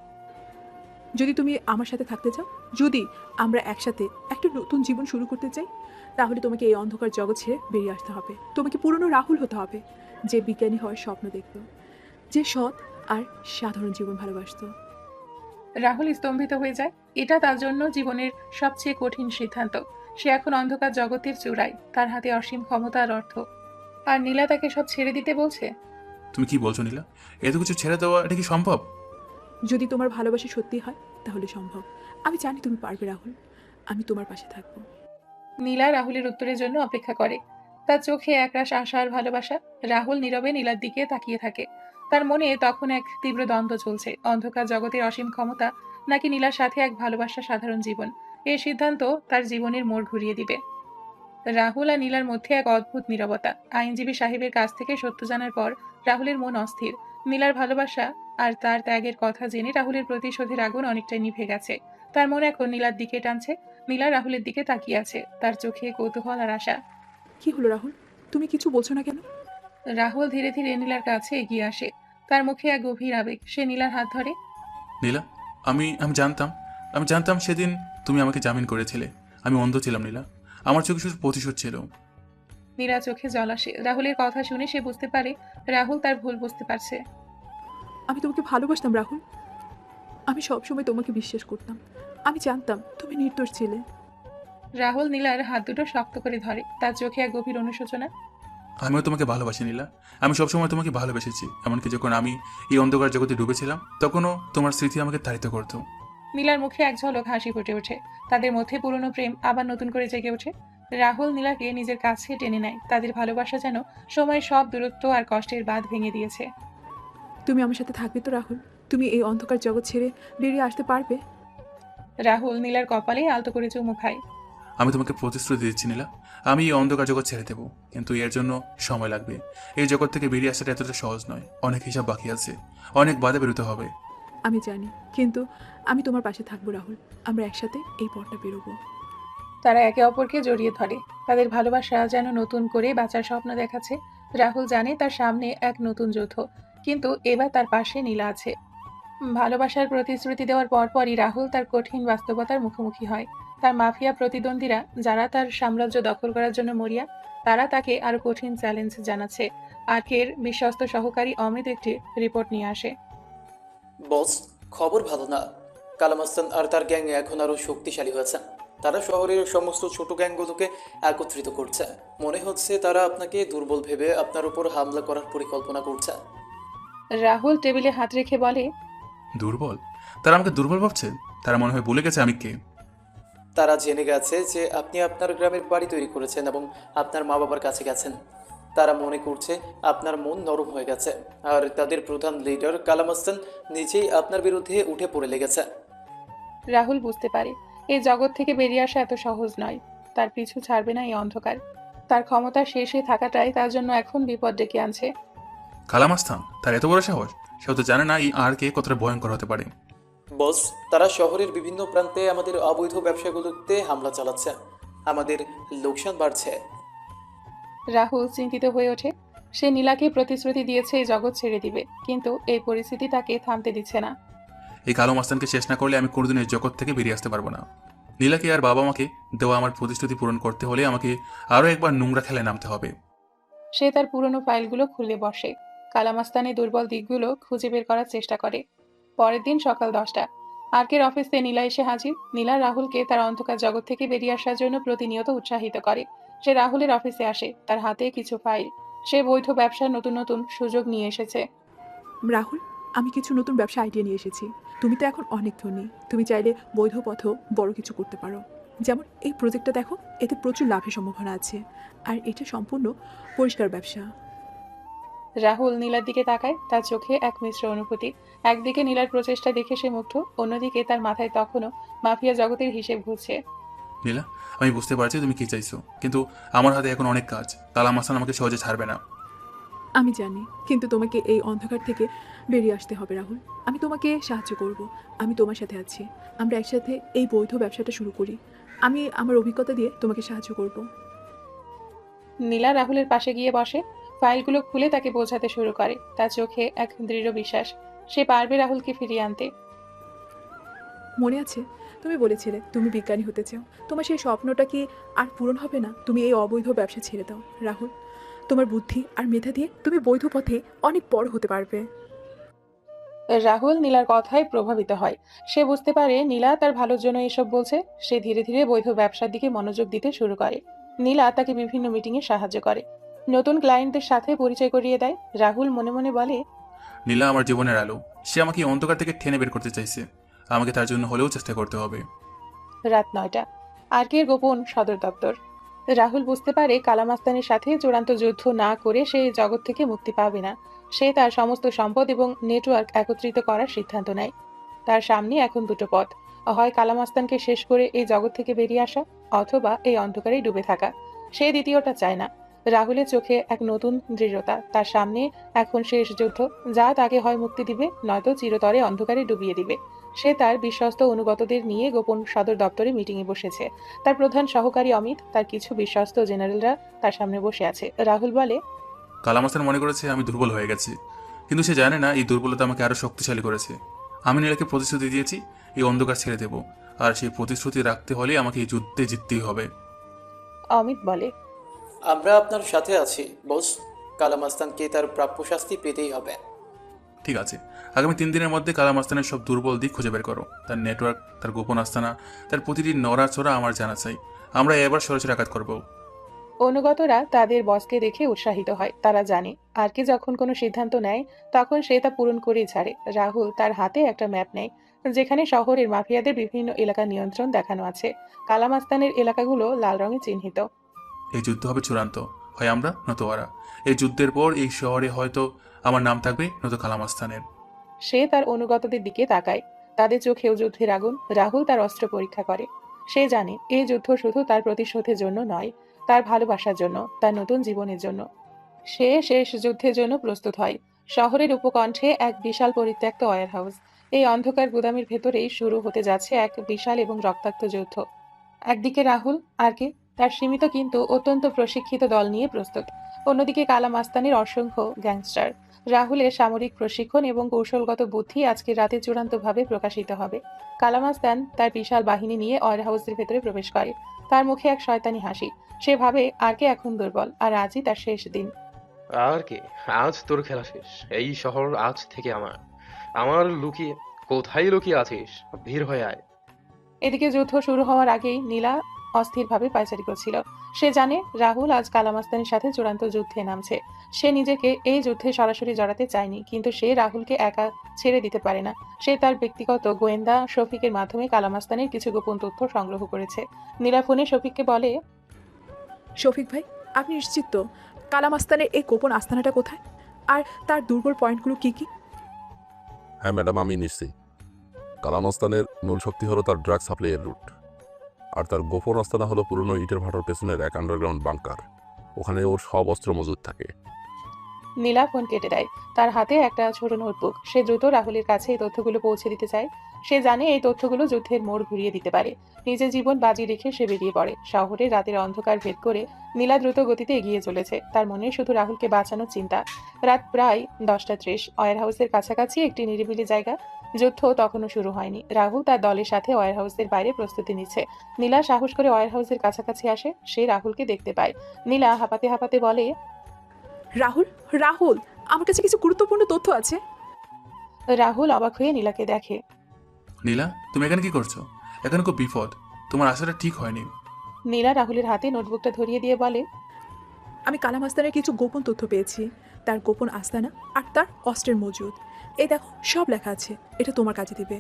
যদি তুমি আমার সাথে থাকতে চাও, যদি আমরা একসাথে একটা নতুন জীবন শুরু করতে চাই, তাহলে তোমাকে এই অন্ধকার জগৎ ছেড়ে বেরিয়ে আসতে হবে। তোমাকে পুরনো রাহুল হতে হবে, যে বিজ্ঞানী হওয়ার স্বপ্ন দেখত, যে সৎ আর সাধারণ জীবন ভালোবাসত।
রাহুল স্তম্ভিত হয়ে যায়। এটা তার জন্য জীবনের সবচেয়ে কঠিন সিদ্ধান্ত। সে এখন অন্ধকার জগতের চূড়ায়। তার হাতে অসীম ক্ষমতা আর অর্থ। আর নীলা তাকে সব ছেড়ে দিতে বলছে।
তুমি কি বলছো নীলা? এত কিছু ছেড়ে দেওয়া এটা কি সম্ভব?
যদি তোমার ভালোবাসা সত্যি হয় তাহলে সম্ভব। আমি জানি তুমি পারবে রাহুল, আমি তোমার পাশে থাকবো।
নীলা রাহুলের উত্তরের জন্য অপেক্ষা করে। তার চোখে একরাশ আশা আর ভালোবাসা। রাহুল নীরবে নীলার দিকে তাকিয়ে থাকে। তার মনে তখন এক তীব্র দ্বন্দ্ব চলছে, অন্ধকার জগতের অসীম ক্ষমতা নাকি নীলার সাথে এক ভালোবাসা সাধারণ জীবন। এই সিদ্ধান্ত তার জীবনের মোড় ঘুরিয়ে দিবে। রাহুল আর নীলার মধ্যে এক অদ্ভুত নীরবতা। আইনজীবী সাহেবের কাছ থেকে সত্য জানার পর রাহুলের মন অস্থির। নীলার ভালোবাসা আর তার ত্যাগের কথা জেনে রাহুলের প্রতিশোধের আগুন অনেকটাই নিভে গেছে। তার মন এখন নীলার দিকে টানছে। নীলা রাহুলের দিকে তাকিয়ে আছে, তার চোখে কৌতূহল আর আশা।
কি হলো রাহুল, তুমি কিছু বলছো না কেন?
রাহুল ধীরে ধীরে নীলার কাছে এগিয়ে আসে, তার মুখে এক গভীর আবেগ। সে নীলার হাত ধরে।
নীলা, আমি আমি জানতাম আমি জানতাম সেদিন তুমি আমাকে জামিন করেছিলে। আমি অন্ধ ছিলাম নীলা, আমার চোখে শুধু প্রতিশোধ ছিল।
নীলা চোখে জল আসে। রাহুলের কথা শুনে সে বুঝতে পারে রাহুল তার ভুল বুঝতে পারছে।
আমি তোমাকে ভালোবাসতাম রাহুল, আমি সবসময় তোমাকে বিশ্বাস করতাম। আমি জানতাম তুমি নির্দোষ ছিলে।
রাহুল নীলার হাত দুটো শক্ত করে ধরে, তার চোখে এক গভীর অনুশোচনা।
আমিও তোমাকে ভালোবাসি নীলা, আমি সবসময় তোমাকে ভালোবেসেছি। এমনকি যখন আমি এই অন্ধকার জগতে ডুবেছিলাম তখনও তোমার স্মৃতি আমাকে তাড়িত করত।
নীলার মুখে এক ঝলক হাসি ফুটে ওঠে। তাদের মধ্যে পুরনো প্রেম আবার নতুন করে জেগে ওঠে। রাহুল নীলাকে নিজের কাছে টেনে নেয়। তাদের ভালোবাসা যেন সময়ের সব দূরত্ব আর কষ্টের বাঁধ ভেঙে দিয়েছে।
তুমি আমার সাথে থাকবে তো রাহুল? তুমি এই অন্ধকার জগৎ ছেড়ে বেরিয়ে আসতে পারবে?
রাহুল নীলার কপালে আলতো করে চুমু খায়।
আমি তোমাকে প্রতিশ্রুতি দিচ্ছি নীলা, আমি এই অন্ধকার জগৎ ছেড়ে দেবো, কিন্তু এর জন্য সময় লাগবে। এই জগৎ থেকে বেরিয়ে আসাটা এতটা সহজ নয়, অনেক হিসাব বাকি আছে, অনেক বাধা বেরোতে হবে।
আমি জানি, কিন্তু আমি তোমার পাশে থাকবো রাহুল। আমরা একসাথে এই পথটা বেরোবো।
তারা একে অপরকে জড়িয়ে ধরে। তাদের ভালোবাসা যেন নতুন করে বাঁচার স্বপ্ন দেখাচ্ছে। রাহুল জানে তার সামনে এক নতুন যুদ্ধ, কিন্তু এবার তার পাশে নীলা আছে। ভালোবাসার প্রতিশ্রুতি দেওয়ার পরপরই রাহুল তার কঠিন বাস্তবতার মুখোমুখি হয়। তার মাফিয়া প্রতিদ্বন্দ্বীরা, যারা তার সাম্রাজ্য দখল করার জন্য মরিয়া, তারা তাকে আরো কঠিন চ্যালেঞ্জ জানাচ্ছে। আর্কের বিশ্বস্ত সহকারী অমৃত একটি রিপোর্ট নিয়ে আসে।
বস, খবর ভালো না। কালামাস্তান আর তার গ্যাং এখন আরো শক্তিশালী হয়েছে। তারা শহরের সমস্ত ছোট গ্যাংগুলোকে একত্রিত করছে। মনে হচ্ছে তারা আপনাকে দুর্বল ভেবে আপনার উপর হামলা করার পরিকল্পনা করছে।
রাহুল টেবিলে হাত রেখে বলে,
দুর্বল? তারা আমাকে দুর্বল ভাবছে? তারা মনে হয় ভুলে গেছে আমি কে।
তারা জেনে গেছে যে আপনি আপনার গ্রামের বাড়ি তৈরি করেছেন এবং আপনার মা বাবার কাছে গেছেন। তারা মনে করছে আপনার মন নরম হয়ে গেছে, আর তাদের প্রধান লিডার কালামাস্তান নিজেই আপনার বিরুদ্ধে উঠে পড়ে লেগেছে।
রাহুল বুঝতে পারে এই জগৎ থেকে বেরিয়ে আসা এত সহজ নয়। তার পিছু ছাড়বে না এই অন্ধকার। তার ক্ষমতা শেষে থাকাটাই তার জন্য এখন বিপদ ডেকে আনছে।
কালামাস্তান, তার এত বড় সাহস! সেও তো জানে না এই আর কে কতটা ভয়ঙ্কর হতে পারে।
বস, তারা শহরের বিভিন্ন প্রান্তে আমাদের অবৈধ ব্যবসাগুলোতে হামলা চালাচ্ছে। আমাদের লোকসান বাড়ছে।
রাহুল চিন্তিত হয়ে ওঠে। সে নীলাকে প্রতিশ্রুতি দিয়েছে এই জগৎ ছেড়ে দিবে, কিন্তু এই পরিস্থিতি তাকে থামতে দিচ্ছে না।
এই কালো মাস্তানকে শেষ না করলে আমি কোনোদিন এই জগৎ থেকে বেরিয়ে আসতে পারবো না। নীলাকে আর বাবা মাকে দেওয়া আমার প্রতিশ্রুতি পূরণ করতে হলে আমাকে আরও একবার নোংরা খেলায় নামতে হবে।
সে তার পুরনো ফাইলগুলো খুলে বসে, কালামাস্তানের দুর্বল দিকগুলো খুঁজে বের করার চেষ্টা করে। পরের দিন সকাল 10টা, আর্কের অফিসে নীলা এসে হাজির। নীলা রাহুলকে তার অন্ধকার জগৎ থেকে বেরিয়ে আসার জন্য প্রতিনিয়ত উৎসাহিত করে। সে রাহুলের অফিসে আসে, তার হাতে কিছু ফাইল। সে বৈধ ব্যবসার নতুন নতুন সুযোগ নিয়ে এসেছে।
রাহুল, আমি কিছু নতুন ব্যবসা আইডিয়া নিয়ে এসেছি। তুমি তো এখন অনেক ধনী, তুমি চাইলে বৈধ পথেও বড় কিছু করতে পারো। যেমন এই প্রজেক্টটা দেখো, এতে প্রচুর লাভের সম্ভাবনা আছে, আর এটা সম্পূর্ণ পরিষ্কার ব্যবসা।
রাহুল নীলার দিকে তাকায়, তার চোখে এক মিশ্র অনুভূতি। একদিকে নীলার প্রচেষ্টা দেখে সে মুগ্ধ, অন্যদিকে তার মাথায় তখনও মাফিয়া জগতের হিসেব ঘুরছে।
নীলা, আমি বুঝতে পারছি তুমি কি চাইছো, কিন্তু আমার হাতে এখন অনেক কাজ। কালামাস্তান আমাকে সহজে ছাড়বে না।
আমি জানি, কিন্তু তোমাকে এই অন্ধকার থেকে বেরিয়ে আসতে হবে রাহুল। আমি তোমাকে সাহায্য করব, আমি তোমার সাথে আছি। আমরা একসাথে এই বৈধ ব্যবসাটা শুরু করি। আমি আমার অভিজ্ঞতা দিয়ে তোমাকে সাহায্য করব।
নীলা রাহুলের পাশে গিয়ে বসে, ফাইলগুলো খুলে তাকে বোঝাতে শুরু করে। তার চোখে এক দৃঢ় বিশ্বাস, সে পারবে রাহুলকে ফিরিয়ে আনতে।
মনে আছে তুমি বলেছিলে তুমি বিজ্ঞানী হতে চাও? তোমার সেই স্বপ্নটা কি আর পূরণ হবে না? তুমি এই অবৈধ ব্যবসা ছেড়ে দাও রাহুল। তোমার বুদ্ধি আর মেধা দিয়ে তুমি বৈধ পথে অনেক বড় হতে পারবে।
রাহুল নীলার কথায় প্রভাবিত হয়। সে বুঝতে পারে নীলা তার ভালোর জন্য এসব বলছে। সে ধীরে ধীরে বৈধ ব্যবসার দিকে মনোযোগ দিতে শুরু করে। নীলা তাকে বিভিন্ন মিটিংয়ে সাহায্য করে, নতুন ক্লায়েন্টদের সাথে পরিচয় করিয়ে দেয়। রাহুল মনে মনে বলে,
নীলা আমার জীবনের আলো। সে আমাকে এই অন্ধকার থেকে টেনে বের করতে চাইছে। আমাকে তার জন্য হলেও চেষ্টা করতে হবে।
রাত 9টা, আর্কের গোপন সদর দপ্তর। রাহুল বুঝতে পারে কালামাস্তানের সাথে চূড়ান্ত যুদ্ধ না করে সে জগৎ থেকে মুক্তি পাবে না। সে তার সমস্ত সম্পদ এবং নেটওয়ার্ক একত্রিত করার সিদ্ধান্ত নেয়। তার সামনে এখন দুটো পথ, হয় কালামাস্তানকে শেষ করে এই জগৎ থেকে বেরিয়ে আসা, অথবা এই অন্ধকারেই ডুবে থাকা। সে দ্বিতীয়টা চায় না। রাহুলের চোখে এক নতুন দৃঢ়তা। তার সামনে এখন শেষ যুদ্ধ, যা তাকে হয় মুক্তি দিবে, নয়তো চিরতরে অন্ধকারে ডুবিয়ে দিবে। সে তার বিশ্বস্ত অনুগতদের নিয়ে গোপন সদর দপ্তরে মিটিংয়ে বসেছে। তার প্রধান সহকারী অমিত, তার কিছু বিশ্বস্ত জেনারেলরা তার সামনে বসে আছে। রাহুল বলে,
কালামাস্তান মনে করেছে আমি দুর্বল হয়ে গেছি, কিন্তু সে জানে না এই দুর্বলতা আমাকে আরো শক্তিশালী করেছে। আমি নীলাকে প্রতিশ্রুতি দিয়েছি এই অন্ধকার ছেড়ে দেব, আর সেই প্রতিশ্রুতি রাখতে হলে আমাকে এই যুদ্ধে জিততেই হবে।
অমিত বলে,
আমরা আপনার সাথে আছি বস। কালামাস্তানকে তার প্রাপ্য শাস্তি পেতেই হবে।
ঠিক আছে, আগামী 3 দিনের মধ্যে কালামাস্তানের সব দুর্বল দিক খুঁজে বের করো। তার নেটওয়ার্ক, তার গোপন আস্তানা, তার প্রতিটি নড়াচড়া আমার জানা চাই। আমরা এবার সরাসরি আঘাত করবো।
অনুগতরা তাদের বসকে দেখে উৎসাহিত হয়। তারা জানে আর কি যখন কোনো সিদ্ধান্ত নেয় তখন সে তা পূরণ করেই ছাড়ে। রাহুল তার হাতে একটা ম্যাপ নেয়, যেখানে শহরের মাফিয়াদের বিভিন্ন এলাকার নিয়ন্ত্রণ দেখানো আছে। কালামাস্তানের এলাকাগুলো লাল রঙে চিহ্নিত।
এই যুদ্ধ হবে চূড়ান্ত, হয় আমরা নয়তো ওরা। এই যুদ্ধের পর এই শহরে হয়তো আমার নাম থাকবে, নয়তো কালামাস্তানের।
সে তার অনুগতদের দিকে তাকায়, তাদের চোখেও যুদ্ধের আগুন। রাহুল তার অস্ত্র পরীক্ষা করে। সে জানে এই যুদ্ধ শুধু তার প্রতিশোধের জন্য নয়, তার ভালোবাসার জন্য, তার নতুন জীবনের জন্য। সে শেষ যুদ্ধের জন্য প্রস্তুত হয়। শহরের উপকণ্ঠে এক বিশাল পরিত্যক্ত ওয়্যার হাউস। এই অন্ধকার গুদামের ভেতরেই শুরু হতে যাচ্ছে এক বিশাল এবং রক্তাক্ত যুদ্ধ। একদিকে রাহুল, আর কে তার সীমিত কিন্তু অত্যন্ত প্রশিক্ষিত দল নিয়ে প্রস্তুত। অন্যদিকে কালামাস্তানের অসংখ্য গ্যাংস্টার। রাহুলের সামরিক প্রশিক্ষণ এবং কৌশলগত বুদ্ধি আজকে রাতে চূড়ান্তভাবে প্রকাশিত হবে। কালামাস্তান তার বিশাল বাহিনী নিয়ে ওয়্যার হাউসের ভেতরে প্রবেশ করে। তার মুখে এক শয়তানি হাসি। সে ভাবে আর কে এখন দুর্বল, আর আজই তার শেষ দিন।
আর কি, আজ তোর খেলা শেষ। এই শহর আজ থেকে আমার। আমার লুকিয়ে কোথায় লুকিয়ে আছিস? ভিড় হয়ে আয়।
এদিকে যুদ্ধ শুরু হওয়ার আগেই নীলা অস্থিরভাবে পায়চারি করছিল। সে জানে রাহুল আজ কালামাস্তানের সাথে চূড়ান্ত যুদ্ধে নামছে। সে নিজেকে এই যুদ্ধে সরাসরি জড়াতে চায়নি, কিন্তু সে রাহুলকে একা ছেড়ে দিতে পারে না। সে তার ব্যক্তিগত গোয়েন্দা শফিকের মাধ্যমে কালামাস্তানের কিছু গোপন তথ্য সংগ্রহ করেছে। নীলা ফোনে শফিককে বলে,
শফিক ভাই, আপনি নিশ্চিত তো কালামাস্তানের এই গোপন আস্তানাটা কোথায়, আর তার দুর্বল পয়েন্টগুলো কি কি?
হ্যাঁ ম্যাডাম, আমি নিশ্চিত। কালামাস্তানের মূল শক্তি হলো তার ড্রাগ সাপ্লাইয়ের রুট, আর তার গোপন আস্তানা হলো পুরনো ইটের ভাটার পেছনের এক আন্ডারগ্রাউন্ড বাংকার। ওখানে ওর সব অস্ত্র মজুদ থাকে।
নীলা ফোন কেটে দেয়। তার হাতে একটা ছোট নোটবুক। সে দ্রুত রাহুলের কাছে এই তথ্যগুলো পৌঁছে দিতে চায়। সে জানে এই তথ্যগুলো যুদ্ধের মোড় ঘুরিয়ে দিতে পারে। নিজের জীবন বাজি রেখে সে বেরিয়ে পড়ে। শহরে রাতের অন্ধকার ভেদ করে নীলা দ্রুত গতিতে এগিয়ে চলেছে। তার মনে শুধু রাহুলকে বাঁচানোর চিন্তা। রাত প্রায় 10:30। ওয়্যার হাউসের কাছাকাছি একটি নিরিবিলি জায়গা। যুদ্ধ তখনও শুরু হয়নি। রাহুল তার দলের সাথে ওয়্যার হাউসের বাইরে প্রস্তুতি নিচ্ছে। নীলা সাহস করে ওয়্যার হাউসের কাছাকাছি আসে। সে রাহুলকে দেখতে পায়। নীলা হাঁপাতে হাঁপাতে বলে,
রাহুল, রাহুল, আমার কাছে কিছু গুরুত্বপূর্ণ তথ্য আছে।
রাহুল অবাক হয়ে নীলাকে দেখে।
নীলা, তুমি এখানে কি করছো? এখানে খুব বিপদ, তোমার আশাটা ঠিক হয়নি।
নীলা রাহুলের হাতে নোটবুকটা ধরিয়ে দিয়ে বলে,
আমি কালামাস্তানের কিছু গোপন তথ্য পেয়েছি, তার গোপন আস্তানা আর তার অস্ত্রের মজুদ। এই দেখো, সব লেখা আছে, এটা তোমার কাজে দিবে।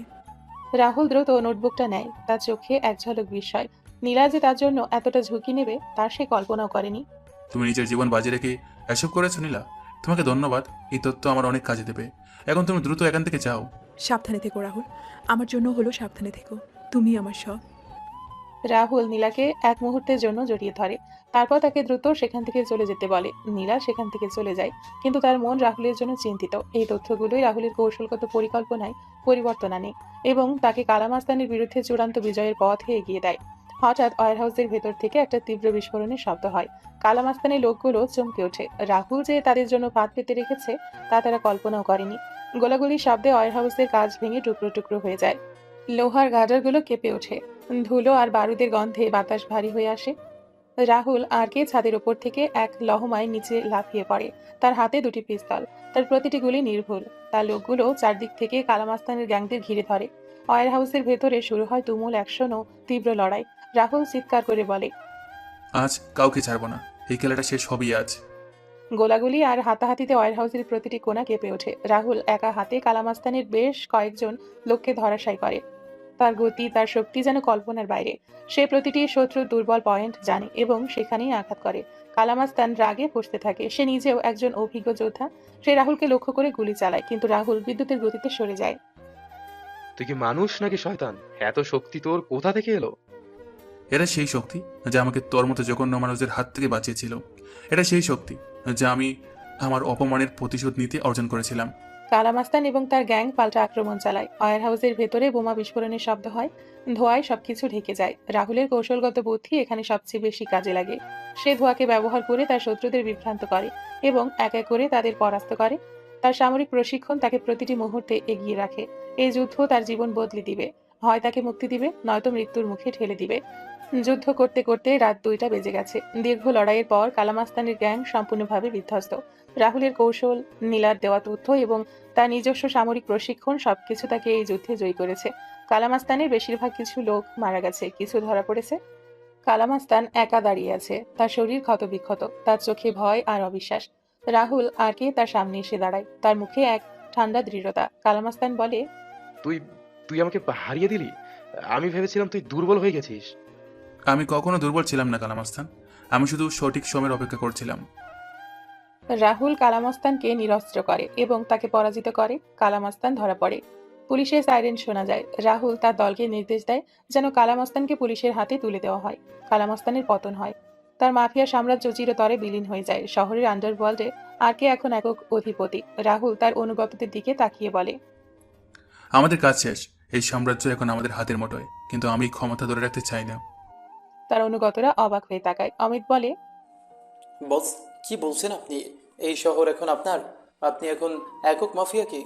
রাহুল দ্রুত নোটবুকটা নেয়। তার চোখে এক ঝলক বিস্ময়। নীলা যে তার জন্য এতটা ঝুঁকি নেবে তার সে কল্পনাও করেনি।
তুমি নিজের জীবন বাজি রেখে এসব করেছো নীলা, তোমাকে ধন্যবাদ। এই তথ্য আমার অনেক কাজে দেবে। এখন তুমি দ্রুত এখান থেকে যাও।
সাবধানে থেকো রাহুল, আমার জন্য হলো সাবধানে থেকো, তুমি আমার সব।
রাহুল নীলাকে এক মুহূর্তের জন্য জড়িয়ে ধরে, তারপর তাকে দ্রুত সেখান থেকে চলে যেতে বলে। নীলা সেখান থেকে চলে যায়, কিন্তু তার মন রাহুলের জন্য চিন্তিত। এই তথ্যগুলোই রাহুলের কৌশলগত পরিকল্পনায় পরিবর্তন আনে এবং তাকে কালামাস্তানের বিরুদ্ধে চূড়ান্ত বিজয়ের পথে এগিয়ে দেয়। হঠাৎ ওয়্যার হাউসের ভেতর থেকে একটা তীব্র বিস্ফোরণের শব্দ হয়। কালামাস্তানের লোকগুলো চমকে ওঠে। রাহুল যে তাদের জন্য ফাঁদ পেতে রেখেছে তা তারা কল্পনাও করেনি। গোলাগুলির শব্দে ওয়্যার হাউসের কাঁচ ভেঙে টুকরো টুকরো হয়ে যায়। লোহার গার্ডারগুলো কেঁপে ওঠে। ধুলো আর বারুদের গন্ধে বাতাস ভারী হয়ে আসে। রাহুল আর কে ছাদের ওপর থেকে এক লহমায় নিচে লাফিয়ে পড়ে। তার হাতে দুটি পিস্তল, তার প্রতিটি গুলি নির্ভুল। তার লোকগুলো চারদিক থেকে কালামাস্তানের গ্যাংদের ঘিরে ধরে। ওয়্যার হাউসের ভেতরে শুরু হয় তুমুল অ্যাকশন ও তীব্র লড়াই। রাহুল চিৎকার করে বলে,
আজ কাউকে ছাড়বো না, এই খেলাটা শেষ হবেই আজ।
গোলাগুলি আর হাতাহাতিতে ওয়্যার হাউসের প্রতিটি কোণা কেঁপে ওঠে। রাহুল একা হাতে কালামাস্তানের বেশ কয়েকজন লোককে ধরাশায়ী করে। তার গতি, তার শক্তি যেন কল্পনার বাইরে। সে প্রতিটি শত্রুর দুর্বল পয়েন্ট জানে এবং সেখানেই আঘাত করে। কালামাস্তান রাগে ফুঁসতে থাকে। সে নিজেও একজন অভিজ্ঞ যোদ্ধা। সে রাহুলকে লক্ষ্য করে গুলি চালায়, কিন্তু রাহুল বিদ্যুতের গতিতে সরে যায়।
তুই কি মানুষ নাকি শয়তান? এত শক্তি তোর কোথা থেকে এলো?
এটা সেই শক্তি যা আমাকে তোর মতো জঘন্য মানুষদের হাত থেকে বাঁচিয়েছিল। এটা সেই শক্তি যা আমি আমার অপমানের প্রতিশোধ নিতে অর্জন করেছিলাম।
কালামাস্তান এবং তার গ্যাং পাল্টা আক্রমণ চালায়। ওয়্যার হাউসের ভেতরে বোমা বিস্ফোরণের শব্দ হয়, ধোঁয়ায় সবকিছু ঢেকে যায়। রাহুলের কৌশলগত বুদ্ধি এখানে সবচেয়ে বেশি কাজে লাগে। সে ধোঁয়াকে ব্যবহার করে তার শত্রুদের বিভ্রান্ত করে এবং এক এক করে তাদের পরাস্ত করে। তার সামরিক প্রশিক্ষণ তাকে প্রতিটি মুহূর্তে এগিয়ে রাখে। এই যুদ্ধ তার জীবন বদলে দিবে, হয় তাকে মুক্তি দিবে, নয়তো মৃত্যুর মুখে ঠেলে দিবে। যুদ্ধ করতে করতে রাত 2টা বেজে গেছে। দীর্ঘ লড়াইয়ের পর কালামাস্তানের গ্যাং সম্পূর্ণভাবে বিধ্বস্ত। রাহুলের কৌশল, নীলার দেওয়া তথ্য এবং তার নিজস্ব সামরিক প্রশিক্ষণ সবকিছু তাকে এই যুদ্ধে জয়ী করেছে। কালামাস্তানের বেশিরভাগ কিছু লোক মারা গেছে, কিছু ধরা পড়েছে। কালামাস্তান একা দাঁড়িয়ে আছে, তার শরীর ক্ষতবিক্ষত, তার চোখে ভয় আর অবিশ্বাস। রাহুল আর কে তার সামনে এসে দাঁড়ায়, তার মুখে এক ঠান্ডা দৃঢ়তা। কালামাস্তান বলে,
তুই তুই আমাকে হারিয়ে দিলি। আমি ভেবেছিলাম তুই দুর্বল হয়ে গেছিস।
আমি কখনো দুর্বল ছিলাম না কালামাস্তান, আমি শুধু সঠিক সময়ের অপেক্ষা করছিলাম।
রাহুল কালামাস্তানকে নিরস্ত্র করে এবং তাকে পরাজিত করে। কালামাস্তান ধরা পড়ে। পুলিশের সাইরেন শোনা যায়। রাহুল তার দলকে নির্দেশ দেয় যেন কালামাস্তানকে পুলিশের হাতে তুলে দেওয়া হয়। কালামাস্তানের পতন হয়। তার মাফিয়া সাম্রাজ্য চিরতরে বিলীন হয়ে যায়। শহরের আন্ডারওয়ার্ল্ডে আর কে এখন একক অধিপতি। রাহুল তার অনুগতদের দিকে তাকিয়ে বলে,
আমাদের কাজ শেষ, এই সাম্রাজ্য এখন আমাদের হাতের মুঠোয়, কিন্তু আমি ক্ষমতা ধরে রাখতে চাই না।
তার অনুগতরা অবাক হয়ে তাকায়। অমিত বলে,
বস, কি বলছেন আপনি? এই শহর এখন আপনার? আপনি এখন একক মাফিয়া কি?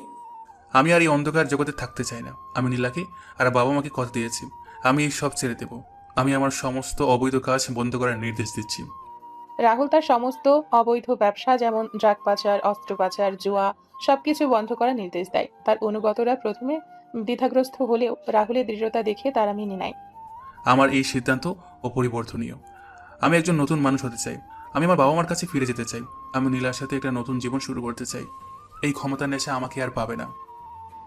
আমি আর এই অন্ধকার জগতে থাকতে চাই না। আমি নীলাকে আর বাবা মাকে কথা দিয়েছি, আমি এই সব ছেড়ে দেব। আমি আমার সমস্ত অবৈধ কাজ বন্ধ করার নির্দেশ দিচ্ছি।
রাহুল তার সমস্ত অবৈধ ব্যবসা যেমন ড্রাগ পাচার, অস্ত্র পাচার, জুয়া সবকিছু বন্ধ করার নির্দেশ দেয়। তার অনুগতরা প্রথমে দ্বিধাগ্রস্ত হলেও রাহুলের দৃঢ়তা দেখে তারা মেনে নেয়।
আমার এই সিদ্ধান্ত অপরিবর্তনীয়। আমি একজন নতুন মানুষ হতে চাই। আমি আমার বাবা মার কাছে ফিরে যেতে চাই। আমি নীলার সাথে একটা নতুন জীবন শুরু করতে চাই। এই ক্ষমতার নেশা আমাকে আর পাবে না।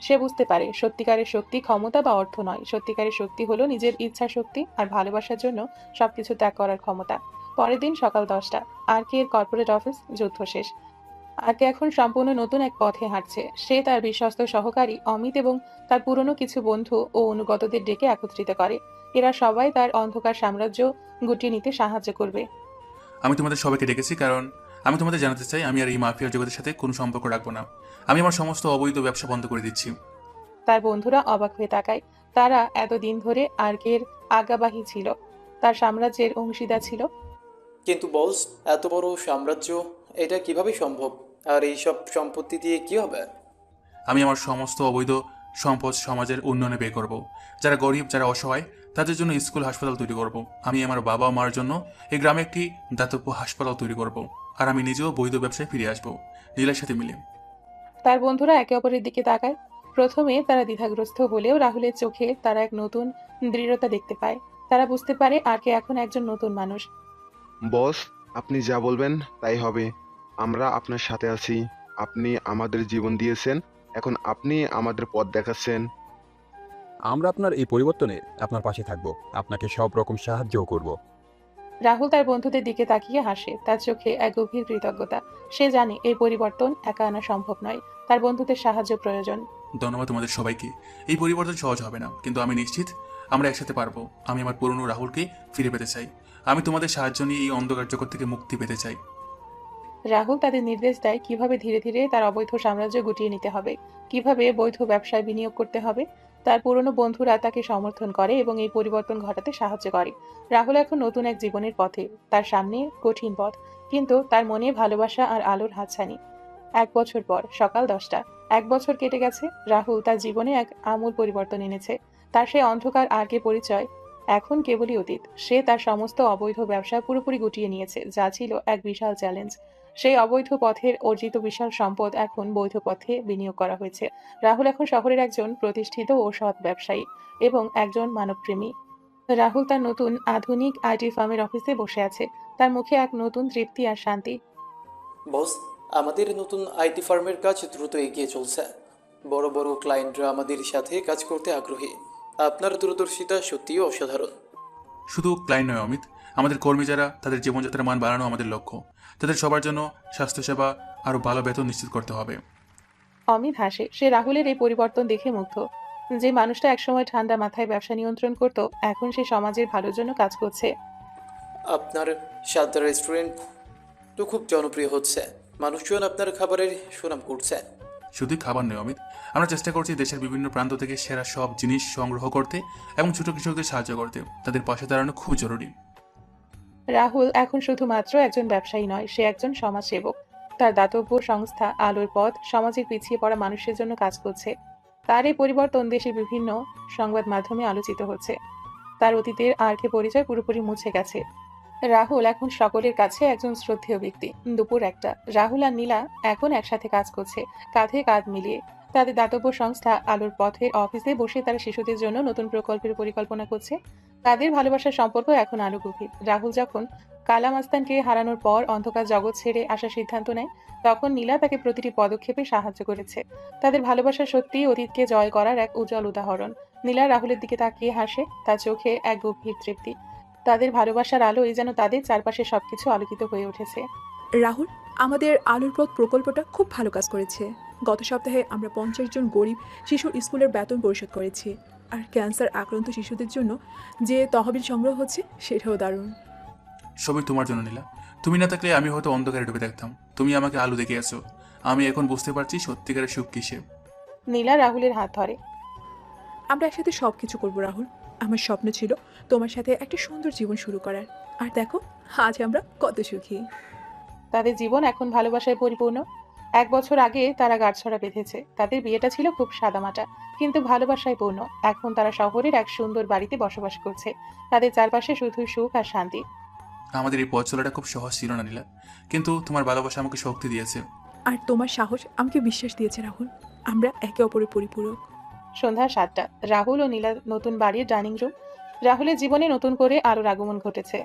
সে বুঝতে পারে সত্যিকারের শক্তি ক্ষমতা বা অর্থ নয়। সত্যিকারের শক্তি হলো নিজের ইচ্ছা শক্তি আর ভালোবাসার জন্য সবকিছু ত্যাগ করার ক্ষমতা। পরের দিন সকাল 10টা। আর কে এর কর্পোরেট অফিস। যুদ্ধ শেষ। আর কে এখন সম্পূর্ণ নতুন এক পথে হাঁটছে। সে তার বিশ্বস্ত সহকারী অমিত এবং তার পুরনো কিছু বন্ধু ও অনুগতদের ডেকে একত্রিত করে। এরা সবাই তার অন্ধকার সাম্রাজ্য গুটিয়ে নিতে সাহায্য করবে।
আমি তোমাদের সবাইকে ডেকেছি কারণ আমি তোমাদের জানাতে চাই আমি আর এই মাফিয়ার জগতের সাথে কোনো সম্পর্ক রাখবো না। আমি আমার সমস্ত অবৈধ ব্যবসা বন্ধ করে দিচ্ছি।
তার বন্ধুরা অবাক হয়ে তাকায়। তারা এতদিন ধরে আর্কের আজ্ঞাবাহী ছিল, তার সাম্রাজ্যের অংশীদার ছিল।
কিন্তু বস, এত বড় সাম্রাজ্য, এটা কিভাবে সম্ভব? আর এই সব সম্পত্তি দিয়ে কি হবে?
আমি আমার সমস্ত অবৈধ সম্পদ সমাজের উন্নয়নে ব্যয় করব। যারা গরিব, যারা অসহায়, তাদের জন্য স্কুল হাসপাতাল তৈরি করব। আমি আমার বাবা মার জন্য এই গ্রামে একটি দাতব্য হাসপাতাল তৈরি করব। আর আমি নিজেও বৈধ ব্যবসায় ফিরে আসবো নীলার সাথে মিলে।
তার বন্ধুরা একে অপরের দিকে তাকায়। প্রথমে তারা দ্বিধাগ্রস্ত হলেও রাহুলের চোখে তারা এক নতুন দৃঢ়তা দেখতে পায়। তারা বুঝতে পারে আরকে এখন একজন নতুন মানুষ।
বস, আপনি যা বলবেন তাই হবে। আমরা আপনার সাথে আছি। আপনি আমাদের জীবন দিয়েছেন, এখন আপনি আমাদের পথ দেখাচ্ছেন।
আমরা আপনার এই পরিবর্তনে আপনার পাশে থাকব, আপনাকে সব রকম সাহায্যও করব।
রাহুল তার বন্ধুদের দিকে তাকিয়ে হাসে, তার চোখে এক গভীর কৃতজ্ঞতা। সে জানে এই পরিবর্তন একা আনা সম্ভব নয়, তার বন্ধুদের সাহায্য প্রয়োজন।
ধন্যবাদ তোমাদের সবাইকে। এই পরিবর্তন সহজ হবে না, কিন্তু আমি নিশ্চিত আমরা একসাথে পারবো। আমি আমার পুরনো রাহুলকে ফিরে পেতে চাই। আমি তোমাদের সাহায্য নিয়ে এই অন্ধকার জগৎ থেকে মুক্তি পেতে চাই।
রাহুল তাদের নির্দেশ দেয় কিভাবে ধীরে ধীরে তার অবৈধ সাম্রাজ্য গুটিয়ে নিতে হবে, কিভাবে বৈধ ব্যবসায় বিনিয়োগ করতে হবে। তার পুরনো বন্ধুরা তাকে সমর্থন করে এবং এই পরিবর্তন ঘটাতে সাহায্য করে। রাহুল এখন নতুন এক জীবনের পথে, তার সামনে কঠিন পথ, কিন্তু তার মনে ভালোবাসা আর আলোর হাতছানি। 1 বছর পর সকাল 10টা। 1 বছর কেটে গেছে। রাহুল তার জীবনে এক আমূল পরিবর্তন এনেছে। তার সেই অন্ধকার আরকে পরিচয় এখন কেবলই অতীত। সে তার সমস্ত অবৈধ ব্যবসা পুরোপুরি গুটিয়ে নিয়েছে, যা ছিল এক বিশাল চ্যালেঞ্জ। সেই অবৈধ পথের অর্জিত বিশাল সম্পদ এখন বৈধ পথে বিনিয়োগ করা হয়েছে। রাহুল এখন শহরের একজন প্রতিষ্ঠিত ও সৎ ব্যবসায়ী এবং একজন মানবপ্রেমী। রাহুল তার নতুন আধুনিক আইটি ফার্মের অফিসে বসে আছে, তার মুখে এক নতুন তৃপ্তি আর শান্তি।
বস, আমাদের নতুন আইটি ফার্মের কাজ দ্রুত এগিয়ে চলছে। বড় বড় ক্লায়েন্টরা আমাদের সাথে কাজ করতে আগ্রহী। আপনার দূরদর্শিতা সত্যিই অসাধারণ।
শুধু ক্লায়েন্ট নয় অমিত, আমাদের কর্মী যারা, তাদের জীবনযাত্রার মান বাড়ানো আমাদের লক্ষ্য। তাদের সবার জন্য স্বাস্থ্যসেবা আরও ভালো বেতন নিশ্চিত করতে হবে।
অমিত হাসে। সে রাহুলের এই পরিবর্তন দেখে মুগ্ধ। যে মানুষটা একসময় ঠান্ডা মাথায় ব্যবসা নিয়ন্ত্রণ করত, এখন সে সমাজের ভালোর জন্য কাজ করছে।
আপনার সাদ্দার রেস্টুরেন্ট তো খুব জনপ্রিয় হচ্ছে, মানুষজন আপনার খাবারের সুনাম করছে।
শুধুই খাবার নয় অমিত, আমরা চেষ্টা করছি দেশের বিভিন্ন প্রান্ত থেকে সেরা সব জিনিস সংগ্রহ করতে এবং ছোট কৃষকদের সাহায্য করতে। তাদের পাশে দাঁড়ানো খুব জরুরি।
রাহুল এখন শুধুমাত্র একজন ব্যবসায়ী নয়, সে একজন সমাজসেবক। তার দাতব্য সংস্থা আলোর পথ সমাজের পিছিয়ে পড়া মানুষের জন্য কাজ করছে। তার এই পরিবর্তন দেশের বিভিন্ন সংবাদ মাধ্যমে আলোচিত হচ্ছে। তার অতীতের আরকে পরিচয় পুরোপুরি মুছে গেছে। রাহুল এখন সকলের কাছে একজন শ্রদ্ধেয় ব্যক্তি। দুপুর 1টা। রাহুল আর নীলা এখন একসাথে কাজ করছে, কাঁধে কাঁধ মিলিয়ে। তাদের দাতব্য সংস্থা আলোর পথের অফিসে বসে তারা শিশুদের জন্য নতুন প্রকল্পের পরিকল্পনা করছে। তাদের ভালোবাসার সম্পর্ক এখন আরো গভীর। রাহুল যখন কালাম আস্তানকে হারানোর পর অন্ধকার জগৎ ছেড়ে আসার সিদ্ধান্ত নেয়, তখন নীলা তাকে প্রতিটি পদক্ষেপে সাহায্য করেছে। তাদের ভালোবাসা সত্যিই অতীতকে জয় করার এক উজ্জ্বল উদাহরণ। নীলা রাহুলের দিকে তাকিয়ে হাসে, তার চোখে এক গভীর তৃপ্তি। তাদের ভালোবাসার আলোয় যেন তাদের চারপাশে সবকিছু আলোকিত হয়ে উঠেছে।
রাহুল, আমাদের আলোর পথ প্রকল্পটা খুব ভালো কাজ করেছে। গত সপ্তাহে আমরা 50 জন গরিব শিশুর স্কুলের বেতন পরিশোধ করেছি। আর ক্যান্সার আক্রান্ত শিশুদের জন্য যে তহবিল সংগ্রহ হচ্ছে সেটাও দারুণ।
সবই তোমার জন্য নীলা। তুমি না থাকলে আমি হয়তো অন্ধকারে ডুবে থাকতাম। তুমি আমাকে আলো দেখিয়েছো। আমি এখন বুঝতে পারছি সত্যিকারের সুখ কিসে।
নীলা রাহুলের হাত ধরে।
আমরা একসাথে সব কিছু করবো রাহুল। আমার স্বপ্ন ছিল তোমার সাথে একটা সুন্দর জীবন শুরু করার। আর দেখো আজ আমরা কত সুখী।
তাদের জীবন এখন ভালোবাসায় পরিপূর্ণ। 1 বছর আগে তারা গাঁটছড়া বেঁধেছে। তাদের বিয়েটা ছিল খুব সাদামাটা, কিন্তু ভালোবাসায় পূর্ণ। এখন তারা শহরের এক সুন্দর বাড়িতে বসবাস করছে। তাদের চারপাশে শুধু সুখ আর শান্তি।
আমাদের এই পথ চলাটা খুব সহজ ছিল না নীলা, কিন্তু তোমার ভালোবাসা আমাকে শক্তি দিয়েছে।
আর তোমার সাহস আমাকে বিশ্বাস দিয়েছে রাহুল। আমরা একে অপরের পরিপূরক।
সন্ধ্যা 7টা। রাহুল ও নীলা নতুন বাড়ির ডাইনিং রুম। রাহুলের জীবনে নতুন করে আলোর আগমন ঘটেছে,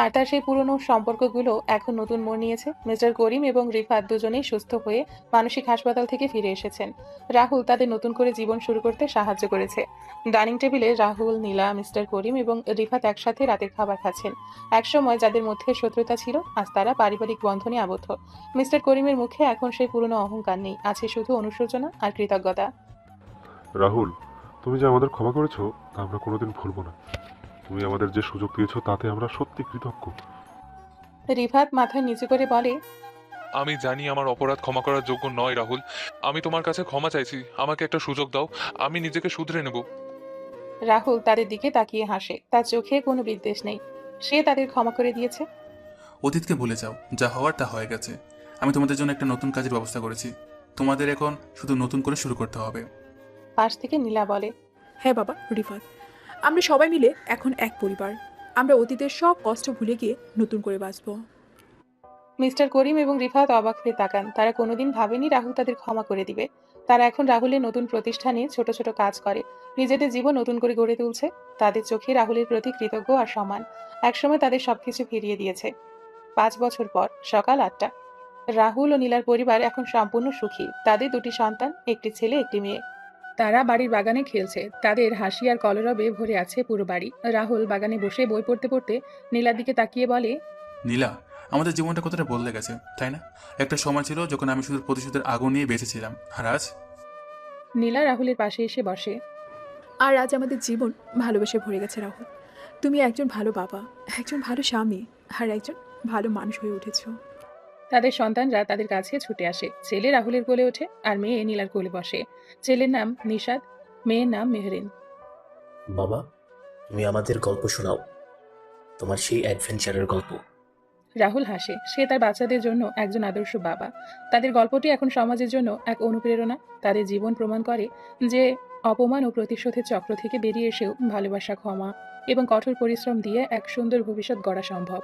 আর তার সেই পুরনো সম্পর্কগুলো এখন নতুন মোড় নিয়েছে। মিস্টার করিম এবং রিফাত দুজনেই সুস্থ হয়ে মানসিক হাসপাতাল থেকে ফিরে এসেছেন। রাহুল তাদের নতুন করে জীবন শুরু করতে সাহায্য করেছে। ডাইনিং টেবিলে রাহুল, নীলা, মিস্টার করিম এবং রিফাত একসাথে রাতের খাবার খাচ্ছেন। একসময় যাদের মধ্যে শত্রুতা ছিল, আজ তারা পারিবারিক বন্ধনে আবদ্ধ। মিস্টার করিমের মুখে এখন সেই পুরনো অহংকার নেই, আছে শুধু অনুশোচনা আর কৃতজ্ঞতা।
রাহুল, তুমি যে আমাদের ক্ষমা করেছো তা আমরা কোনোদিন ভুলবো না। তুমি আমাদের যে সুযোগ দিয়েছো তাতে আমরা সত্যি কৃতজ্ঞ।
রিফাত মাথা নিচু করে বলে,
আমি জানি আমার অপরাধ ক্ষমা করার যোগ্য নয় রাহুল। আমি তোমার কাছে ক্ষমা চাইছি, আমাকে একটা সুযোগ দাও, আমি নিজেকে শুধরে নেব।
রাহুল তাদের দিকে তাকিয়ে হাসে। তার চোখে কোনো বিদ্বেষ নেই। সে তাদের ক্ষমা করে দিয়েছে।
অতীতকে ভুলে যাও, যা হওয়ার তা হয়ে গেছে। আমি তোমাদের জন্য একটা নতুন কাজের ব্যবস্থা করেছি। তোমাদের এখন শুধু নতুন করে শুরু করতে হবে।
পাশ থেকে নীলা বলে,
হ্যাঁ বাবা রিফাত, আমরা সবাই মিলে এখন এক পরিবার। আমরা অতীতের সব কষ্ট ভুলে গিয়ে নতুন করে বাঁচব।
মিস্টার করিম এবং রিফাত অবাক হয়ে তাকান। তারা কোনোদিন ভাবেনি রাহুল তাদের ক্ষমা করে দিবে। তারা এখন রাহুলের নতুন প্রতিষ্ঠানে ছোট ছোট কাজ করে, নিজেদের জীবন নতুন করে গড়ে তুলছে। তাদের চোখে রাহুলের প্রতি কৃতজ্ঞ আর সম্মান। একসময় তাদের সবকিছু ফিরিয়ে দিয়েছে। 5 বছর পর সকাল 8টা। রাহুল ও নীলার পরিবার এখন সম্পূর্ণ সুখী। তাদের 2টি সন্তান, একটি ছেলে একটি মেয়ে। তারা বাড়ির বাগানে খেলছে। তাদের হাসি আর কলরবে ভরে আছে পুরো বাড়ি। রাহুল বাগানে বসে বই পড়তে পড়তে নীলার দিকে তাকিয়ে বলে,
নীলা, আমাদের জীবনটা কতটা বদলে গেছে তাই না? একটা সময় ছিল যখন আমি শুধু প্রতিশোধের আগুন নিয়ে বেঁচেছিলাম, আর আজ?
নীলা রাহুলের পাশে এসে বসে।
আর আজ আমাদের জীবন ভালোবেসে ভরে গেছে রাহুল। তুমি একজন ভালো বাবা, একজন ভালো স্বামী, আর একজন ভালো মানুষ হয়ে উঠেছো।
তাদের সন্তানরা তাদের কাছে ছুটে আসে। ছেলে রাহুলের কোলে ওঠে আর মেয়ে নীলার কোলে বসে। ছেলের নাম নিশাদ, মেয়ের নাম মেহরিন।
বাবা, তুমি আমাদের গল্প শোনাও, তোমার সেই অ্যাডভেঞ্চারের গল্প।
রাহুল হাসে। সে তার বাচ্চাদের জন্য একজন আদর্শ বাবা। তাদের গল্পটি এখন সমাজের জন্য এক অনুপ্রেরণা। তাদের জীবন প্রমাণ করে যে অপমান ও প্রতিশোধের চক্র থেকে বেরিয়ে এসেও ভালোবাসা, ক্ষমা এবং কঠোর পরিশ্রম দিয়ে এক সুন্দর ভবিষ্যৎ গড়া সম্ভব।